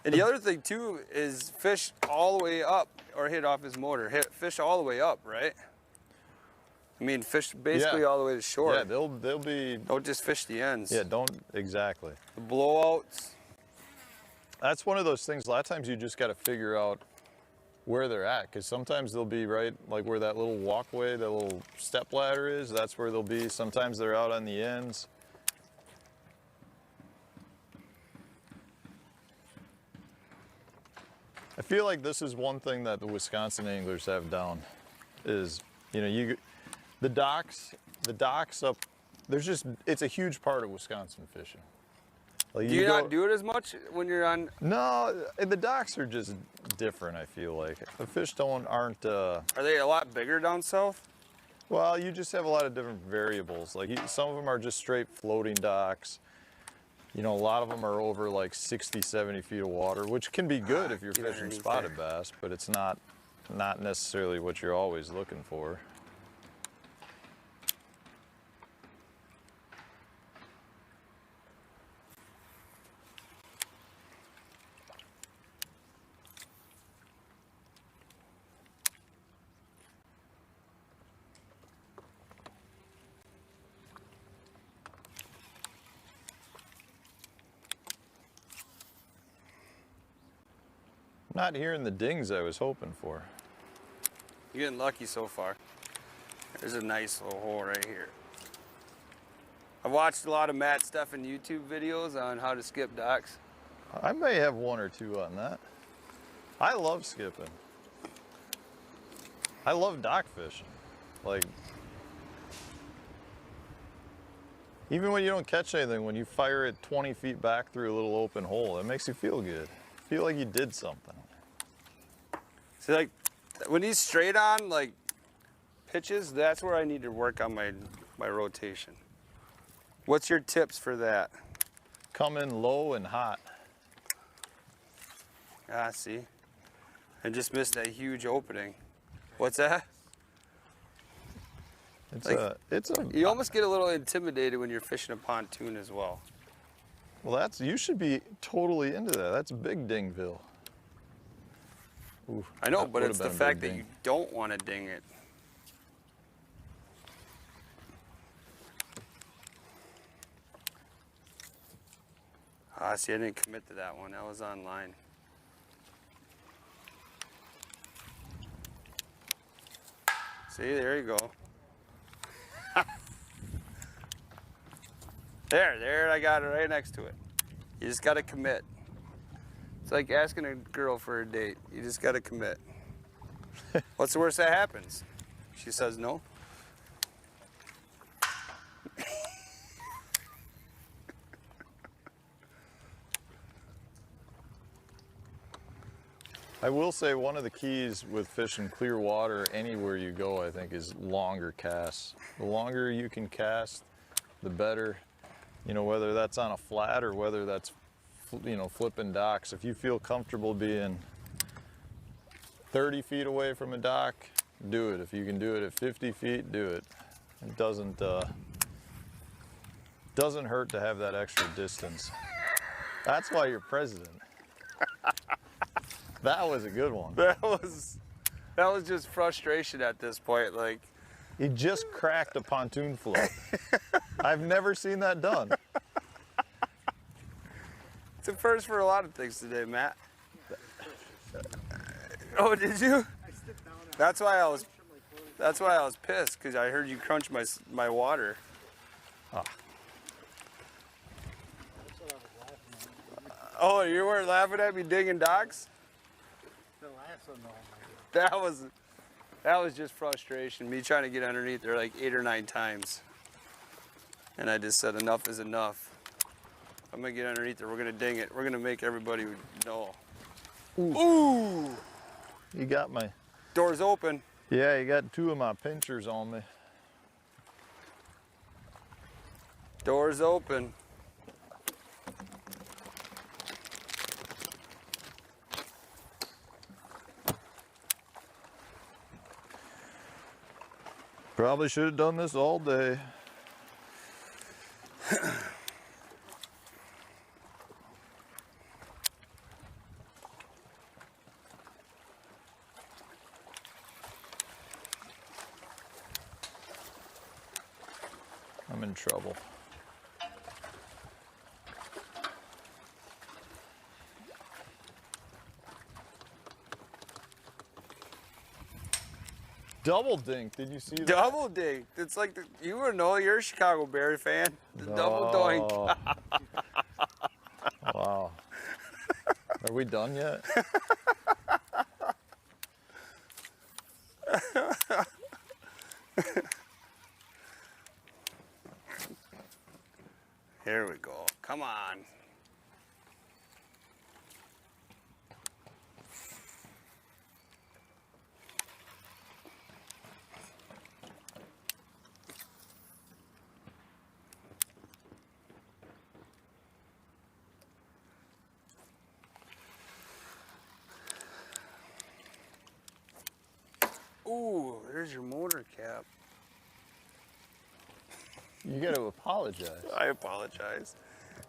And the other thing too is fish all the way up or hit off his motor. Fish all the way up, right? I mean, fish basically all the way to shore. Yeah, they'll be. Don't just fish the ends. Yeah, don't exactly. The blowouts. That's one of those things. A lot of times you just got to figure out where they're at, because sometimes they'll be right like where that little walkway, that little step ladder is. That's where they'll be. Sometimes they're out on the ends. I feel like this is one thing that the Wisconsin anglers have down is, the docks up, it's a huge part of Wisconsin fishing. Like Do you not do it as much when you're on? No, the docks are just different, I feel like. The fish aren't. Are they a lot bigger down south? Well, you just have a lot of different variables. Like some of them are just straight floating docks. A lot of them are over like 60, 70 feet of water, which can be good if you're Get fishing underneath spotted there. bass, but it's not necessarily what you're always looking for. Not hearing the dings I was hoping for. You're getting lucky so far. There's a nice little hole right here. I've watched a lot of Matt Stefan YouTube videos on how to skip docks. I may have one or two on that. I love skipping. I love dock fishing. Like, even when you don't catch anything, when you fire it 20 feet back through a little open hole, it makes you feel good. Feel like you did something. See, like when he's straight on, like pitches, that's where I need to work on my rotation. What's your tips for that? Come in low and hot. Ah, see, I just missed that huge opening. What's that? It's a. You almost get a little intimidated when you're fishing a pontoon as well. Well, you should be totally into that. That's big Dingville. Ooh, I know, that but would've it's the been a fact big that ding. you don't want to ding it. Ah, see, I didn't commit to that one. That was online. See, there you go. There, I got it right next to it. You just got to commit. It's like asking a girl for a date. You just got to commit. What's the worst that happens? She says no. I will say one of the keys with fishing clear water anywhere you go, I think, is longer casts. The longer you can cast, the better. You know, whether that's on a flat or whether that's, you know, flipping docks. If you feel comfortable being 30 feet away from a dock, do it. If you can do it at 50 feet, do it. It doesn't hurt to have that extra distance. That's why you're president. That was a good one. That was just frustration at this point. Like, He just cracked a pontoon float. I've never seen that done. it's a first for a lot of things today, Matt. Oh, did you? That's why I was pissed, because I heard you crunch my water. Oh, you weren't laughing at me digging docks? The last one, though. That was just frustration. Me trying to get underneath there like 8 or 9 times. And I just said enough is enough. I'm gonna get underneath there. We're gonna ding it. We're gonna make everybody know. Ooh! You got my, Door's open. yeah, you got 2 of my pinchers on me. Door's open. Probably should have done this all day. I'm in trouble. Double dink, did you see that? Double dink. It's like, you would know, you're a Chicago Bears fan. The double doink. Oh. Wow. Are we done yet? Here we go. Come on. Ooh, there's your motor cap. You got to apologize. I apologize.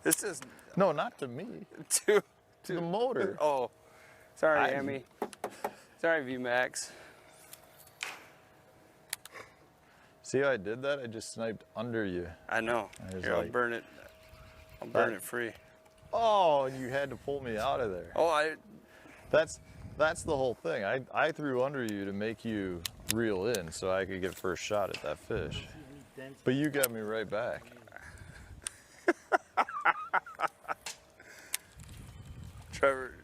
This is No, not to me. too. To the motor. Oh, sorry, I- Emmy. Sorry, VMAX. See how I did that? I just sniped under you. I know. I was Here, I'll like- burn it. I'll burn it free. Oh, and you had to pull me out of there. Oh, That's the whole thing. I threw under you to make you reel in so I could get first shot at that fish. But you got me right back.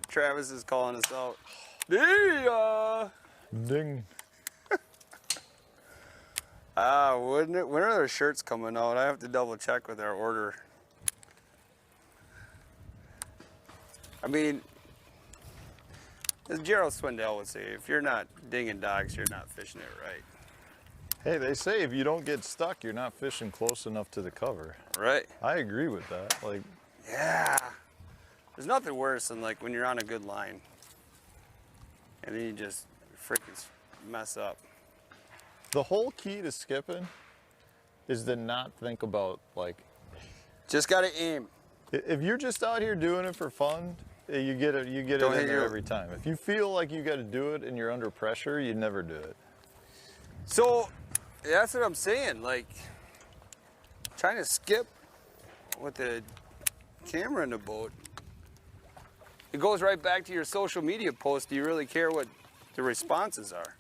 Travis is calling us out. Yeah. Ding. Wouldn't it? When are their shirts coming out? I have to double check with our order. I mean, as Gerald Swindell would say, if you're not dinging dogs, you're not fishing it right. Hey, they say if you don't get stuck, you're not fishing close enough to the cover. Right? I agree with that. Like, Yeah. There's nothing worse than like when you're on a good line and then you just freaking mess up. the whole key to skipping is to not think about, like, Just gotta aim. if you're just out here doing it for fun, You get it Don't in hit there your- every time. If you feel like you got to do it and you're under pressure, you never do it. So that's what I'm saying. Like trying to skip with the camera in the boat. It goes right back to your social media post. Do you really care what the responses are?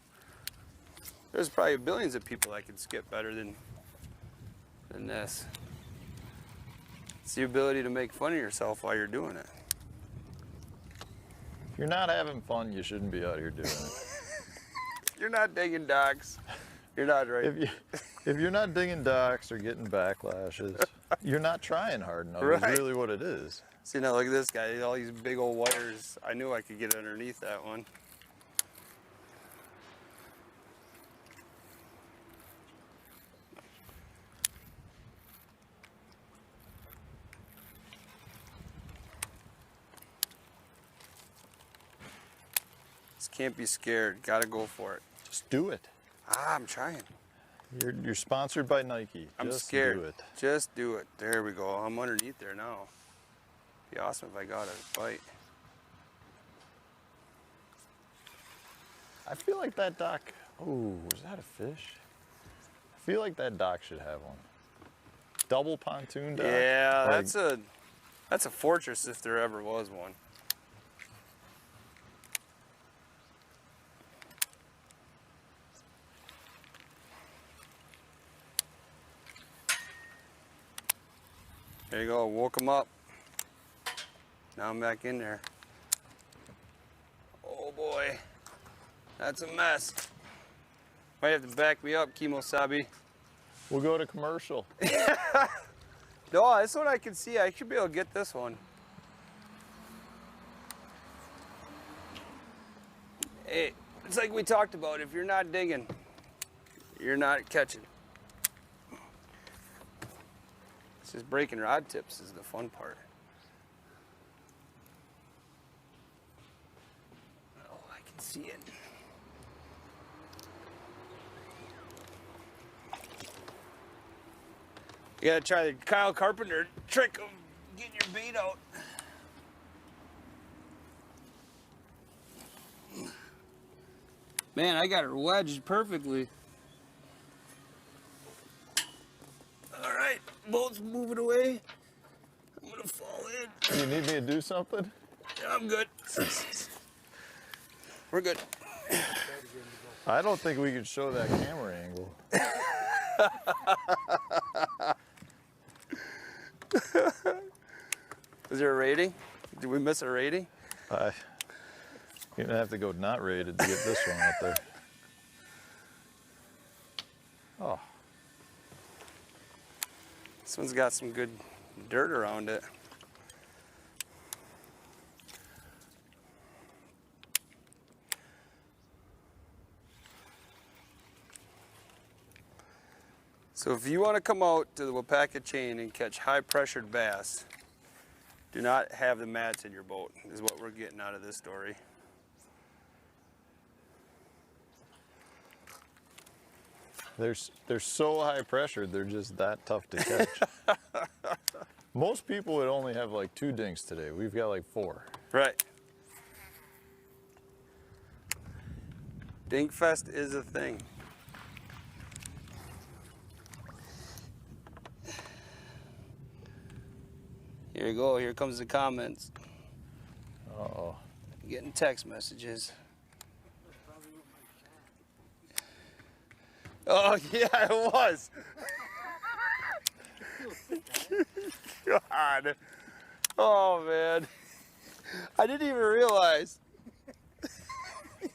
There's probably billions of people that can skip better than this. It's the ability to make fun of yourself while you're doing it. If you're not having fun, you shouldn't be out here doing it. You're not digging docks. You're not right. If you're not digging docks or getting backlashes, you're not trying hard enough. Right. Is really what it is. See now, look at this guy. All these big old wires. I knew I could get underneath that one. Just can't be scared. Gotta go for it. Just do it. I'm trying. You're sponsored by Nike. I'm Just scared. do it. Just do it. There we go. I'm underneath there now. Be awesome if I got a bite. I feel like that dock. Oh, was that a fish? I feel like that dock should have one. Double pontoon dock. Yeah, Like, that's a fortress if there ever was one. There you go, woke him up. Now I'm back in there. Oh boy, that's a mess. Might have to back me up, Kimosabi. We'll go to commercial. No, this one I can see. I should be able to get this one. Hey, it's like we talked about. If you're not digging, you're not catching. It's just breaking rod tips is the fun part. Oh, I can see it. You gotta try the Kyle Carpenter trick of getting your bait out. Man, I got her wedged perfectly. All right, boat's moving away. I'm gonna fall in. Do you need me to do something? Yeah, I'm good. We're good. I don't think we could show that camera angle. Is there a rating? Did we miss a rating? You're gonna have to go not rated to get this one out there. Oh, This one's got some good dirt around it. So if you want to come out to the Wapaka chain and catch high pressured bass, do not have the mats in your boat, is what we're getting out of this story. they're so high pressured, they're just that tough to catch. Most people would only have like 2 dinks today. We've got like 4. Right. Dinkfest is a thing. Here you go, here comes the comments. Uh-oh. Getting text messages. Oh yeah, it was. God. Oh man. I didn't even realize.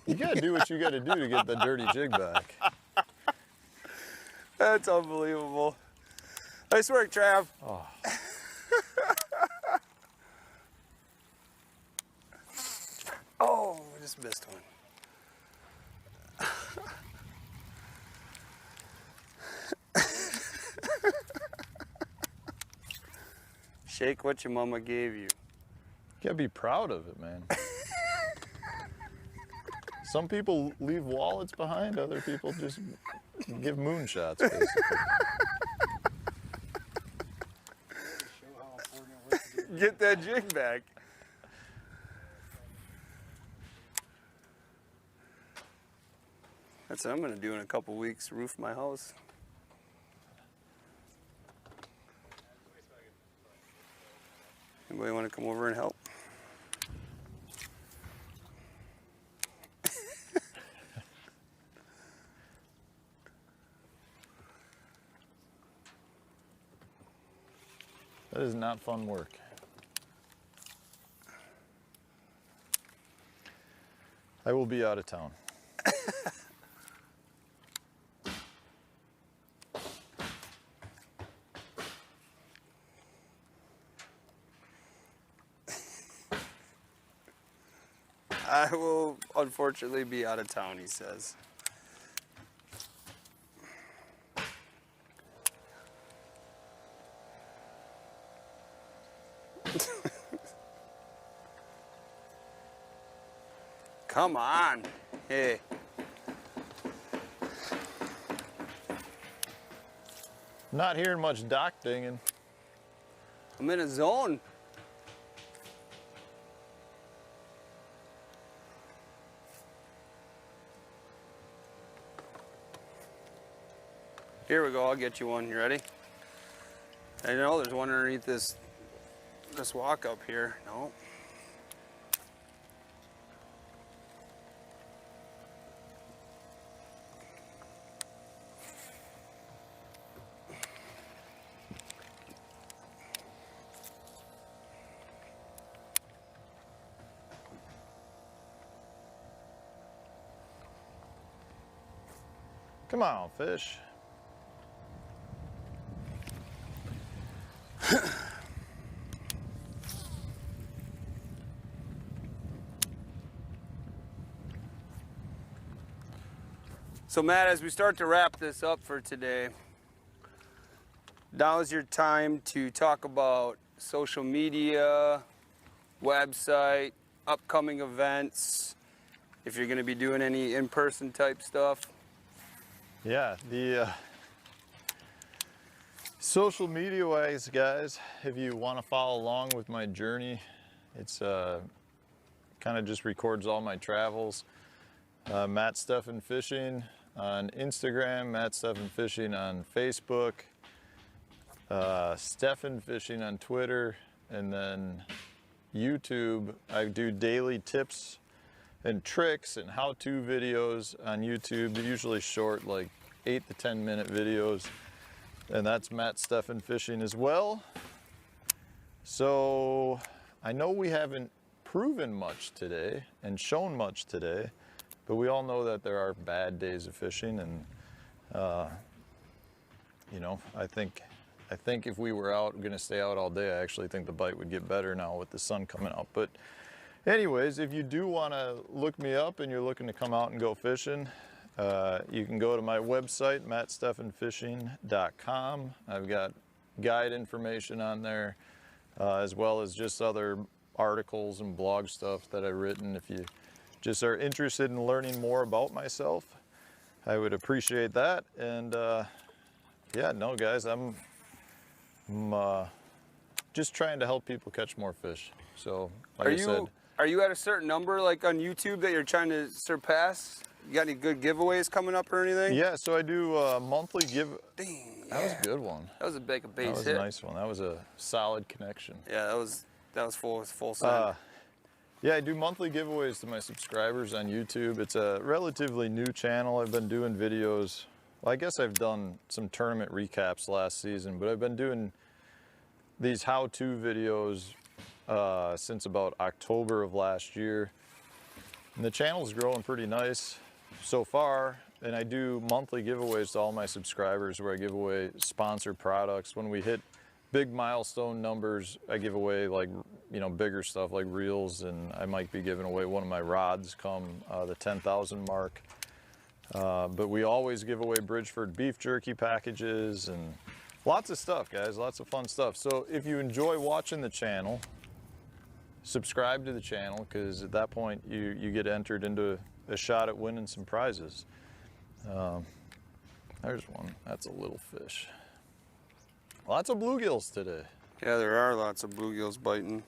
You gotta do what you gotta do to get the dirty jig back. That's unbelievable. Nice work, Trav. Oh. Oh, I just missed one. Shake what your mama gave you. You gotta be proud of it, man. Some people leave wallets behind, other people just give moonshots, basically. Show how important it was to do. Get that jig back. That's what I'm gonna do in a couple weeks, roof my house. Anybody wanna come over and help? That is not fun work. I will be out of town. I will unfortunately be out of town, he says. Come on. Hey. Not hearing much dock dinging. I'm in a zone. Here we go, I'll get you one. You ready? I know there's one underneath this walk up here. No. Come on, fish. So Matt, as we start to wrap this up for today, now is your time to talk about social media, website, upcoming events, if you're going to be doing any in-person type stuff. Yeah, the social media wise, guys, if you want to follow along with my journey, it's kind of just records all my travels. Matt Stefan Fishing on Instagram, Matt Stefan Fishing on Facebook, Stefan Fishing on Twitter, and then YouTube. I do daily tips and tricks and how-to videos on YouTube. They're usually short, like 8 to 10 minute videos. And that's Matt Stefan Fishing as well. So I know we haven't proven much today and shown much today, but we all know that there are bad days of fishing, and you know, I think if we were gonna stay out all day, I actually think the bite would get better now with the sun coming out. But anyways, if you do want to look me up and you're looking to come out and go fishing, you can go to my website, mattstefanfishing.com. I've got guide information on there, as well as just other articles and blog stuff that I've written. If you just are interested in learning more about myself, I would appreciate that. And yeah, no guys, I'm just trying to help people catch more fish. So like I said, Are you at a certain number, like on YouTube, that you're trying to surpass? You got any good giveaways coming up or anything? yeah, so I do monthly give. Dang, That was a good one. that was a base That was hit. a nice one. That was a solid connection. Yeah, that was full send. Yeah, I do monthly giveaways to my subscribers on YouTube. It's a relatively new channel. I've been doing videos. Well, I guess I've done some tournament recaps last season, but I've been doing these how-to videos since about October of last year. And the channel's growing pretty nice so far. And I do monthly giveaways to all my subscribers where I give away sponsored products. When we hit big milestone numbers, I give away, like, you know, bigger stuff like reels, and I might be giving away one of my rods come the 10,000 mark. But we always give away Bridgeford beef jerky packages and lots of stuff, guys, lots of fun stuff. So if you enjoy watching the channel, subscribe to the channel, because at that point you get entered into a shot at winning some prizes. There's one. That's a little fish. Lots of bluegills today. Yeah, there are lots of bluegills biting.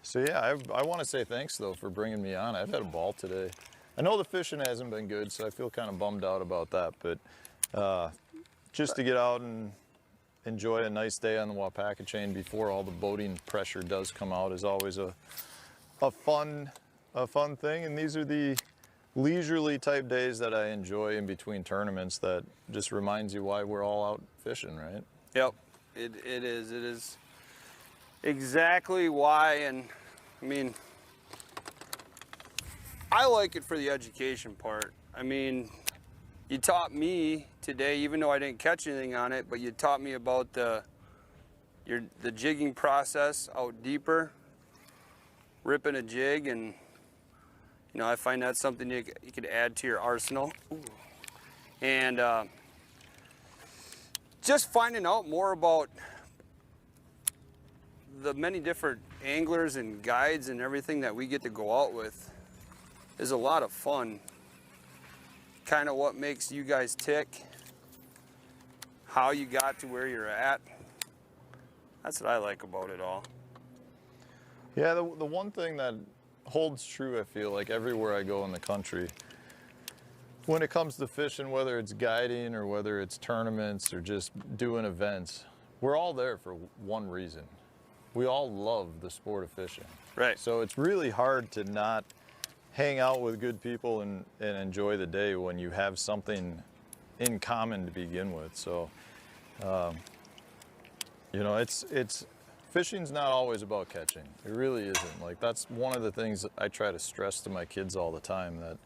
So yeah, I want to say thanks though for bringing me on. I've had a ball today. I know the fishing hasn't been good, so I feel kind of bummed out about that, but just to get out and enjoy a nice day on the Wapaka chain before all the boating pressure does come out is always a fun thing. And these are the leisurely type days that I enjoy in between tournaments that just reminds you why we're all out fishing, right? Yep, it is exactly why. And I mean, I like it for the education part. I mean, you taught me today, even though I didn't catch anything on it, but you taught me about the jigging process out deeper, ripping a jig, and you know, I find that's something you could add to your arsenal. Ooh. And just finding out more about the many different anglers and guides and everything that we get to go out with is a lot of fun. Kind of what makes you guys tick, how you got to where you're at. That's what I like about it all. Yeah, the one thing that holds true, I feel like, everywhere I go in the country, when it comes to fishing, whether it's guiding or whether it's tournaments or just doing events, we're all there for one reason. We all love the sport of fishing. Right. So it's really hard to not hang out with good people and enjoy the day when you have something in common to begin with. So, you know, it's fishing's not always about catching. It really isn't. Like, that's one of the things that I try to stress to my kids all the time, that,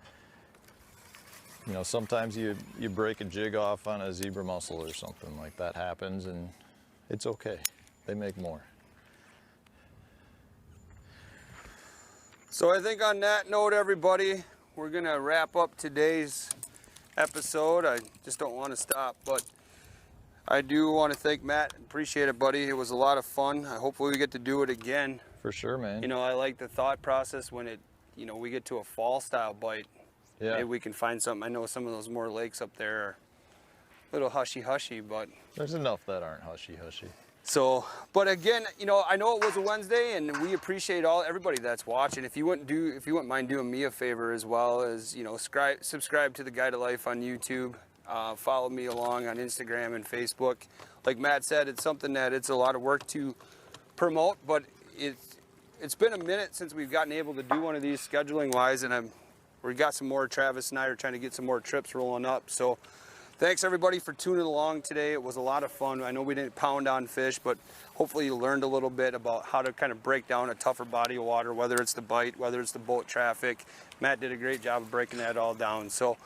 you know, sometimes you break a jig off on a zebra mussel or something like that happens, and it's okay. They make more. So I think on that note, everybody, we're gonna wrap up today's episode. I just don't want to stop, but I do want to thank Matt. Appreciate it, buddy. It was a lot of fun. Hopefully we get to do it again. For sure, man. You know, I like the thought process when we get to a fall style bite. Yeah. Maybe we can find something. I know some of those more lakes up there are a little hushy-hushy, but There's enough that aren't hushy-hushy. so, but again, you know, I know it was a Wednesday, and we appreciate everybody that's watching. If you wouldn't mind doing me a favor as well, as you know, subscribe to the Guide of Life on YouTube. Follow me along on Instagram and Facebook. Like Matt said, it's something that it's a lot of work to promote, but it's been a minute since we've gotten able to do one of these scheduling wise, and we got some more. Travis and I are trying to get some more trips rolling up. So thanks everybody for tuning along today. It was a lot of fun. I know we didn't pound on fish, but hopefully you learned a little bit about how to kind of break down a tougher body of water, whether it's the bite, whether it's the boat traffic. Matt did a great job of breaking that all down. So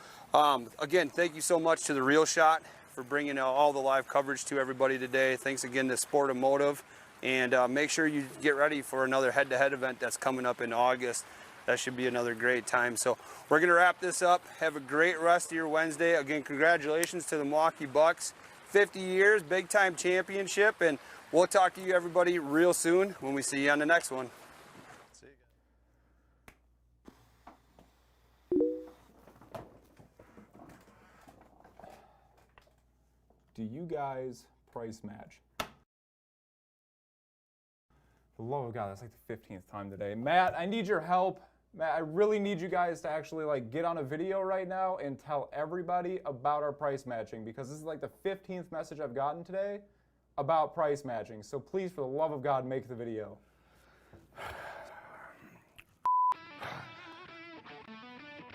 again, thank you so much to the Real Shot for bringing all the live coverage to everybody today. Thanks again to Sportomotive, and make sure you get ready for another head-to-head event that's coming up in August. That should be another great time. So we're gonna wrap this up. Have a great rest of your Wednesday. Again, congratulations to the Milwaukee Bucks. 50 years, big time championship, and we'll talk to you everybody real soon when we see you on the next one. See you guys. Do you guys price match? For the love of God, that's like the 15th time today. Matt, I need your help. Matt, I really need you guys to actually like get on a video right now and tell everybody about our price matching, because this is like the 15th message I've gotten today about price matching. So please, for the love of God, make the video.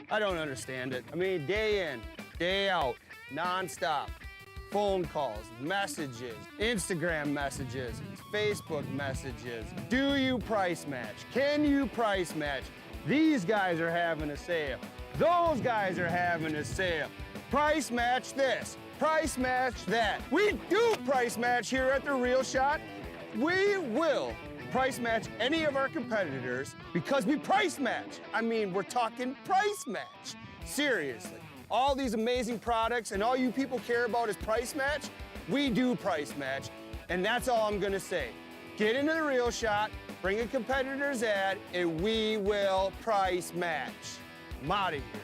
I don't understand it. I mean, day in, day out, nonstop. Phone calls, messages, Instagram messages, Facebook messages. Do you price match? Can you price match? These guys are having a sale. Those guys are having a sale. Price match this, price match that. We do price match here at The Real Shot. We will price match any of our competitors because we price match. I mean, we're talking price match. Seriously. All these amazing products and all you people care about is price match. We do price match, and that's all I'm gonna say. Get into The Real Shot, bring a competitor's ad, and we will price match. I'm out of here.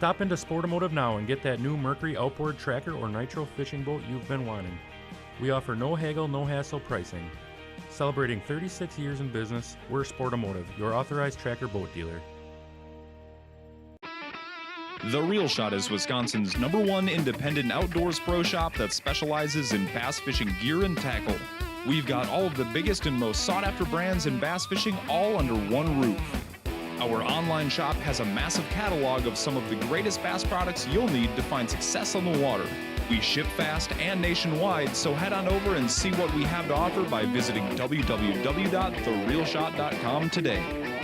Stop into Sportomotive now and get that new Mercury outboard tracker or nitro fishing boat you've been wanting. We offer no haggle, no hassle pricing. Celebrating 36 years in business, we're Sportomotive, your authorized tracker boat dealer. The Real Shot is Wisconsin's #1 independent outdoors pro shop that specializes in bass fishing gear and tackle. We've got all of the biggest and most sought after brands in bass fishing all under one roof. Our online shop has a massive catalog of some of the greatest bass products you'll need to find success on the water. We ship fast and nationwide, so head on over and see what we have to offer by visiting www.therealshot.com today.